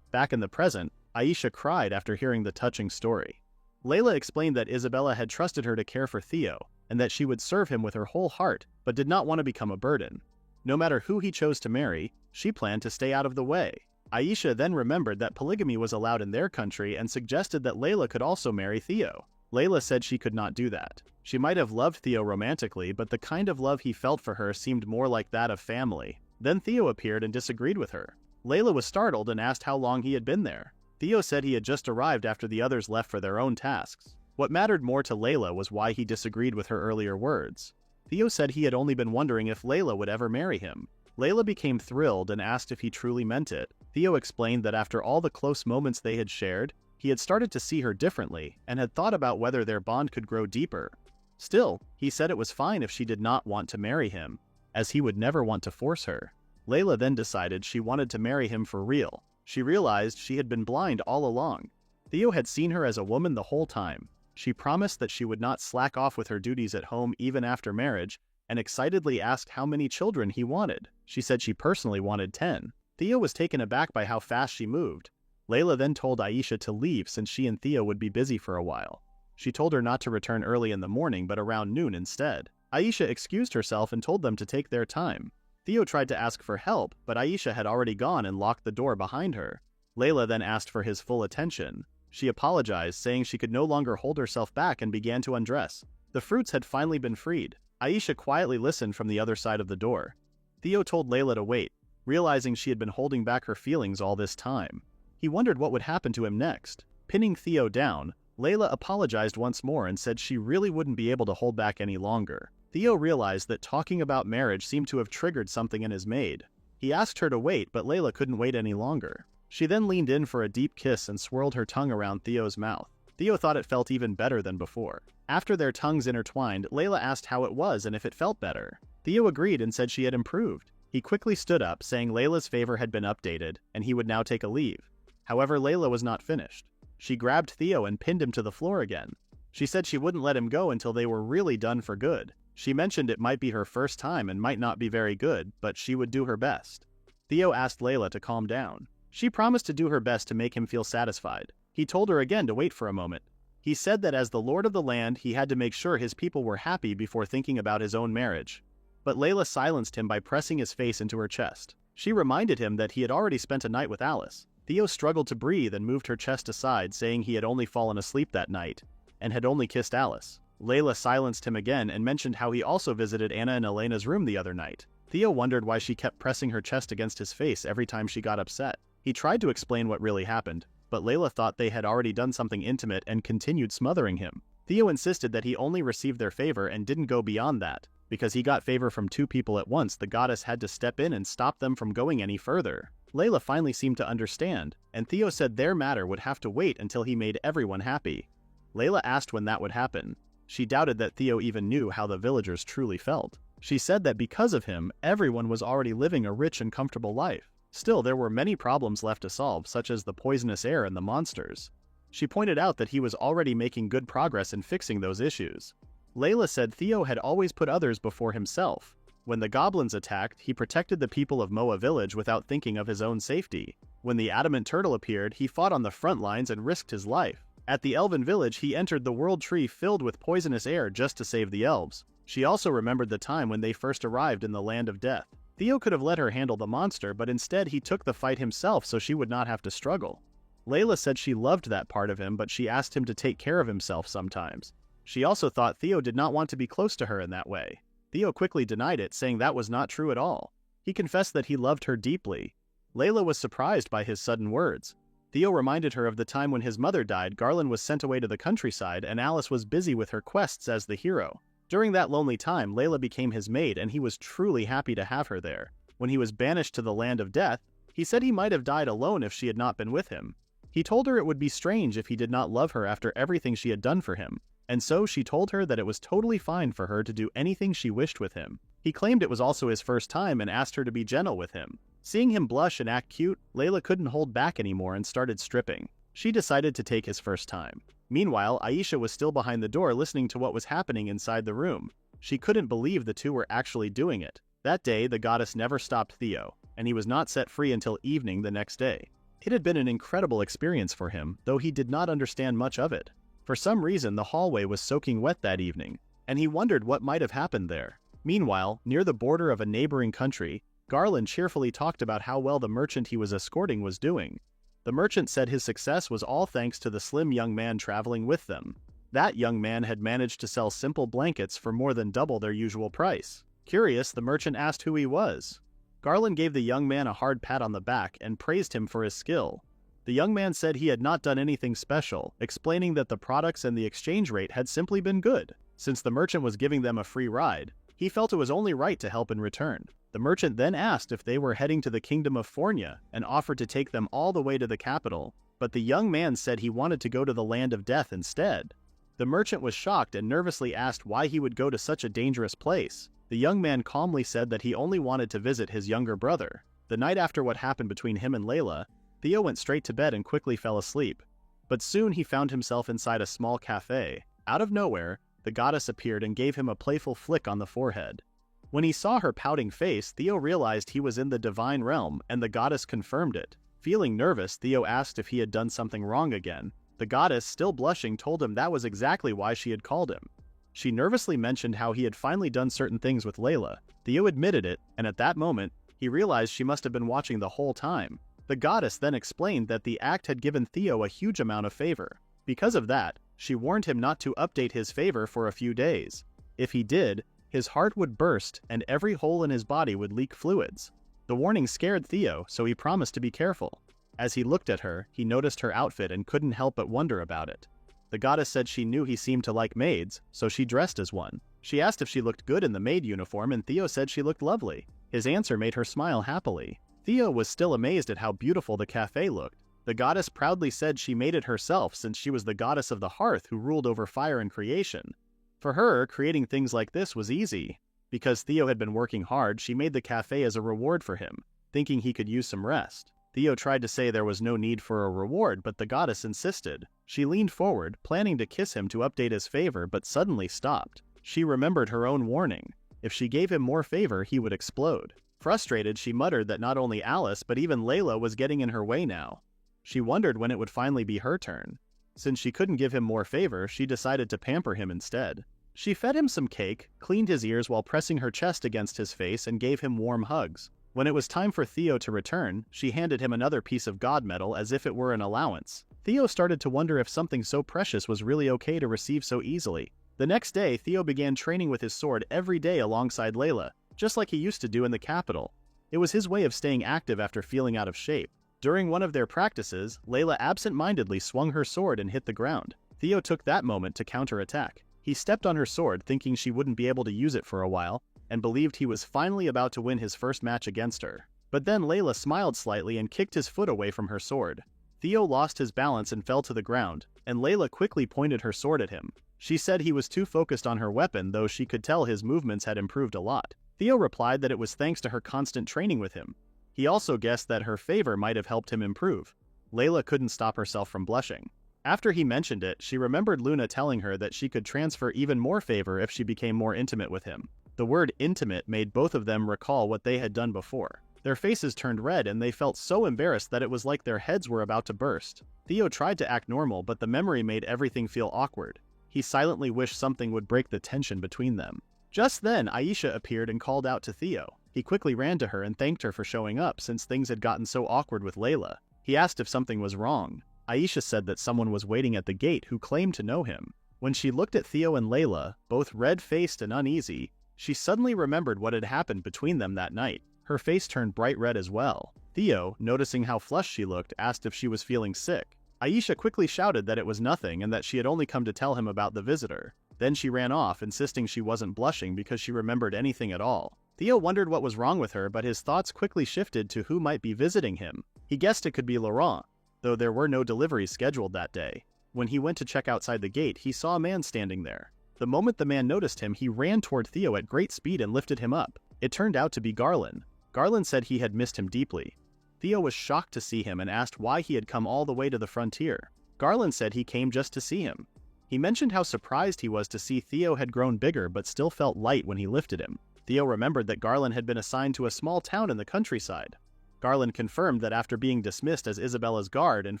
Back in the present, Aisha cried after hearing the touching story. Layla explained that Isabella had trusted her to care for Theo, and that she would serve him with her whole heart, but did not want to become a burden. No matter who he chose to marry, she planned to stay out of the way. Aisha then remembered that polygamy was allowed in their country and suggested that Layla could also marry Theo. Layla said she could not do that. She might have loved Theo romantically, but the kind of love he felt for her seemed more like that of family. Then Theo appeared and disagreed with her. Layla was startled and asked how long he had been there. Theo said he had just arrived after the others left for their own tasks. What mattered more to Layla was why he disagreed with her earlier words. Theo said he had only been wondering if Layla would ever marry him. Layla became thrilled and asked if he truly meant it. Theo explained that after all the close moments they had shared, he had started to see her differently and had thought about whether their bond could grow deeper. Still, he said it was fine if she did not want to marry him, as he would never want to force her. Layla then decided she wanted to marry him for real. She realized she had been blind all along. Theo had seen her as a woman the whole time. She promised that she would not slack off with her duties at home even after marriage, and excitedly asked how many children he wanted. She said she personally wanted 10. Theo was taken aback by how fast she moved. Layla then told Aisha to leave since she and Theo would be busy for a while. She told her not to return early in the morning but around noon instead. Aisha excused herself and told them to take their time. Theo tried to ask for help, but Aisha had already gone and locked the door behind her. Layla then asked for his full attention. She apologized, saying she could no longer hold herself back and began to undress. The fruits had finally been freed. Aisha quietly listened from the other side of the door. Theo told Layla to wait, realizing she had been holding back her feelings all this time. He wondered what would happen to him next. Pinning Theo down, Layla apologized once more and said she really wouldn't be able to hold back any longer. Theo realized that talking about marriage seemed to have triggered something in his maid. He asked her to wait, but Layla couldn't wait any longer. She then leaned in for a deep kiss and swirled her tongue around Theo's mouth. Theo thought it felt even better than before. After their tongues intertwined, Layla asked how it was and if it felt better. Theo agreed and said she had improved. He quickly stood up, saying Layla's favor had been updated, and he would now take a leave. However, Layla was not finished. She grabbed Theo and pinned him to the floor again. She said she wouldn't let him go until they were really done for good. She mentioned it might be her first time and might not be very good, but she would do her best. Theo asked Layla to calm down. She promised to do her best to make him feel satisfied. He told her again to wait for a moment. He said that as the lord of the land, he had to make sure his people were happy before thinking about his own marriage. But Layla silenced him by pressing his face into her chest. She reminded him that he had already spent a night with Alice. Theo struggled to breathe and moved her chest aside, saying he had only fallen asleep that night and had only kissed Alice. Layla silenced him again and mentioned how he also visited Anna and Elena's room the other night. Theo wondered why she kept pressing her chest against his face every time she got upset. He tried to explain what really happened, but Layla thought they had already done something intimate and continued smothering him. Theo insisted that he only received their favor and didn't go beyond that. Because he got favor from two people at once, the goddess had to step in and stop them from going any further. Layla finally seemed to understand, and Theo said their matter would have to wait until he made everyone happy. Layla asked when that would happen. She doubted that Theo even knew how the villagers truly felt. She said that because of him, everyone was already living a rich and comfortable life. Still, there were many problems left to solve, such as the poisonous air and the monsters. She pointed out that he was already making good progress in fixing those issues. Layla said Theo had always put others before himself. When the goblins attacked, he protected the people of Moa village without thinking of his own safety. When the adamant turtle appeared, he fought on the front lines and risked his life. At the elven village, he entered the world tree filled with poisonous air just to save the elves. She also remembered the time when they first arrived in the land of death. Theo could have let her handle the monster, but instead he took the fight himself so she would not have to struggle. Layla said she loved that part of him, but she asked him to take care of himself sometimes. She also thought Theo did not want to be close to her in that way. Theo quickly denied it, saying that was not true at all. He confessed that he loved her deeply. Layla was surprised by his sudden words. Theo reminded her of the time when his mother died. Garland was sent away to the countryside, and Alice was busy with her quests as the hero. During that lonely time, Layla became his maid, and he was truly happy to have her there. When he was banished to the land of death, he said he might have died alone if she had not been with him. He told her it would be strange if he did not love her after everything she had done for him, and so she told her that it was totally fine for her to do anything she wished with him. He claimed it was also his first time and asked her to be gentle with him. Seeing him blush and act cute, Layla couldn't hold back anymore and started stripping. She decided to take his first time. Meanwhile, Aisha was still behind the door listening to what was happening inside the room. She couldn't believe the two were actually doing it. That day, the goddess never stopped Theo, and he was not set free until evening the next day. It had been an incredible experience for him, though he did not understand much of it. For some reason, the hallway was soaking wet that evening, and he wondered what might have happened there. Meanwhile, near the border of a neighboring country, Garland cheerfully talked about how well the merchant he was escorting was doing. The merchant said his success was all thanks to the slim young man traveling with them. That young man had managed to sell simple blankets for more than double their usual price. Curious, the merchant asked who he was. Garland gave the young man a hard pat on the back and praised him for his skill. The young man said he had not done anything special, explaining that the products and the exchange rate had simply been good. Since the merchant was giving them a free ride, he felt it was only right to help in return. The merchant then asked if they were heading to the kingdom of Fornia and offered to take them all the way to the capital, but the young man said he wanted to go to the land of death instead. The merchant was shocked and nervously asked why he would go to such a dangerous place. The young man calmly said that he only wanted to visit his younger brother. The night after what happened between him and Layla, Theo went straight to bed and quickly fell asleep. But soon he found himself inside a small cafe. Out of nowhere, the goddess appeared and gave him a playful flick on the forehead. When he saw her pouting face, Theo realized he was in the divine realm, and the goddess confirmed it. Feeling nervous, Theo asked if he had done something wrong again. The goddess, still blushing, told him that was exactly why she had called him. She nervously mentioned how he had finally done certain things with Layla. Theo admitted it, and at that moment, he realized she must have been watching the whole time. The goddess then explained that the act had given Theo a huge amount of favor. Because of that, she warned him not to update his favor for a few days. If he did, his heart would burst and every hole in his body would leak fluids. The warning scared Theo, so he promised to be careful. As he looked at her, he noticed her outfit and couldn't help but wonder about it. The goddess said she knew he seemed to like maids, so she dressed as one. She asked if she looked good in the maid uniform, and Theo said she looked lovely. His answer made her smile happily. Theo was still amazed at how beautiful the cafe looked. The goddess proudly said she made it herself since she was the goddess of the hearth who ruled over fire and creation. For her, creating things like this was easy. Because Theo had been working hard, she made the cafe as a reward for him, thinking he could use some rest. Theo tried to say there was no need for a reward, but the goddess insisted. She leaned forward, planning to kiss him to update his favor, but suddenly stopped. She remembered her own warning. If she gave him more favor, he would explode. Frustrated, she muttered that not only Alice but even Layla was getting in her way now. She wondered when it would finally be her turn. Since she couldn't give him more favor, she decided to pamper him instead. She fed him some cake, cleaned his ears while pressing her chest against his face, and gave him warm hugs. When it was time for Theo to return, she handed him another piece of god metal as if it were an allowance. Theo started to wonder if something so precious was really okay to receive so easily. The next day, Theo began training with his sword every day alongside Layla, just like he used to do in the capital. It was his way of staying active after feeling out of shape. During one of their practices, Layla absent-mindedly swung her sword and hit the ground. Theo took that moment to counterattack. He stepped on her sword thinking she wouldn't be able to use it for a while, and believed he was finally about to win his first match against her. But then Layla smiled slightly and kicked his foot away from her sword. Theo lost his balance and fell to the ground, and Layla quickly pointed her sword at him. She said he was too focused on her weapon, though she could tell his movements had improved a lot. Theo replied that it was thanks to her constant training with him. He also guessed that her favor might have helped him improve. Layla couldn't stop herself from blushing. After he mentioned it, she remembered Luna telling her that she could transfer even more favor if she became more intimate with him. The word intimate made both of them recall what they had done before. Their faces turned red and they felt so embarrassed that it was like their heads were about to burst. Theo tried to act normal, but the memory made everything feel awkward. He silently wished something would break the tension between them. Just then, Aisha appeared and called out to Theo. He quickly ran to her and thanked her for showing up since things had gotten so awkward with Layla. He asked if something was wrong. Aisha said that someone was waiting at the gate who claimed to know him. When she looked at Theo and Layla, both red-faced and uneasy, she suddenly remembered what had happened between them that night. Her face turned bright red as well. Theo, noticing how flushed she looked, asked if she was feeling sick. Aisha quickly shouted that it was nothing and that she had only come to tell him about the visitor. Then she ran off, insisting she wasn't blushing because she remembered anything at all. Theo wondered what was wrong with her, but his thoughts quickly shifted to who might be visiting him. He guessed it could be Laurent, though there were no deliveries scheduled that day. When he went to check outside the gate, he saw a man standing there. The moment the man noticed him, he ran toward Theo at great speed and lifted him up. It turned out to be Garland. Garland said he had missed him deeply. Theo was shocked to see him and asked why he had come all the way to the frontier. Garland said he came just to see him. He mentioned how surprised he was to see Theo had grown bigger but still felt light when he lifted him. Theo remembered that Garland had been assigned to a small town in the countryside. Garland confirmed that after being dismissed as Isabella's guard and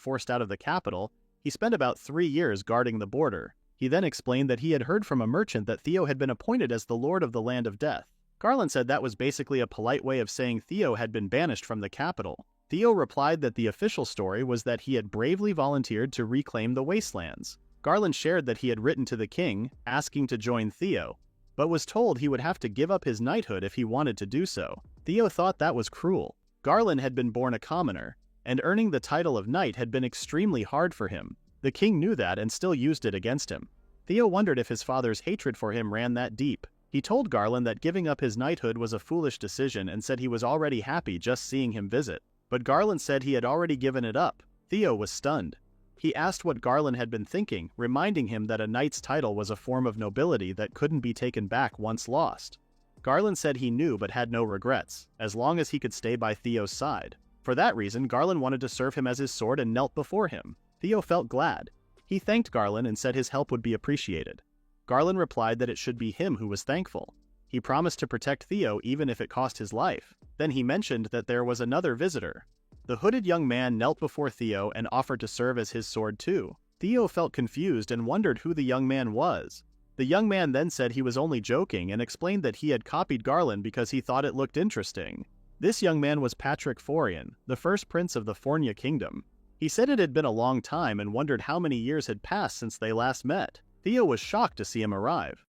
forced out of the capital, he spent about 3 years guarding the border. He then explained that he had heard from a merchant that Theo had been appointed as the Lord of the Land of Death. Garland said that was basically a polite way of saying Theo had been banished from the capital. Theo replied that the official story was that he had bravely volunteered to reclaim the wastelands. Garland shared that he had written to the king, asking to join Theo, but was told he would have to give up his knighthood if he wanted to do so. Theo thought that was cruel. Garland had been born a commoner, and earning the title of knight had been extremely hard for him. The king knew that and still used it against him. Theo wondered if his father's hatred for him ran that deep. He told Garland that giving up his knighthood was a foolish decision and said he was already happy just seeing him visit. But Garland said he had already given it up. Theo was stunned. He asked what Garland had been thinking, reminding him that a knight's title was a form of nobility that couldn't be taken back once lost. Garland said he knew but had no regrets, as long as he could stay by Theo's side. For that reason, Garland wanted to serve him as his sword and knelt before him. Theo felt glad. He thanked Garland and said his help would be appreciated. Garland replied that it should be him who was thankful. He promised to protect Theo even if it cost his life. Then he mentioned that there was another visitor. The hooded young man knelt before Theo and offered to serve as his sword too. Theo felt confused and wondered who the young man was. The young man then said he was only joking and explained that he had copied Garland because he thought it looked interesting. This young man was Patrick Forian, the first prince of the Fornia kingdom. He said it had been a long time and wondered how many years had passed since they last met. Theo was shocked to see him arrive.